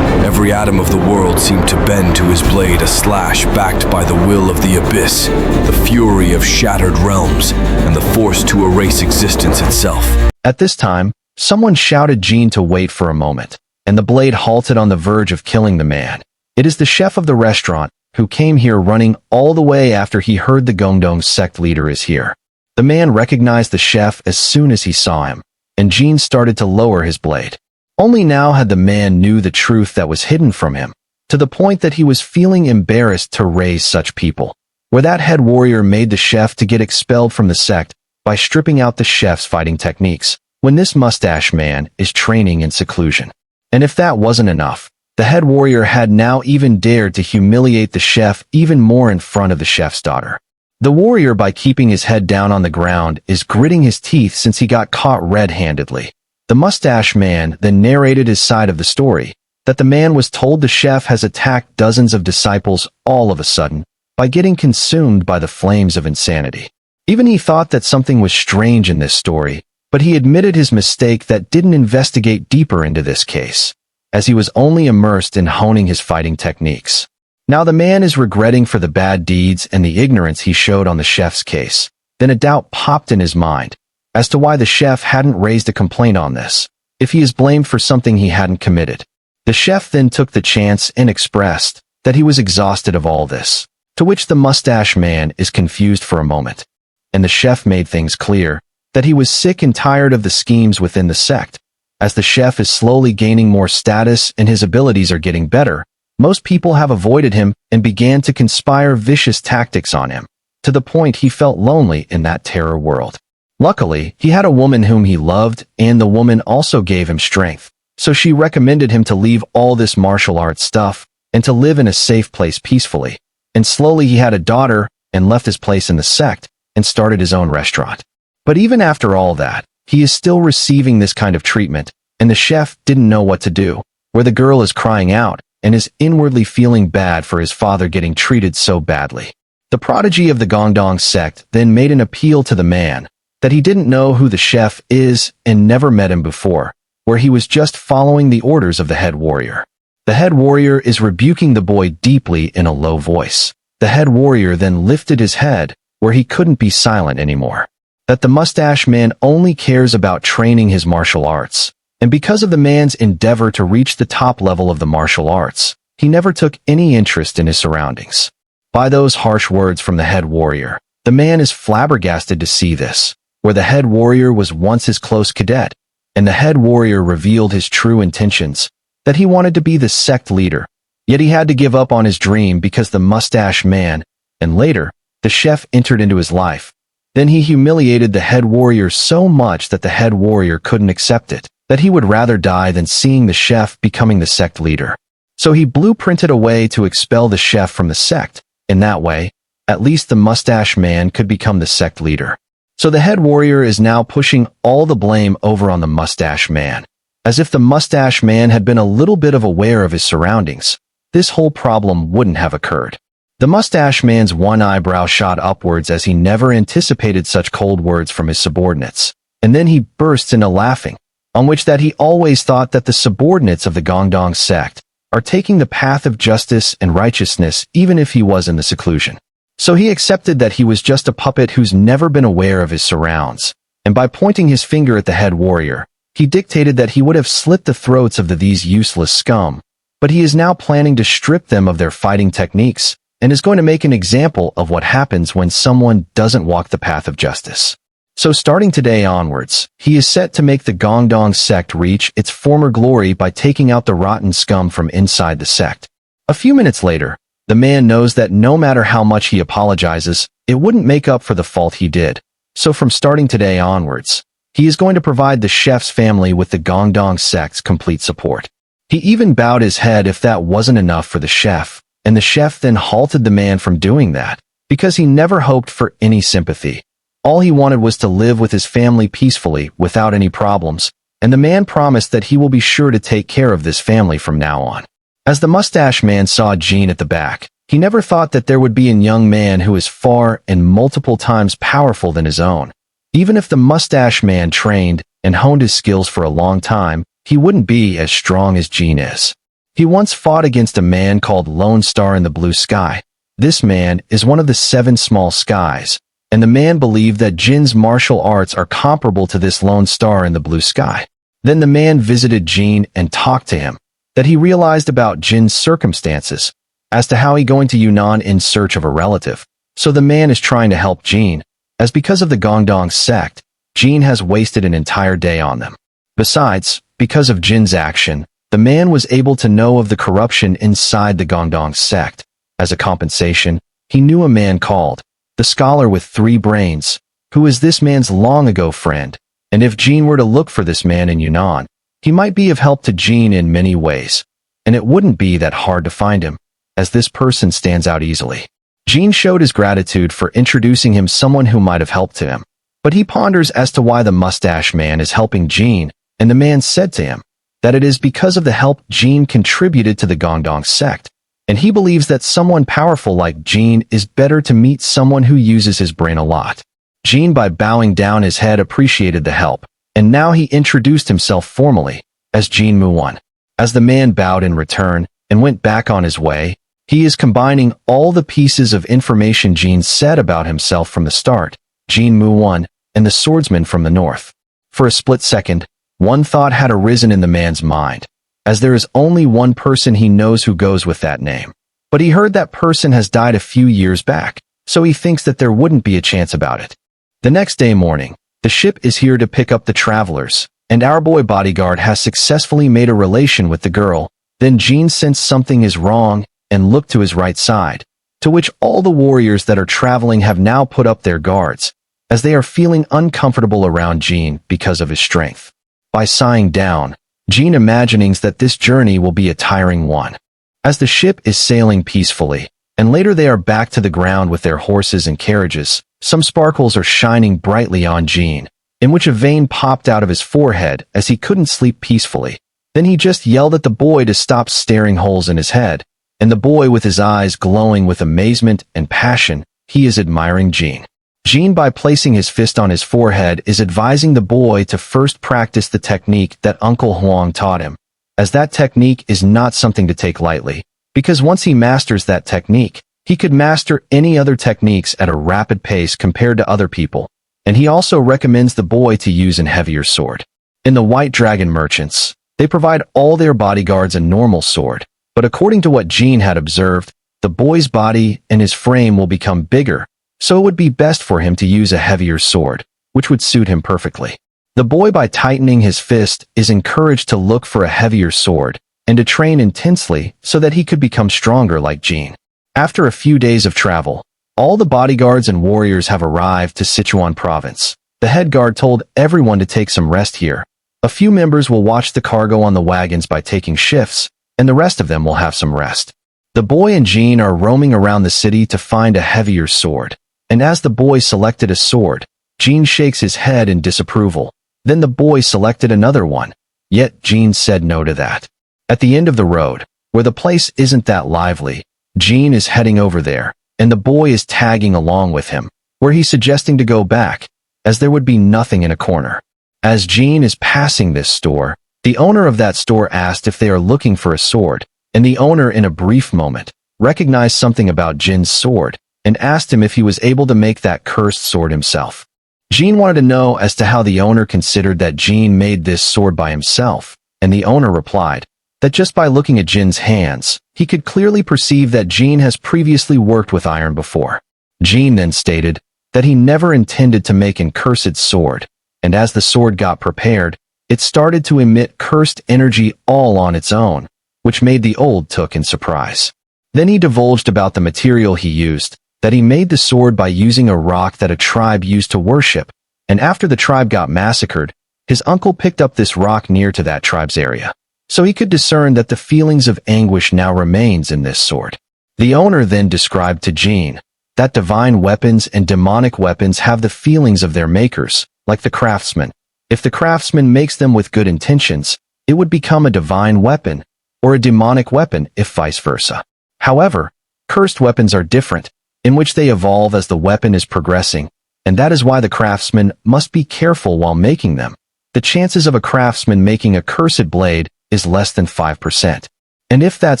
every atom of the world seemed to bend to his blade, a slash backed by the will of the abyss, the fury of shattered realms, and the force to erase existence itself. At this time, someone shouted Jin to wait for a moment, and the blade halted on the verge of killing the man. It is the chef of the restaurant, who came here running all the way after he heard the Gangdong sect leader is here. The man recognized the chef as soon as he saw him, and Jin started to lower his blade. Only now had the man knew the truth that was hidden from him, to the point that he was feeling embarrassed to raise such people, where that head warrior made the chef to get expelled from the sect by stripping out the chef's fighting techniques, when this mustache man is training in seclusion. And if that wasn't enough, the head warrior had now even dared to humiliate the chef even more in front of the chef's daughter. The warrior, by keeping his head down on the ground, is gritting his teeth since he got caught red-handedly. The mustache man then narrated his side of the story, that the man was told the chef has attacked dozens of disciples all of a sudden by getting consumed by the flames of insanity. Even he thought that something was strange in this story, but he admitted his mistake that didn't investigate deeper into this case, as he was only immersed in honing his fighting techniques. Now the man is regretting for the bad deeds and the ignorance he showed on the chef's case. Then a doubt popped in his mind as to why the chef hadn't raised a complaint on this, if he is blamed for something he hadn't committed. The chef then took the chance and expressed that he was exhausted of all this, to which the mustache man is confused for a moment. And the chef made things clear that he was sick and tired of the schemes within the sect. As the chef is slowly gaining more status and his abilities are getting better, most people have avoided him and began to conspire vicious tactics on him, to the point he felt lonely in that terror world. Luckily, he had a woman whom he loved, and the woman also gave him strength, so she recommended him to leave all this martial arts stuff and to live in a safe place peacefully. And slowly he had a daughter and left his place in the sect and started his own restaurant. But even after all that, he is still receiving this kind of treatment, and the chef didn't know what to do, where the girl is crying out and is inwardly feeling bad for his father getting treated so badly. The prodigy of the Gongdong sect then made an appeal to the man that he didn't know who the chef is and never met him before, where he was just following the orders of the head warrior. The head warrior is rebuking the boy deeply in a low voice. The head warrior then lifted his head, where he couldn't be silent anymore. That the mustache man only cares about training his martial arts, and because of the man's endeavor to reach the top level of the martial arts, he never took any interest in his surroundings. By those harsh words from the head warrior, the man is flabbergasted to see this, where the head warrior was once his close cadet, and the head warrior revealed his true intentions, that he wanted to be the sect leader, yet he had to give up on his dream because the mustache man, and later, the chef entered into his life. Then he humiliated the head warrior so much that the head warrior couldn't accept it, that he would rather die than seeing the chef becoming the sect leader. So he blueprinted a way to expel the chef from the sect. In that way, at least the mustache man could become the sect leader. So the head warrior is now pushing all the blame over on the mustache man. As if the mustache man had been a little bit of aware of his surroundings, this whole problem wouldn't have occurred. The mustache man's one eyebrow shot upwards as he never anticipated such cold words from his subordinates, and then he bursts into laughing, on which that he always thought that the subordinates of the Gongdong sect are taking the path of justice and righteousness even if he was in the seclusion. So he accepted that he was just a puppet who's never been aware of his surrounds, and by pointing his finger at the head warrior, he dictated that he would have slit the throats of these useless scum, but he is now planning to strip them of their fighting techniques, and is going to make an example of what happens when someone doesn't walk the path of justice. So starting today onwards, he is set to make the Gongdong sect reach its former glory by taking out the rotten scum from inside the sect. A few minutes later, the man knows that no matter how much he apologizes, it wouldn't make up for the fault he did. So from starting today onwards, he is going to provide the chef's family with the Gongdong sect's complete support. He even bowed his head if that wasn't enough for the chef, and the chef then halted the man from doing that, because he never hoped for any sympathy. All he wanted was to live with his family peacefully without any problems, and the man promised that he will be sure to take care of this family from now on. As the mustache man saw Jean at the back, he never thought that there would be a young man who is far and multiple times powerful than his own. Even if the mustache man trained and honed his skills for a long time, he wouldn't be as strong as Jean is. He once fought against a man called Lone Star in the Blue Sky. This man is one of the 7 small skies, and the man believed that Jin's martial arts are comparable to this Lone Star in the Blue Sky. Then the man visited Jin and talked to him, that he realized about Jin's circumstances, as to how he going to Yunnan in search of a relative. So the man is trying to help Jin, as because of the Gongdong sect, Jin has wasted an entire day on them. Besides, because of Jin's action, the man was able to know of the corruption inside the Gongdong sect. As a compensation, he knew a man called the Scholar with 3 Brains, who is this man's long-ago friend, and if Jin were to look for this man in Yunnan, he might be of help to Jin in many ways, and it wouldn't be that hard to find him, as this person stands out easily. Jin showed his gratitude for introducing him someone who might have helped him, but he ponders as to why the mustache man is helping Jin, and the man said to him that it is because of the help Jin contributed to the Gongdong sect, and he believes that someone powerful like Jin is better to meet someone who uses his brain a lot. Jin, by bowing down his head, appreciated the help, and now he introduced himself formally as Jin Muwan. As the man bowed in return and went back on his way, he is combining all the pieces of information Jin said about himself from the start, Jin Muwan, and the swordsman from the north. For a split second, one thought had arisen in the man's mind, as there is only one person he knows who goes with that name. But he heard that person has died a few years back, so he thinks that there wouldn't be a chance about it. The next day morning, the ship is here to pick up the travelers, and our boy bodyguard has successfully made a relation with the girl. Then Jin sensed something is wrong and looked to his right side, to which all the warriors that are traveling have now put up their guards, as they are feeling uncomfortable around Jin because of his strength. By sighing down, Jin imaginings that this journey will be a tiring one. As the ship is sailing peacefully, and later they are back to the ground with their horses and carriages. Some sparkles are shining brightly on Jean, in which a vein popped out of his forehead as he couldn't sleep peacefully. Then he just yelled at the boy to stop staring holes in his head, and the boy, with his eyes glowing with amazement and passion, he is admiring Jean. Jean, by placing his fist on his forehead, is advising the boy to first practice the technique that Uncle Huang taught him, as that technique is not something to take lightly, because once he masters that technique, he could master any other techniques at a rapid pace compared to other people, and he also recommends the boy to use a heavier sword. In the White Dragon Merchants, they provide all their bodyguards a normal sword, but according to what Jean had observed, the boy's body and his frame will become bigger, so it would be best for him to use a heavier sword, which would suit him perfectly. The boy, by tightening his fist, is encouraged to look for a heavier sword and to train intensely so that he could become stronger like Jean. After a few days of travel, all the bodyguards and warriors have arrived to Sichuan province. The head guard told everyone to take some rest here. A few members will watch the cargo on the wagons by taking shifts, and the rest of them will have some rest. The boy and Jean are roaming around the city to find a heavier sword, and as the boy selected a sword, Jean shakes his head in disapproval. Then the boy selected another one, yet Jean said no to that. At the end of the road, where the place isn't that lively, Jean is heading over there, and the boy is tagging along with him, where he's suggesting to go back, as there would be nothing in a corner. As Jean is passing this store, the owner of that store asked if they are looking for a sword, and the owner, in a brief moment, recognized something about Jin's sword, and asked him if he was able to make that cursed sword himself. Jean wanted to know as to how the owner considered that Jean made this sword by himself, and the owner replied that just by looking at Jin's hands, he could clearly perceive that Jean has previously worked with iron before. Jean then stated that he never intended to make an cursed sword, and as the sword got prepared, it started to emit cursed energy all on its own, which made the old took in surprise. Then he divulged about the material he used, that he made the sword by using a rock that a tribe used to worship, and after the tribe got massacred, his uncle picked up this rock near to that tribe's area, so he could discern that the feelings of anguish now remains in this sword. The owner then described to Jean that divine weapons and demonic weapons have the feelings of their makers, like the craftsman. If the craftsman makes them with good intentions, it would become a divine weapon, or a demonic weapon if vice versa. However, cursed weapons are different, in which they evolve as the weapon is progressing, and that is why the craftsman must be careful while making them. The chances of a craftsman making a cursed blade is less than 5%. And if that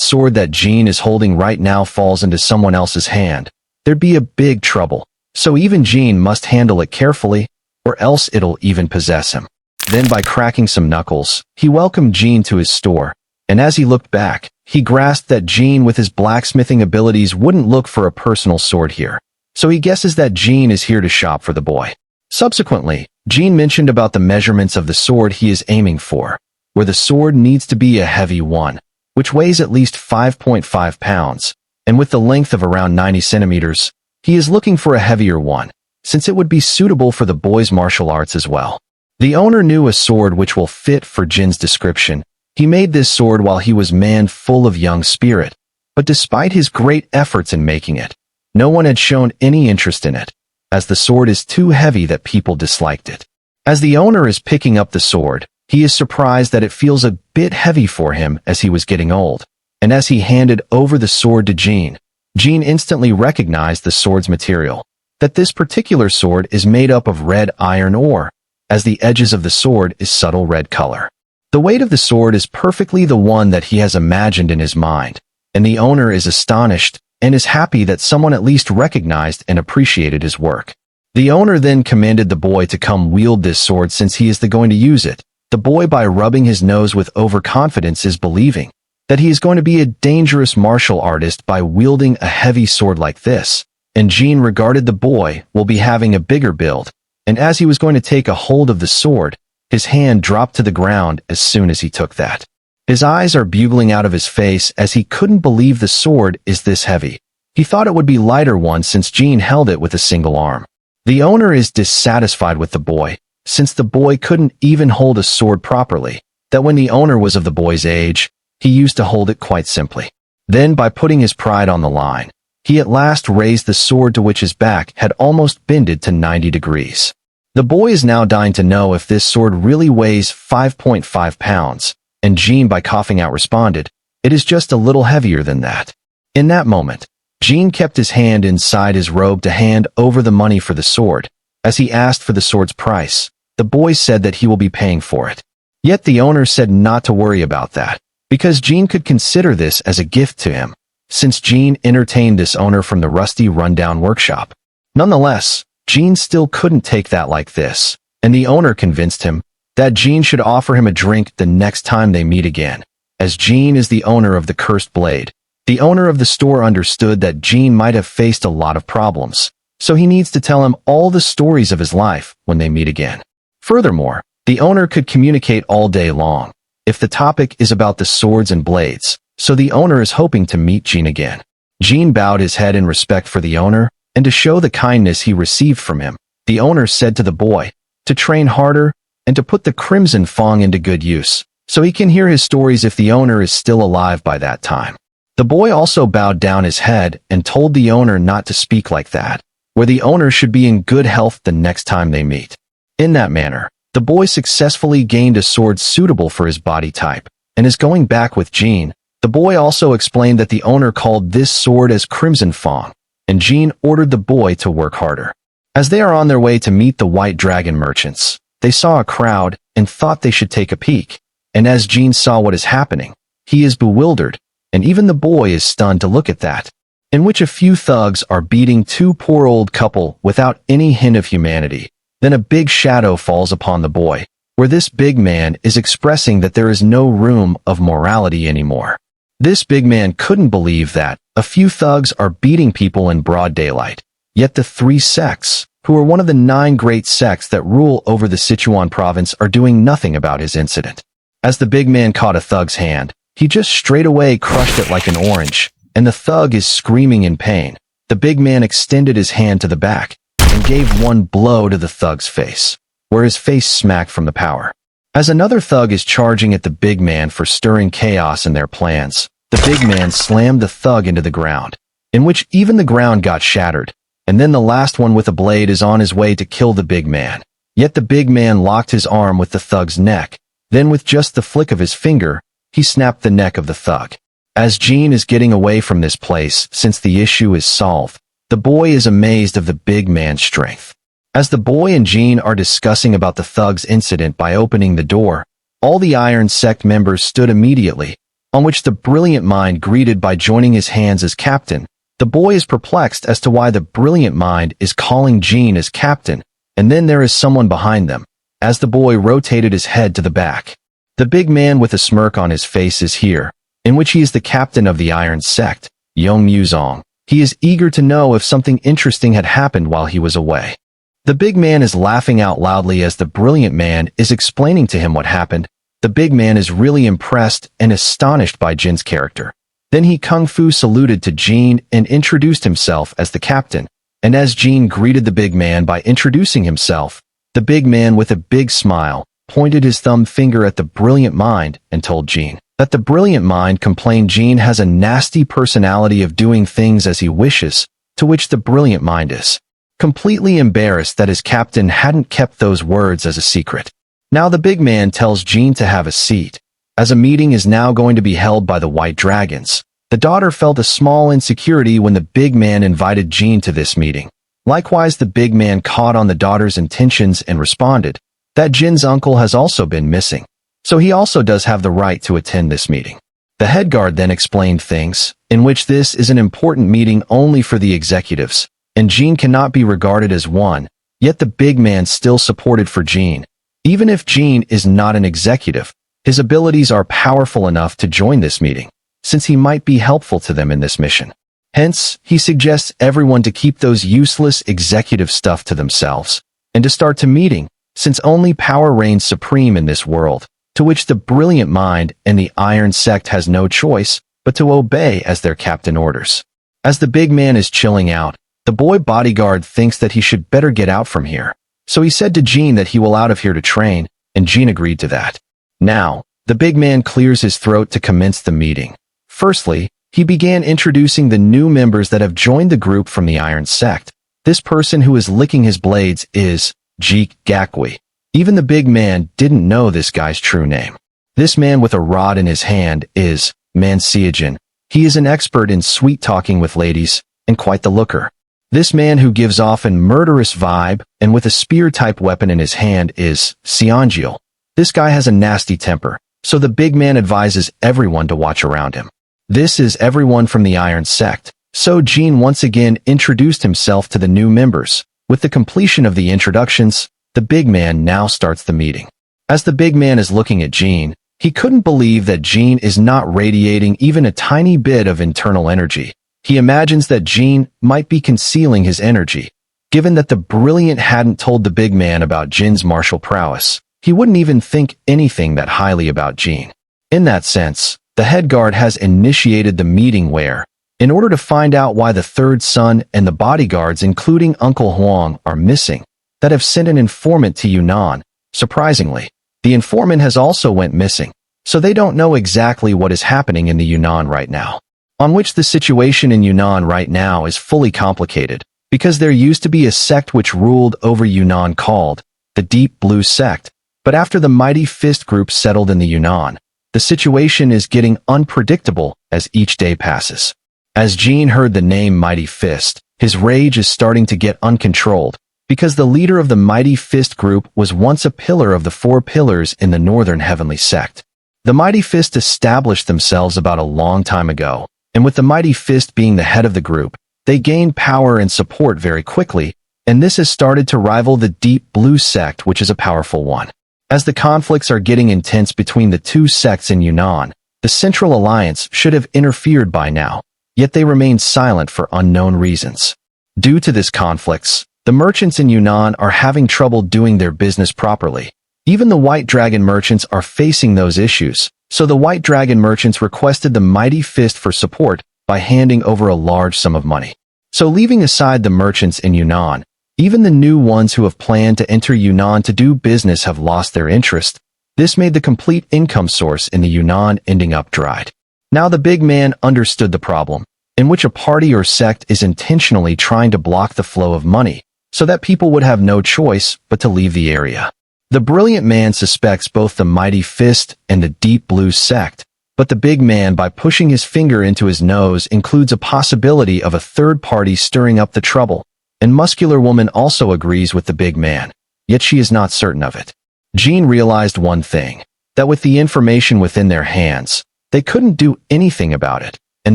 sword that Jean is holding right now falls into someone else's hand, there'd be a big trouble. So even Jean must handle it carefully, or else it'll even possess him. Then by cracking some knuckles, he welcomed Jean to his store, and as he looked back, he grasped that Jean with his blacksmithing abilities wouldn't look for a personal sword here. So he guesses that Jean is here to shop for the boy. Subsequently, Jean mentioned about the measurements of the sword he is aiming for, where the sword needs to be a heavy one, which weighs at least 5.5 pounds, and with the length of around 90 centimeters, he is looking for a heavier one, since it would be suitable for the boy's martial arts as well. The owner knew a sword which will fit for Jin's description. He made this sword while he was man full of young spirit, but despite his great efforts in making it, no one had shown any interest in it, as the sword is too heavy that people disliked it. As the owner is picking up the sword, he is surprised that it feels a bit heavy for him as he was getting old, and as he handed over the sword to Jean, Jean instantly recognized the sword's material, that this particular sword is made up of red iron ore, as the edges of the sword is subtle red color. The weight of the sword is perfectly the one that he has imagined in his mind, and the owner is astonished and is happy that someone at least recognized and appreciated his work. The owner then commanded the boy to come wield this sword since he is going to use it. The boy, by rubbing his nose with overconfidence, is believing that he is going to be a dangerous martial artist by wielding a heavy sword like this, and Jean regarded the boy will be having a bigger build, and as he was going to take a hold of the sword, his hand dropped to the ground as soon as he took that. His eyes are bugling out of his face as he couldn't believe the sword is this heavy. He thought it would be lighter one since Jean held it with a single arm. The owner is dissatisfied with the boy, since the boy couldn't even hold a sword properly, that when the owner was of the boy's age, he used to hold it quite simply. Then by putting his pride on the line, he at last raised the sword to which his back had almost bended to 90 degrees. The boy is now dying to know if this sword really weighs 5.5 pounds, and Jean, by coughing out, responded, "It is just a little heavier than that." In that moment, Jean kept his hand inside his robe to hand over the money for the sword. As he asked for the sword's price, the boy said that he will be paying for it. Yet the owner said not to worry about that, because Jean could consider this as a gift to him, since Jean entertained this owner from the rusty rundown workshop. Nonetheless, Jean still couldn't take that like this, and the owner convinced him that Jean should offer him a drink the next time they meet again. As Jean is the owner of the cursed blade, the owner of the store understood that Jean might have faced a lot of problems, so he needs to tell him all the stories of his life when they meet again. Furthermore, the owner could communicate all day long, if the topic is about the swords and blades, so the owner is hoping to meet Jean again. Jean bowed his head in respect for the owner, and to show the kindness he received from him, the owner said to the boy to train harder and to put the crimson fong into good use, so he can hear his stories if the owner is still alive by that time. The boy also bowed down his head and told the owner not to speak like that, where the owner should be in good health the next time they meet. In that manner, the boy successfully gained a sword suitable for his body type, and is going back with Jean. The boy also explained that the owner called this sword as Crimson Fong, and Jean ordered the boy to work harder. As they are on their way to meet the White Dragon merchants, they saw a crowd and thought they should take a peek, and as Jean saw what is happening, he is bewildered, and even the boy is stunned to look at that, in which a few thugs are beating two poor old couple without any hint of humanity. Then a big shadow falls upon the boy, where this big man is expressing that there is no room of morality anymore. This big man couldn't believe that a few thugs are beating people in broad daylight, yet the three sects, who are one of the 9 great sects that rule over the Sichuan province, are doing nothing about his incident. As the big man caught a thug's hand, he just straight away crushed it like an orange, and the thug is screaming in pain. The big man extended his hand to the back and gave one blow to the thug's face, where his face smacked from the power. As another thug is charging at the big man for stirring chaos in their plans, the big man slammed the thug into the ground, in which even the ground got shattered, and then the last one with a blade is on his way to kill the big man. Yet the big man locked his arm with the thug's neck, then with just the flick of his finger, he snapped the neck of the thug. As Jean is getting away from this place, since the issue is solved, the boy is amazed of the big man's strength. As the boy and Jean are discussing about the thug's incident by opening the door, all the Iron Sect members stood immediately, on which the Brilliant Mind greeted by joining his hands as captain. The boy is perplexed as to why the Brilliant Mind is calling Jean as captain, and then there is someone behind them, as the boy rotated his head to the back. The big man with a smirk on his face is here, in which he is the captain of the Iron Sect, Yong Muzong. He is eager to know if something interesting had happened while he was away. The big man is laughing out loudly as the Brilliant Man is explaining to him what happened. The big man is really impressed and astonished by Jin's character. Then he kung fu saluted to Jean and introduced himself as the captain, and as Jean greeted the big man by introducing himself, the big man with a big smile pointed his thumb finger at the Brilliant Mind and told Jean that the Brilliant Mind complained Jean has a nasty personality of doing things as he wishes, to which the Brilliant Mind is completely embarrassed that his captain hadn't kept those words as a secret. Now the big man tells Jean to have a seat, as a meeting is now going to be held by the White Dragons. The daughter felt a small insecurity when the big man invited Jean to this meeting. Likewise, the big man caught on the daughter's intentions and responded that Jin's uncle has also been missing, so he also does have the right to attend this meeting. The head guard then explained things, in which this is an important meeting only for the executives, and Jean cannot be regarded as one, yet the big man still supported for Jean. Even if Jean is not an executive, his abilities are powerful enough to join this meeting, since he might be helpful to them in this mission. Hence, he suggests everyone to keep those useless executive stuff to themselves, and to start the meeting, since only power reigns supreme in this world, to which the Brilliant Mind and the Iron Sect has no choice but to obey as their captain orders. As the big man is chilling out, the boy bodyguard thinks that he should better get out from here, so he said to Jean that he will out of here to train, and Jean agreed to that. Now, the big man clears his throat to commence the meeting. Firstly, he began introducing the new members that have joined the group from the Iron Sect. This person who is licking his blades is Jeek Gakwi. Even the big man didn't know this guy's true name. This man with a rod in his hand is Man Seojin. He is an expert in sweet-talking with ladies, and quite the looker. This man who gives off an murderous vibe, and with a spear-type weapon in his hand is Seonjil. This guy has a nasty temper, so the big man advises everyone to watch around him. This is everyone from the Iron Sect. So Jin once again introduced himself to the new members. With the completion of the introductions, the big man now starts the meeting. As the big man is looking at Jin, he couldn't believe that Jin is not radiating even a tiny bit of internal energy. He imagines that Jin might be concealing his energy. Given that the brilliant hadn't told the big man about Jin's martial prowess, he wouldn't even think anything that highly about Jin. In that sense, the head guard has initiated the meeting where, in order to find out why the third son and the bodyguards including Uncle Huang are missing, that have sent an informant to Yunnan. Surprisingly, the informant has also went missing, so they don't know exactly what is happening in the Yunnan right now. On which the situation in Yunnan right now is fully complicated, because there used to be a sect which ruled over Yunnan called the Deep Blue Sect, but after the Mighty Fist group settled in the Yunnan, the situation is getting unpredictable as each day passes. As Jin heard the name Mighty Fist, his rage is starting to get uncontrolled, because the leader of the Mighty Fist group was once a pillar of the 4 pillars in the Northern Heavenly Sect. The Mighty Fist established themselves about a long time ago, and with the Mighty Fist being the head of the group, they gained power and support very quickly, and this has started to rival the Deep Blue Sect, which is a powerful one. As the conflicts are getting intense between the 2 sects in Yunnan, the Central Alliance should have interfered by now, yet they remain silent for unknown reasons. Due to this conflicts, the merchants in Yunnan are having trouble doing their business properly. Even the White Dragon merchants are facing those issues, so the White Dragon merchants requested the Mighty Fist for support by handing over a large sum of money. So leaving aside the merchants in Yunnan, even the new ones who have planned to enter Yunnan to do business have lost their interest. This made the complete income source in the Yunnan ending up dried. Now the big man understood the problem, in which a party or sect is intentionally trying to block the flow of money, so that people would have no choice but to leave the area. The brilliant man suspects both the Mighty Fist and the Deep Blue Sect, but the big man, by pushing his finger into his nose, includes a possibility of a third party stirring up the trouble, and Muscular Woman also agrees with the big man, yet she is not certain of it. Jin realized one thing, that with the information within their hands, they couldn't do anything about it, and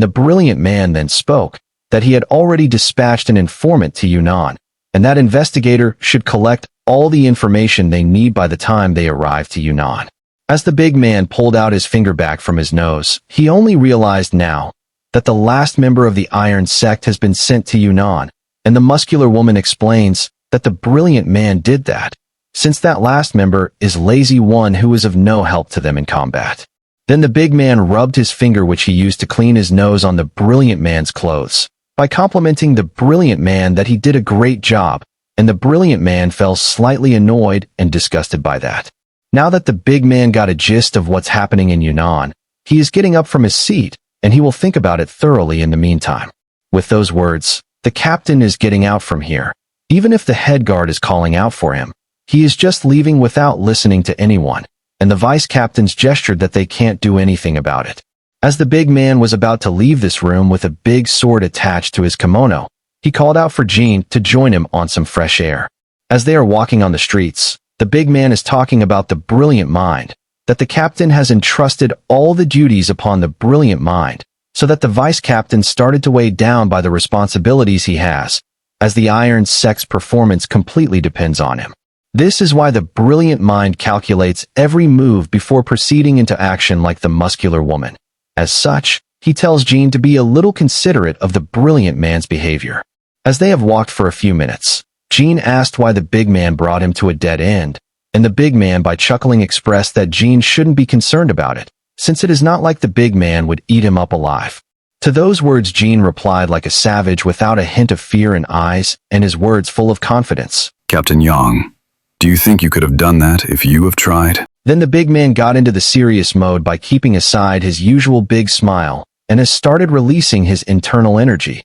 the brilliant man then spoke, that he had already dispatched an informant to Yunnan, and that investigator should collect all the information they need by the time they arrive to Yunnan. As the big man pulled out his finger back from his nose, he only realized now that the last member of the Iron Sect has been sent to Yunnan, and the Muscular Woman explains that the brilliant man did that, since that last member is Lazy One, who is of no help to them in combat. Then the big man rubbed his finger, which he used to clean his nose, on the brilliant man's clothes, by complimenting the brilliant man that he did a great job, and the brilliant man felt slightly annoyed and disgusted by that. Now that the big man got a gist of what's happening in Yunnan, he is getting up from his seat, and he will think about it thoroughly in the meantime. With those words, the captain is getting out from here. Even if the head guard is calling out for him, he is just leaving without listening to anyone, and the vice captains gestured that they can't do anything about it. As the big man was about to leave this room with a big sword attached to his kimono, he called out for Jin to join him on some fresh air. As they are walking on the streets, the big man is talking about the brilliant mind, that the captain has entrusted all the duties upon the brilliant mind, so that the vice captain started to weigh down by the responsibilities he has, as the Iron Sect's performance completely depends on him. This is why the brilliant mind calculates every move before proceeding into action like the Muscular Woman. As such, he tells Jin to be a little considerate of the brilliant man's behavior. As they have walked for a few minutes, Jin asked why the big man brought him to a dead end, and the big man, by chuckling, expressed that Jin shouldn't be concerned about it, since it is not like the big man would eat him up alive. To those words, Jin replied like a savage, without a hint of fear in eyes, and his words full of confidence. Captain Yang, do you think you could have done that if you have tried? Then the big man got into the serious mode by keeping aside his usual big smile, and has started releasing his internal energy.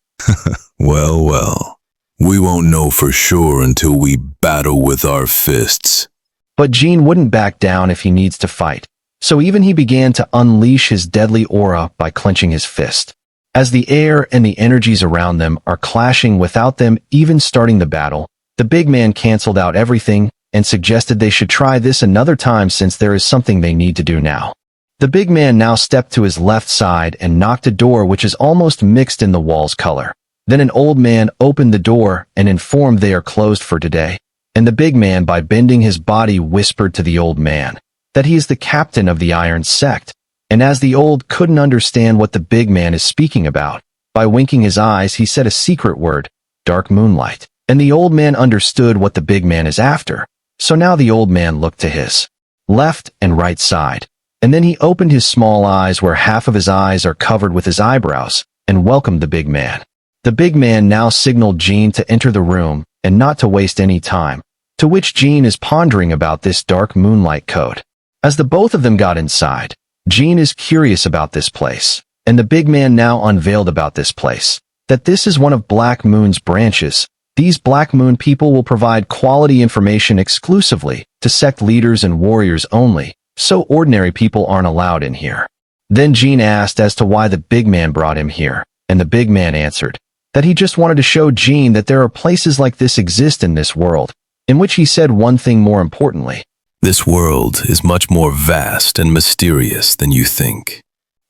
Well, well. We won't know for sure until we battle with our fists. But Jean wouldn't back down if he needs to fight, so even he began to unleash his deadly aura by clenching his fist. As the air and the energies around them are clashing without them even starting the battle, the big man canceled out everything and suggested they should try this another time since there is something they need to do now. The big man now stepped to his left side and knocked a door which is almost mixed in the wall's color. Then an old man opened the door and informed they are closed for today, and the big man, by bending his body, whispered to the old man that he is the captain of the Iron Sect. And as the old couldn't understand what the big man is speaking about, by winking his eyes he said a secret word, dark moonlight, and the old man understood what the big man is after. So now the old man looked to his left and right side, and then he opened his small eyes where half of his eyes are covered with his eyebrows, and welcomed the big man. The big man now signaled Jean to enter the room and not to waste any time, to which Jean is pondering about this dark moonlight code. As the both of them got inside, Jean is curious about this place, and the big man now unveiled about this place, that this is one of Black Moon's branches. These Black Moon people will provide quality information exclusively to sect leaders and warriors only, so ordinary people aren't allowed in here. Then Jean asked as to why the big man brought him here, and the big man answered that he just wanted to show Jean that there are places like this exist in this world, in which he said one thing more importantly. This world is much more vast and mysterious than you think.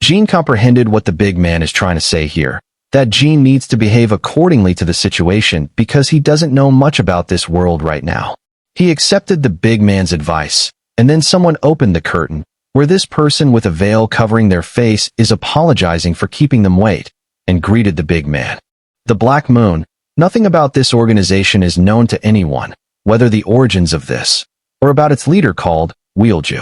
Jean comprehended what the big man is trying to say here, that Jean needs to behave accordingly to the situation because he doesn't know much about this world right now. He accepted the big man's advice, and then someone opened the curtain, where this person with a veil covering their face is apologizing for keeping them wait, and greeted the big man. The Black Moon, nothing about this organization is known to anyone, whether the origins of this, or about its leader called Wields.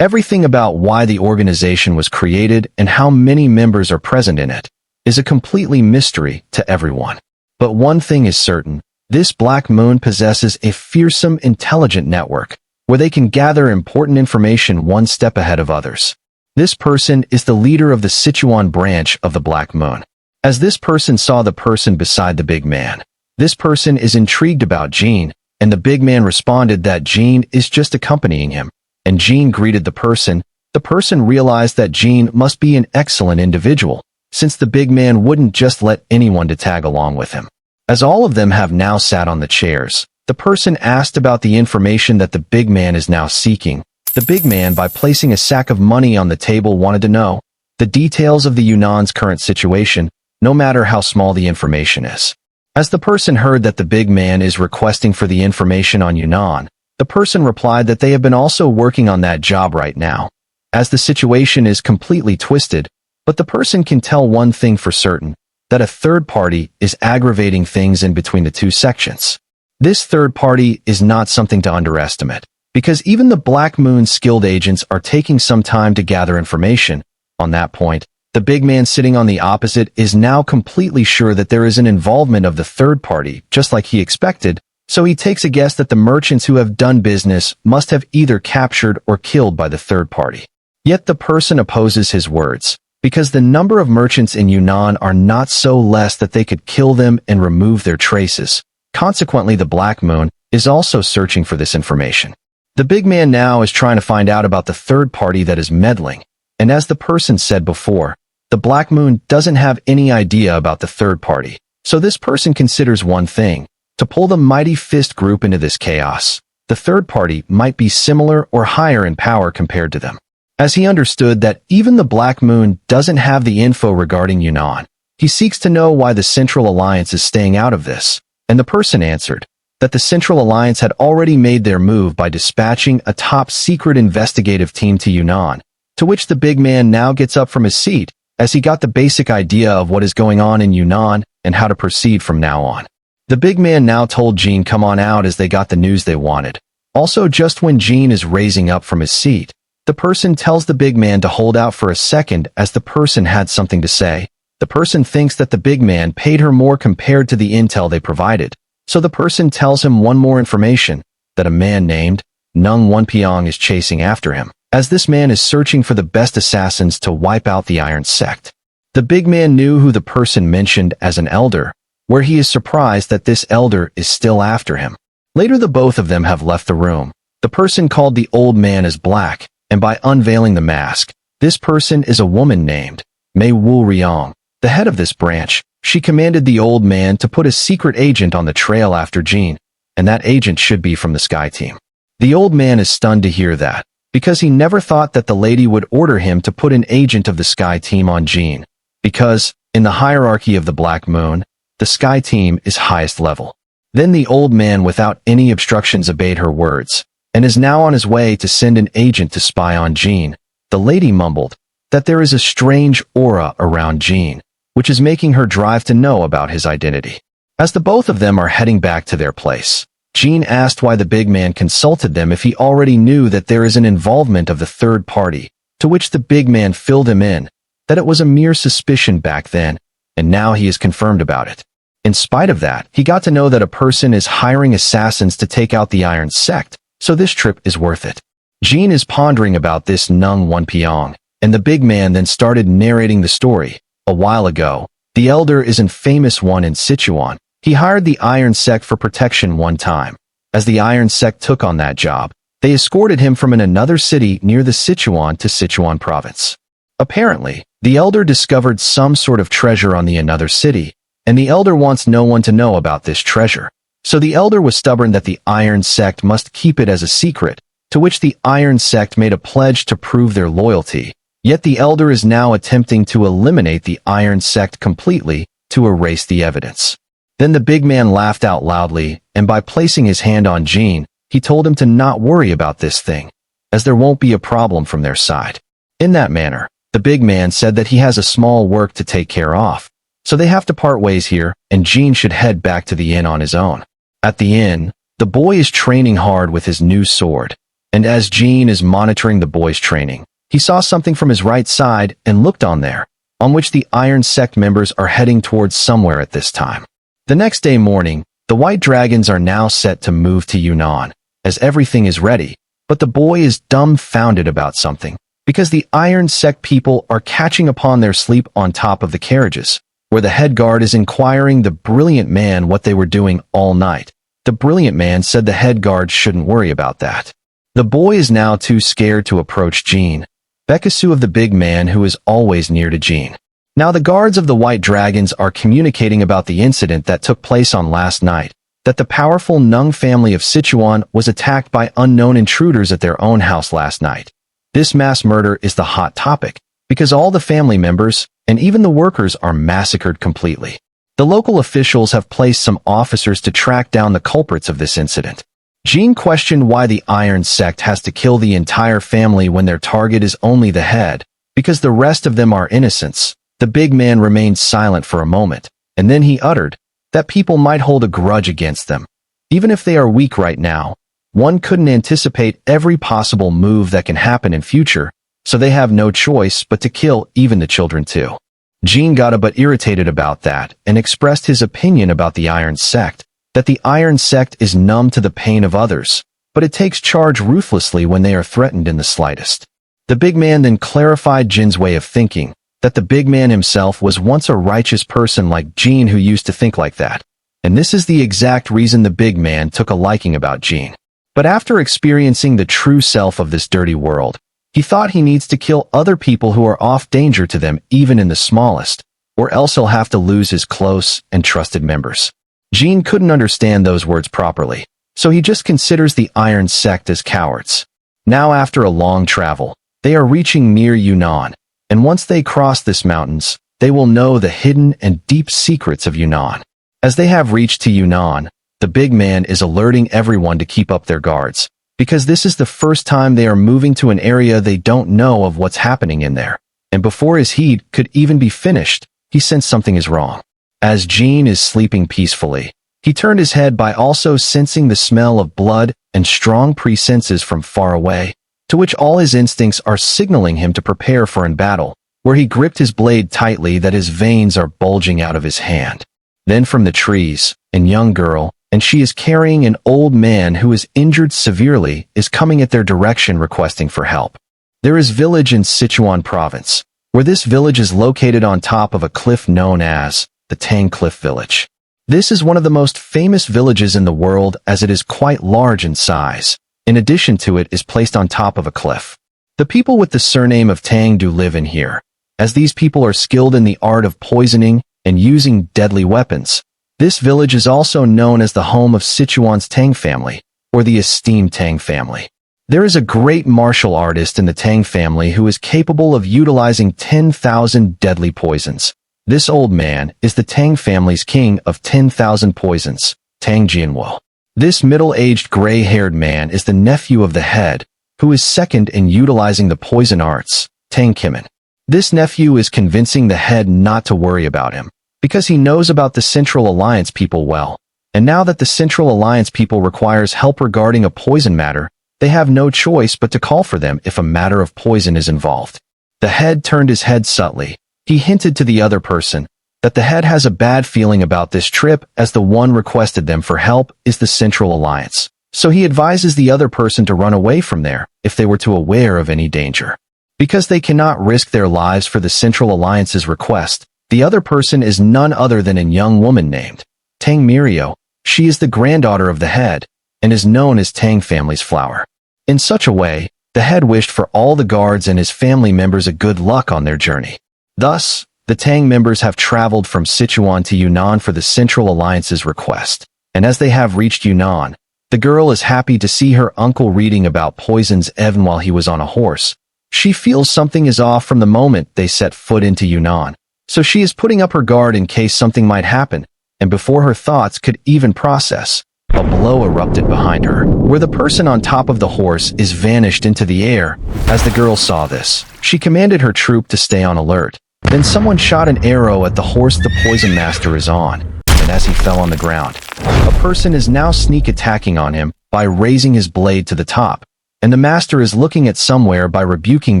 Everything about why the organization was created and how many members are present in it is a completely mystery to everyone. But one thing is certain, this Black Moon possesses a fearsome, intelligent network where they can gather important information one step ahead of others. This person is the leader of the Sichuan branch of the Black Moon. As this person saw the person beside the big man, this person is intrigued about Jean, and the big man responded that Jean is just accompanying him, and Jean greeted the person. The person realized that Jean must be an excellent individual, since the big man wouldn't just let anyone to tag along with him. As all of them have now sat on the chairs, the person asked about the information that the big man is now seeking. The big man, by placing a sack of money on the table, wanted to know the details of the Yunnan's current situation, no matter how small the information is. As the person heard that the big man is requesting for the information on Yunnan, the person replied that they have been also working on that job right now, as the situation is completely twisted, but the person can tell one thing for certain, that a third party is aggravating things in between the two sections. This third party is not something to underestimate, because even the Black Moon skilled agents are taking some time to gather information. On that point, the big man sitting on the opposite is now completely sure that there is an involvement of the third party, just like he expected, so he takes a guess that the merchants who have done business must have either captured or killed by the third party. Yet the person opposes his words, because the number of merchants in Yunnan are not so less that they could kill them and remove their traces. Consequently, the Black Moon is also searching for this information. The big man now is trying to find out about the third party that is meddling, and as the person said before, the Black Moon doesn't have any idea about the third party, so this person considers one thing, to pull the Mighty Fist group into this chaos. The third party might be similar or higher in power compared to them. As he understood that even the Black Moon doesn't have the info regarding Yunnan, he seeks to know why the Central Alliance is staying out of this, and the person answered that the Central Alliance had already made their move by dispatching a top-secret investigative team to Yunnan, to which the big man now gets up from his seat, as he got the basic idea of what is going on in Yunnan and how to proceed from now on. The big man now told Jean come on out as they got the news they wanted. Also, just when Jean is raising up from his seat, the person tells the big man to hold out for a second as the person had something to say. The person thinks that the big man paid her more compared to the intel they provided, so the person tells him one more information, that a man named Nung Wonpiong is chasing after him, as this man is searching for the best assassins to wipe out the Iron Sect. The big man knew who the person mentioned as an elder, where he is surprised that this elder is still after him. Later the both of them have left the room. The person called the old man is black, and by unveiling the mask, this person is a woman named Mei Wu Riong. The head of this branch, she commanded the old man to put a secret agent on the trail after Jean, and that agent should be from the Sky Team. The old man is stunned to hear that, because he never thought that the lady would order him to put an agent of the Sky Team on Jean, because, in the hierarchy of the Black Moon, the Sky Team is highest level. Then the old man without any obstructions obeyed her words, and is now on his way to send an agent to spy on Jean. The lady mumbled that there is a strange aura around Jean, which is making her drive to know about his identity. As the both of them are heading back to their place, Jean asked why the big man consulted them if he already knew that there is an involvement of the third party, to which the big man filled him in, that it was a mere suspicion back then, and now he is confirmed about it. In spite of that, he got to know that a person is hiring assassins to take out the Iron Sect, so this trip is worth it. Jean is pondering about this Nung Wonpiong, and the big man then started narrating the story. A while ago, the elder is an famous one in Sichuan. He hired the Iron Sect for protection one time. As the Iron Sect took on that job, they escorted him from another city near the Sichuan to Sichuan province. Apparently, the elder discovered some sort of treasure on the another city, and the elder wants no one to know about this treasure. So the elder was stubborn that the Iron Sect must keep it as a secret, to which the Iron Sect made a pledge to prove their loyalty. Yet the elder is now attempting to eliminate the Iron Sect completely to erase the evidence. Then the big man laughed out loudly, and by placing his hand on Jean, he told him to not worry about this thing, as there won't be a problem from their side. In that manner, the big man said that he has a small work to take care of, so they have to part ways here, and Jean should head back to the inn on his own. At the inn, the boy is training hard with his new sword, and as Jean is monitoring the boy's training, he saw something from his right side and looked on there, on which the Iron Sect members are heading towards somewhere at this time. The next day morning, the White Dragons are now set to move to Yunnan, as everything is ready, but the boy is dumbfounded about something, because the Iron Sect people are catching upon their sleep on top of the carriages, where the head guard is inquiring the brilliant man what they were doing all night. The brilliant man said the head guard shouldn't worry about that. The boy is now too scared to approach Jean, Bekkasu of the big man who is always near to Jean. Now the guards of the White Dragons are communicating about the incident that took place on last night, that the powerful Nung family of Sichuan was attacked by unknown intruders at their own house last night. This mass murder is the hot topic, because all the family members, and even the workers, are massacred completely. The local officials have placed some officers to track down the culprits of this incident. Jean questioned why the Iron Sect has to kill the entire family when their target is only the head, because the rest of them are innocents. The big man remained silent for a moment, and then he uttered that people might hold a grudge against them. Even if they are weak right now, one couldn't anticipate every possible move that can happen in future, so they have no choice but to kill even the children too. Jean got a bit irritated about that and expressed his opinion about the Iron Sect, that the Iron Sect is numb to the pain of others, but it takes charge ruthlessly when they are threatened in the slightest. The big man then clarified Jin's way of thinking, that the big man himself was once a righteous person like Jean who used to think like that, and this is the exact reason the big man took a liking about Jean. But after experiencing the true self of this dirty world, he thought he needs to kill other people who are off danger to them even in the smallest, or else he'll have to lose his close and trusted members. Jean couldn't understand those words properly, so he just considers the Iron Sect as cowards. Now after a long travel, they are reaching near Yunnan, and once they cross this mountains, they will know the hidden and deep secrets of Yunnan. As they have reached to Yunnan, the big man is alerting everyone to keep up their guards, because this is the first time they are moving to an area they don't know of what's happening in there, and before his heat could even be finished, he sensed something is wrong. As Jean is sleeping peacefully, he turned his head by also sensing the smell of blood and strong presenses from far away, to which all his instincts are signaling him to prepare for in battle, where he gripped his blade tightly that his veins are bulging out of his hand. Then from the trees, a young girl, and she is carrying an old man who is injured severely, is coming at their direction requesting for help. There is village in Sichuan province, where this village is located on top of a cliff known as the Tang Cliff Village. This is one of the most famous villages in the world as it is quite large in size. In addition to it is placed on top of a cliff. The people with the surname of Tang do live in here, as these people are skilled in the art of poisoning and using deadly weapons. This village is also known as the home of Sichuan's Tang family, or the esteemed Tang family. There is a great martial artist in the Tang family who is capable of utilizing 10,000 deadly poisons. This old man is the Tang family's king of 10,000 poisons, Tang Jianwo. This middle-aged gray-haired man is the nephew of the head, who is second in utilizing the poison arts, Tang Kimin. This nephew is convincing the head not to worry about him, because he knows about the Central Alliance people well. And now that the Central Alliance people requires help regarding a poison matter, they have no choice but to call for them if a matter of poison is involved. The head turned his head subtly. He hinted to the other person that the head has a bad feeling about this trip as the one requested them for help is the Central Alliance. So he advises the other person to run away from there if they were to aware of any danger. Because they cannot risk their lives for the Central Alliance's request, the other person is none other than a young woman named Tang Mirio. She is the granddaughter of the head and is known as Tang family's flower. In such a way, the head wished for all the guards and his family members a good luck on their journey. Thus, the Tang members have traveled from Sichuan to Yunnan for the Central Alliance's request, and as they have reached Yunnan, the girl is happy to see her uncle reading about poisons even while he was on a horse. She feels something is off from the moment they set foot into Yunnan, so she is putting up her guard in case something might happen, and before her thoughts could even process, a blow erupted behind her, where the person on top of the horse is vanished into the air. As the girl saw this, she commanded her troop to stay on alert. Then someone shot an arrow at the horse the poison master is on, and as he fell on the ground, a person is now sneak attacking on him by raising his blade to the top, and the master is looking at somewhere by rebuking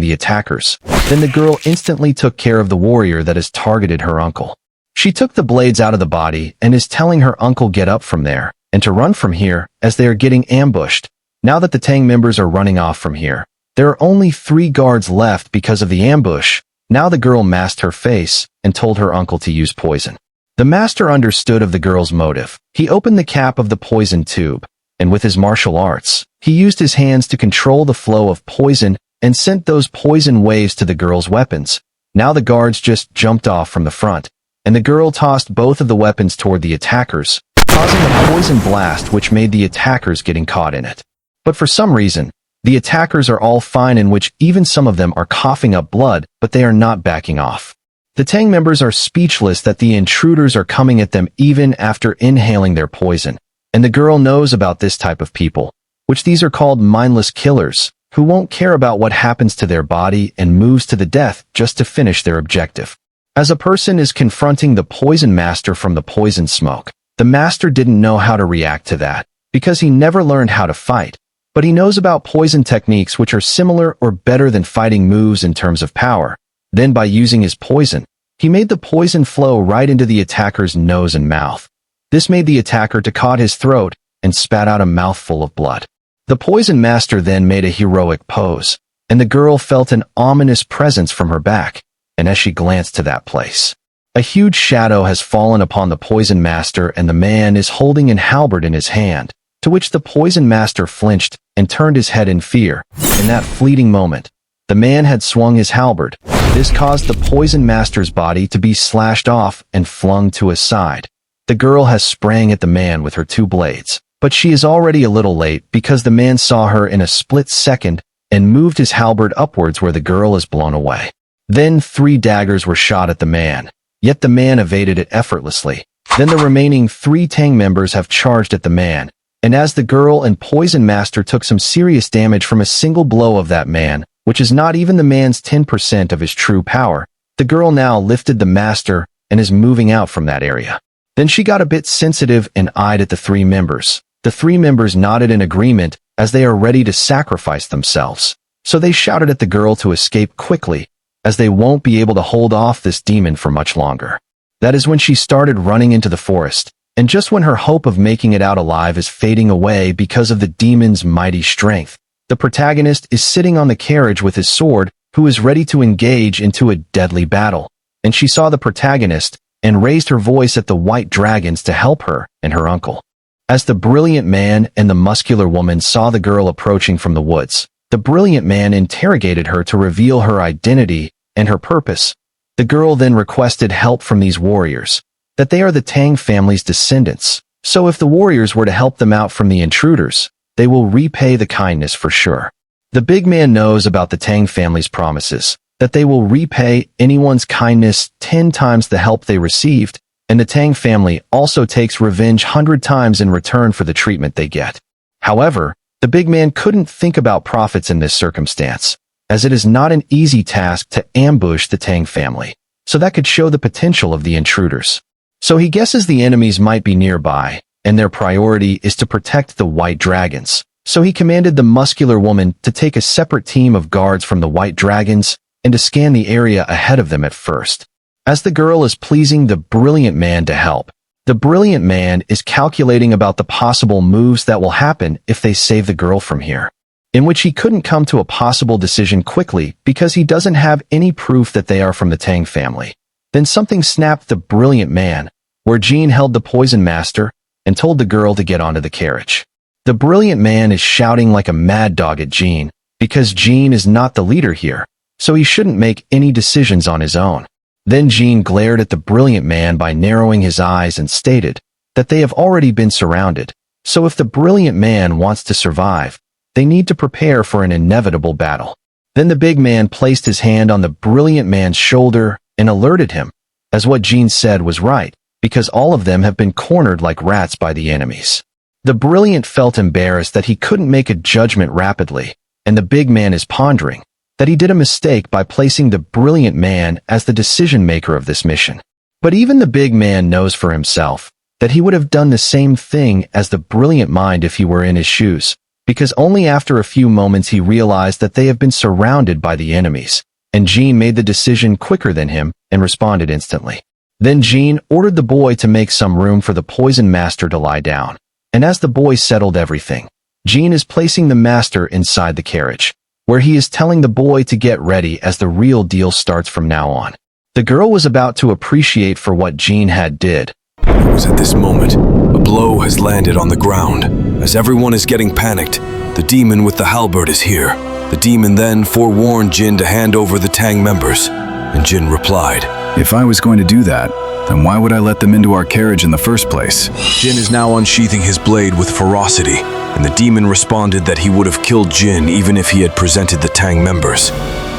the attackers. Then the girl instantly took care of the warrior that has targeted her uncle. She took the blades out of the body and is telling her uncle get up from there, and to run from here as they are getting ambushed. Now that the Tang members are running off from here, there are only 3 guards left because of the ambush. Now the girl masked her face and told her uncle to use poison. The master understood of the girl's motive. He opened the cap of the poison tube, and with his martial arts, he used his hands to control the flow of poison and sent those poison waves to the girl's weapons. Now the guards just jumped off from the front, and the girl tossed both of the weapons toward the attackers, causing a poison blast which made the attackers getting caught in it. But for some reason, the attackers are all fine, in which even some of them are coughing up blood, but they are not backing off. The Tang members are speechless that the intruders are coming at them even after inhaling their poison, and the girl knows about this type of people, which these are called mindless killers, who won't care about what happens to their body and moves to the death just to finish their objective. As a person is confronting the poison master from the poison smoke, the master didn't know how to react to that, because he never learned how to fight. But he knows about poison techniques which are similar or better than fighting moves in terms of power. Then by using his poison, he made the poison flow right into the attacker's nose and mouth. This made the attacker to cut his throat and spat out a mouthful of blood. The poison master then made a heroic pose, and the girl felt an ominous presence from her back, and as she glanced to that place, a huge shadow has fallen upon the poison master, and the man is holding an halberd in his hand, to which the poison master flinched and turned his head in fear. In that fleeting moment, the man had swung his halberd. This caused the poison master's body to be slashed off and flung to his side. The girl has sprang at the man with her 2 blades, but she is already a little late because the man saw her in a split second and moved his halberd upwards where the girl is blown away. Then 3 daggers were shot at the man, yet the man evaded it effortlessly. Then the remaining 3 Tang members have charged at the man, and as the girl and poison master took some serious damage from a single blow of that man, which is not even the man's 10% of his true power, the girl now lifted the master and is moving out from that area. Then she got a bit sensitive and eyed at the 3 members. The 3 members nodded in agreement as they are ready to sacrifice themselves. So they shouted at the girl to escape quickly, as they won't be able to hold off this demon for much longer. That is when she started running into the forest, and just when her hope of making it out alive is fading away because of the demon's mighty strength, the protagonist is sitting on the carriage with his sword, who is ready to engage into a deadly battle, and she saw the protagonist and raised her voice at the white dragons to help her and her uncle. As the brilliant man and the muscular woman saw the girl approaching from the woods, the brilliant man interrogated her to reveal her identity and her purpose. The girl then requested help from these warriors, that they are the Tang family's descendants, so if the warriors were to help them out from the intruders, they will repay the kindness for sure. The big man knows about the Tang family's promises, that they will repay anyone's kindness 10 times the help they received, and the Tang family also takes revenge 100 times in return for the treatment they get. However, the big man couldn't think about profits in this circumstance, as it is not an easy task to ambush the Tang family, so that could show the potential of the intruders. So he guesses the enemies might be nearby, and their priority is to protect the white dragons. So he commanded the muscular woman to take a separate team of guards from the white dragons and to scan the area ahead of them at first. As the girl is pleasing the brilliant man to help, the brilliant man is calculating about the possible moves that will happen if they save the girl from here, in which he couldn't come to a possible decision quickly because he doesn't have any proof that they are from the Tang family. Then something snapped the brilliant man, where Jean held the poison master and told the girl to get onto the carriage. The brilliant man is shouting like a mad dog at Jean, because Jean is not the leader here, so he shouldn't make any decisions on his own. Then Jean glared at the brilliant man by narrowing his eyes and stated that they have already been surrounded, so if the brilliant man wants to survive, they need to prepare for an inevitable battle. Then the big man placed his hand on the brilliant man's shoulder and alerted him, as what Jean said was right, because all of them have been cornered like rats by the enemies. The brilliant felt embarrassed that he couldn't make a judgment rapidly, and the big man is pondering that he did a mistake by placing the brilliant man as the decision-maker of this mission. But even the big man knows for himself that he would have done the same thing as the brilliant mind if he were in his shoes, because only after a few moments he realized that they have been surrounded by the enemies, and Jean made the decision quicker than him and responded instantly. Then Jean ordered the boy to make some room for the poison master to lie down, and as the boy settled everything, Jean is placing the master inside the carriage, where he is telling the boy to get ready as the real deal starts from now on. The girl was about to appreciate for what Jean had did. It was at this moment, a blow has landed on the ground. As everyone is getting panicked, the demon with the halberd is here. The demon then forewarned Jin to hand over the Tang members, and Jin replied, If I was going to do that, then why would I let them into our carriage in the first place? Jin is now unsheathing his blade with ferocity, and the demon responded that he would have killed Jin even if he had presented the Tang members.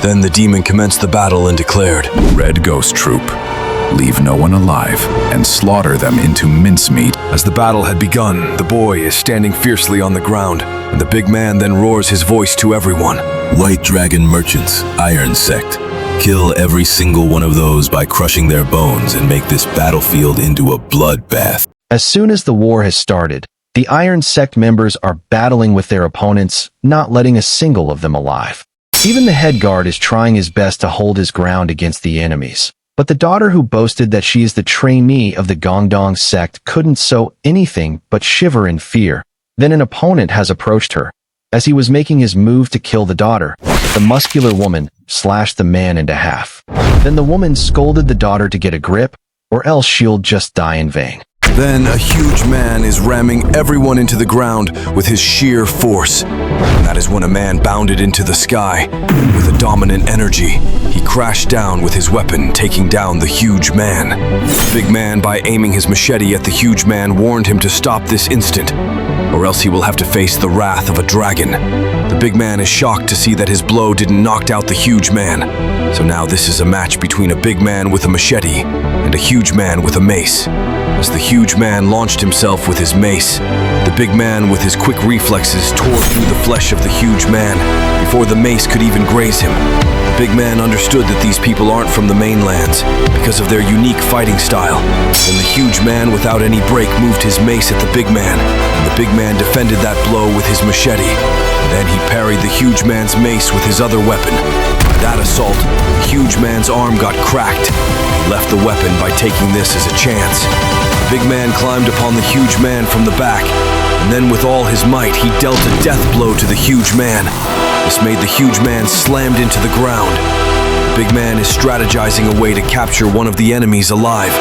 Then the demon commenced the battle and declared, Red Ghost Troop, leave no one alive and slaughter them into mincemeat. As the battle had begun, the boy is standing fiercely on the ground, and the big man then roars his voice to everyone. White Dragon Merchants, Iron Sect. Kill every single one of those by crushing their bones and make this battlefield into a bloodbath. As soon as the war has started, the Iron Sect members are battling with their opponents, not letting a single of them alive. Even the head guard is trying his best to hold his ground against the enemies. But the daughter who boasted that she is the trainee of the Gongdong sect couldn't show anything but shiver in fear. Then an opponent has approached her. As he was making his move to kill the daughter, the muscular woman slashed the man into half. Then the woman scolded the daughter to get a grip, or else she'll just die in vain. Then a huge man is ramming everyone into the ground with his sheer force. And that is when a man bounded into the sky. With a dominant energy, he crashed down with his weapon, taking down the huge man. The big man, by aiming his machete at the huge man, warned him to stop this instant, or else he will have to face the wrath of a dragon. The big man is shocked to see that his blow didn't knock out the huge man. So now this is a match between a big man with a machete and a huge man with a mace. As the huge man launched himself with his mace, the big man with his quick reflexes tore through the flesh of the huge man before the mace could even graze him. The big man understood that these people aren't from the mainlands because of their unique fighting style. Then the huge man, without any break, moved his mace at the big man, and the big man defended that blow with his machete. Then he parried the huge man's mace with his other weapon. By that assault, the huge man's arm got cracked. He left the weapon by taking this as a chance. The big man climbed upon the huge man from the back, and then with all his might, he dealt a death blow to the huge man. This made the huge man slammed into the ground. The big man is strategizing a way to capture one of the enemies alive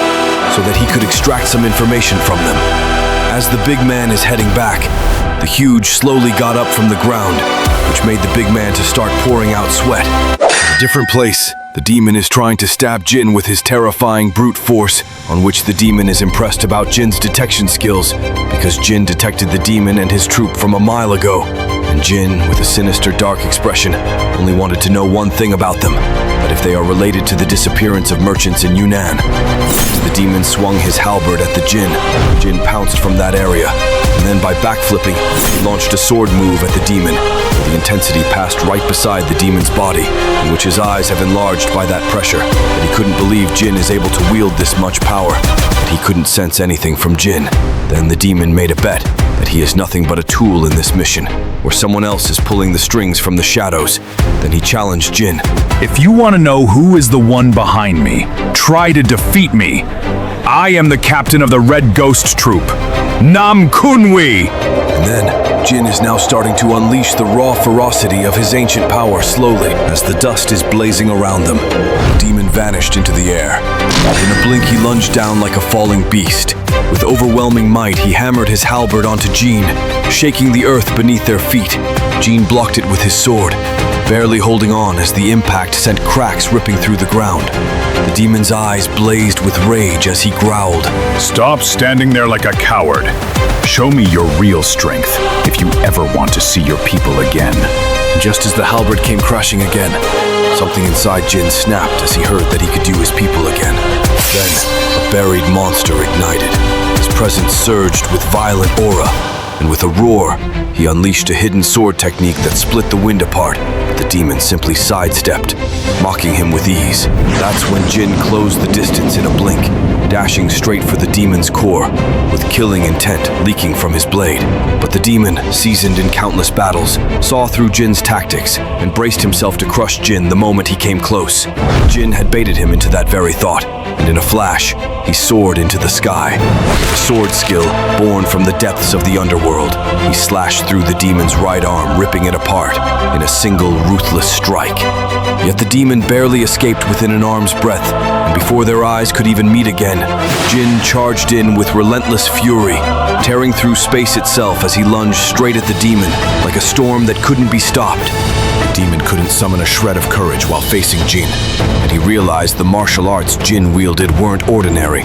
so that he could extract some information from them. As the big man is heading back, the huge slowly got up from the ground, which made the big man to start pouring out sweat. In a different place, the demon is trying to stab Jin with his terrifying brute force, on which the demon is impressed about Jin's detection skills, because Jin detected the demon and his troop from a mile ago, and Jin, with a sinister dark expression, only wanted to know one thing about them, that if they are related to the disappearance of merchants in Yunnan. As the demon swung his halberd at the Jin, Jin pounced from that area, and then by backflipping, he launched a sword move at the demon. The intensity passed right beside the demon's body, in which his eyes have enlarged by that pressure, that he couldn't believe Jin is able to wield this much power, that he couldn't sense anything from Jin. Then the demon made a bet that he is nothing but a tool in this mission, where someone else is pulling the strings from the shadows. Then he challenged Jin. If you want to know who is the one behind me, try to defeat me. I am the captain of the Red Ghost Troop, Nam Kunwi! And then, Jin is now starting to unleash the raw ferocity of his ancient power slowly, as the dust is blazing around them. The demon vanished into the air. In a blink, he lunged down like a falling beast. With overwhelming might, he hammered his halberd onto Jin, shaking the earth beneath their feet. Jin blocked it with his sword, barely holding on as the impact sent cracks ripping through the ground. The demon's eyes blazed with rage as he growled. Stop standing there like a coward. Show me your real strength if you ever want to see your people again. Just as the halberd came crashing again, something inside Jin snapped as he heard that he could do his people again. Then, a buried monster ignited. His presence surged with violent aura, and with a roar, he unleashed a hidden sword technique that split the wind apart. The demon simply sidestepped, mocking him with ease. That's when Jin closed the distance in a blink, dashing straight for the demon's core, with killing intent leaking from his blade. But the demon, seasoned in countless battles, saw through Jin's tactics and braced himself to crush Jin the moment he came close. Jin had baited him into that very thought, and in a flash, he soared into the sky. With a sword skill born from the depths of the underworld, he slashed through the demon's right arm, ripping it apart in a single ruthless strike. Yet the demon barely escaped within an arm's breadth, and before their eyes could even meet again, Jin charged in with relentless fury, tearing through space itself as he lunged straight at the demon, like a storm that couldn't be stopped. The demon couldn't summon a shred of courage while facing Jin, and he realized the martial arts Jin wielded weren't ordinary.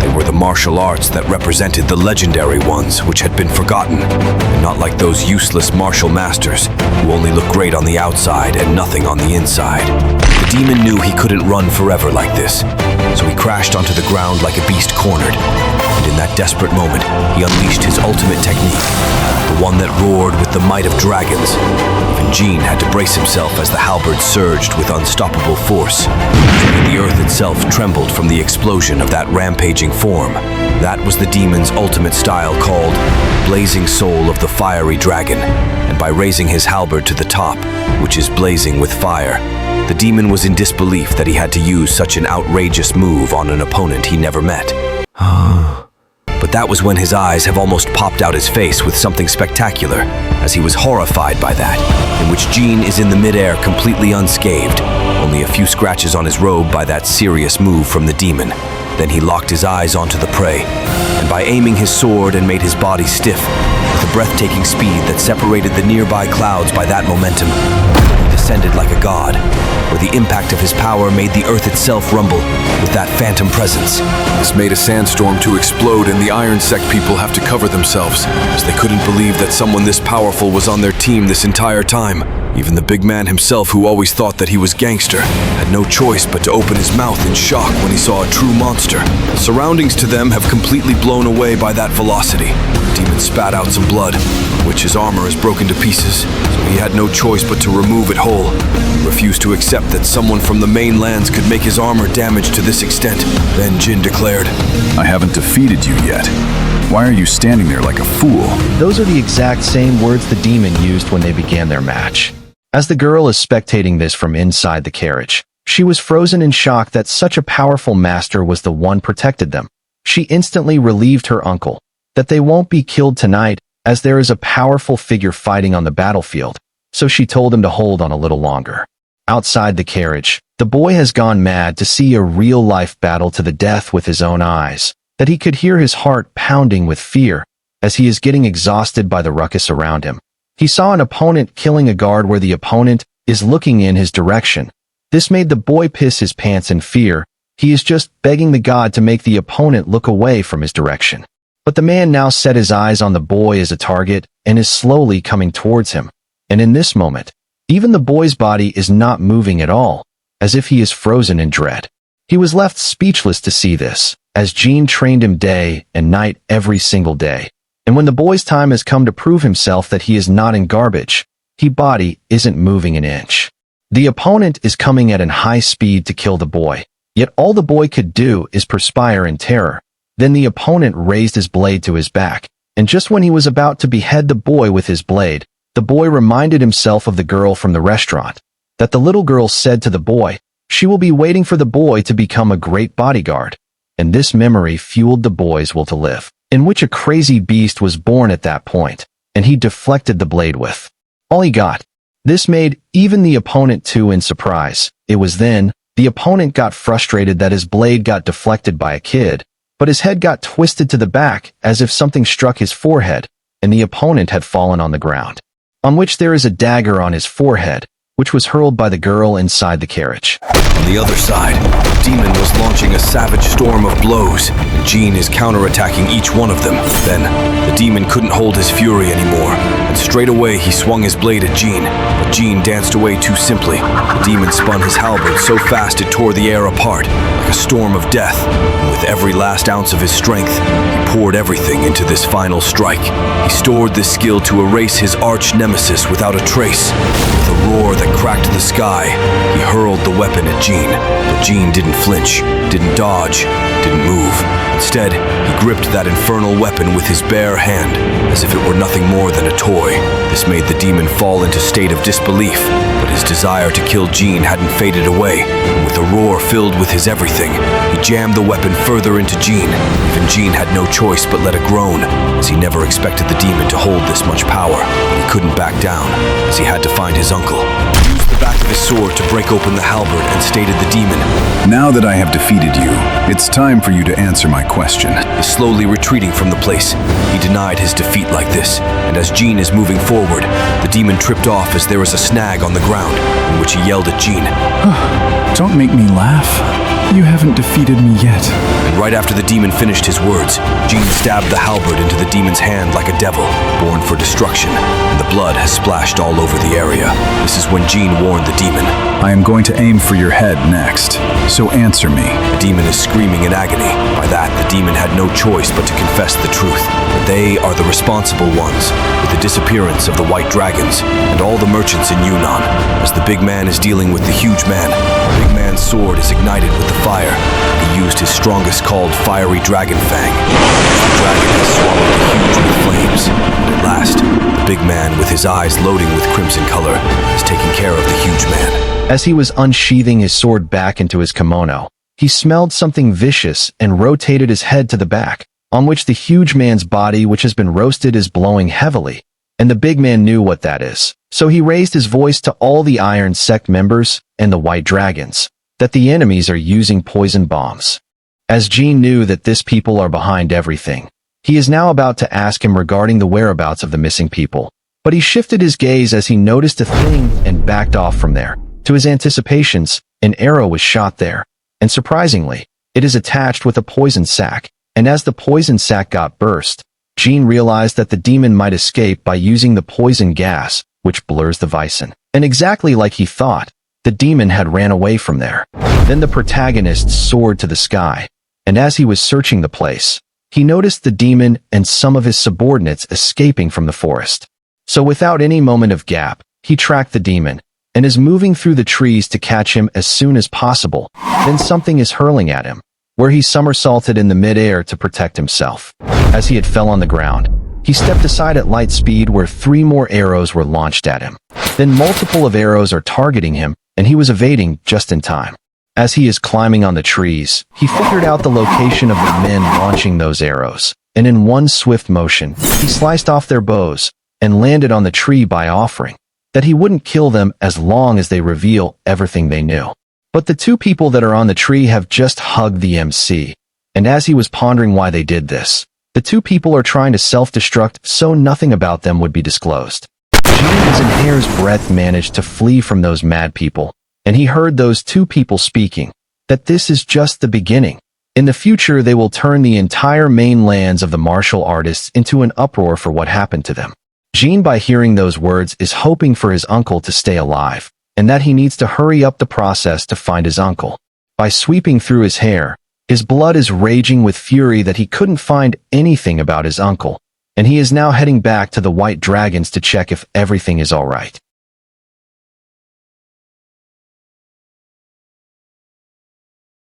They were the martial arts that represented the legendary ones which had been forgotten, and not like those useless martial masters who only look great on the outside and nothing on the inside. The demon knew he couldn't run forever like this, so he crashed onto the ground like a beast cornered. And in that desperate moment, he unleashed his ultimate technique, the one that roared with the might of dragons. Even Jin had to brace himself as the halberd surged with unstoppable force. The earth itself trembled from the explosion of that rampaging form. That was the demon's ultimate style called Blazing Soul of the Fiery Dragon, and by raising his halberd to the top, which is blazing with fire, the demon was in disbelief that he had to use such an outrageous move on an opponent he never met. But that was when his eyes have almost popped out his face with something spectacular, as he was horrified by that, in which Jin is in the midair completely unscathed, only a few scratches on his robe by that serious move from the demon. Then he locked his eyes onto the prey, and by aiming his sword and made his body stiff, with a breathtaking speed that separated the nearby clouds by that momentum, he descended like a god, where the impact of his power made the earth itself rumble with that phantom presence. This made a sandstorm to explode, and the Iron Sect people have to cover themselves, as they couldn't believe that someone this powerful was on their team this entire time. Even the big man himself, who always thought that he was gangster, had no choice but to open his mouth in shock when he saw a true monster. The surroundings to them have completely blown away by that velocity. The demon spat out some blood, which his armor is broken to pieces, so he had no choice but to remove it whole. He refused to accept that someone from the mainlands could make his armor damaged to this extent. Then Jin declared, I haven't defeated you yet. Why are you standing there like a fool? Those are the exact same words the demon used when they began their match. As the girl is spectating this from inside the carriage, she was frozen in shock that such a powerful master was the one protected them. She instantly relieved her uncle that they won't be killed tonight, as there is a powerful figure fighting on the battlefield. so she told him to hold on a little longer. Outside the carriage, the boy has gone mad to see a real-life battle to the death with his own eyes, that he could hear his heart pounding with fear as he is getting exhausted by the ruckus around him. He saw an opponent killing a guard where the opponent is looking in his direction. This made the boy piss his pants in fear. He is just begging the god to make the opponent look away from his direction. But the man now set his eyes on the boy as a target and is slowly coming towards him. And in this moment, even the boy's body is not moving at all, as if he is frozen in dread. He was left speechless to see this, as Jean trained him day and night every single day. And when the boy's time has come to prove himself that he is not in garbage, his body isn't moving an inch. The opponent is coming at an high speed to kill the boy, yet all the boy could do is perspire in terror. Then the opponent raised his blade to his back, and just when he was about to behead the boy with his blade, the boy reminded himself of the girl from the restaurant, that the little girl said to the boy, she will be waiting for the boy to become a great bodyguard. And this memory fueled the boy's will to live, in which a crazy beast was born at that point, and he deflected the blade with all he got. This made even the opponent too in surprise. It was then the opponent got frustrated that his blade got deflected by a kid, but his head got twisted to the back as if something struck his forehead, and the opponent had fallen on the ground, on which there is a dagger on his forehead, which was hurled by the girl inside the carriage. On the other side, the demon was launching a savage storm of blows, and Jean is counterattacking each one of them. Then, the demon couldn't hold his fury anymore, and straight away he swung his blade at Jean, but Jean danced away too simply. The demon spun his halberd so fast it tore the air apart, like a storm of death, and with every last ounce of his strength, he poured everything into this final strike. He stored this skill to erase his arch nemesis without a trace. With a roar that cracked the sky, he hurled the weapon at Jean, but Jean didn't flinch, didn't dodge, didn't move. Instead, he gripped that infernal weapon with his bare hand, as if it were nothing more than a toy. This made the demon fall into a state of disbelief, but his desire to kill Jean hadn't faded away, and with a roar filled with his everything, he jammed the weapon further into Jean. Even Jean had no choice but let a groan, as he never expected the demon to hold this much power, but he couldn't back down, as he had to find his uncle. He used the back of his sword to break open the halberd and stated the demon, Now that I have defeated you, it's time for you to answer my question. is slowly retreating from the place. He denied his defeat like this, and as Jean is moving forward, the demon tripped off as there was a snag on the ground, in which he yelled at Jean. Don't make me laugh. You haven't defeated me yet. And right after the demon finished his words, Jean stabbed the halberd into the demon's hand like a devil, born for destruction, and the blood has splashed all over the area. This is when Jean warned the demon. I am going to aim for your head next, so answer me. The demon is screaming in agony. By that, the demon had no choice but to confess the truth. That they are the responsible ones with the disappearance of the white dragons and all the merchants in Yunnan. As the big man is dealing with the huge man, the big man's sword is ignited with the fire. He used his strongest called Fiery Dragon Fang. The dragon has swallowed the huge with flames. And at last, the big man with his eyes loading with crimson color is taking care of the huge man. As he was unsheathing his sword back into his kimono, he smelled something vicious and rotated his head to the back, on which the huge man's body, which has been roasted, is blowing heavily. And the big man knew what that is. So he raised his voice to all the Iron Sect members and the White Dragons, that the enemies are using poison bombs. As Jean knew that this people are behind everything, he is now about to ask him regarding the whereabouts of the missing people. But he shifted his gaze as he noticed a thing and backed off from there. To his anticipations, an arrow was shot there, and surprisingly, it is attached with a poison sac, and as the poison sac got burst, Jean realized that the demon might escape by using the poison gas, which blurs the Vysen. And exactly like he thought, the demon had ran away from there. Then the protagonist soared to the sky, and as he was searching the place, he noticed the demon and some of his subordinates escaping from the forest. So without any moment of gap, he tracked the demon, and is moving through the trees to catch him as soon as possible. Then something is hurling at him, where he somersaulted in the mid-air to protect himself. As he had fell on the ground, he stepped aside at light speed where 3 more arrows were launched at him. Then multiple of arrows are targeting him, and he was evading just in time. As he is climbing on the trees, he figured out the location of the men launching those arrows, and in one swift motion, he sliced off their bows, and landed on the tree by offering. that he wouldn't kill them as long as they reveal everything they knew. But the two people that are on the tree have just hugged the MC, and as he was pondering why they did this, the two people are trying to self-destruct so nothing about them would be disclosed. Jean, as in hair's breadth, managed to flee from those mad people, and he heard those two people speaking, that this is just the beginning. In the future, they will turn the entire main lands of the martial artists into an uproar for what happened to them. Jean, by hearing those words, is hoping for his uncle to stay alive, and that he needs to hurry up the process to find his uncle. By sweeping through his hair, his blood is raging with fury that he couldn't find anything about his uncle, and he is now heading back to the White Dragons to check if everything is alright.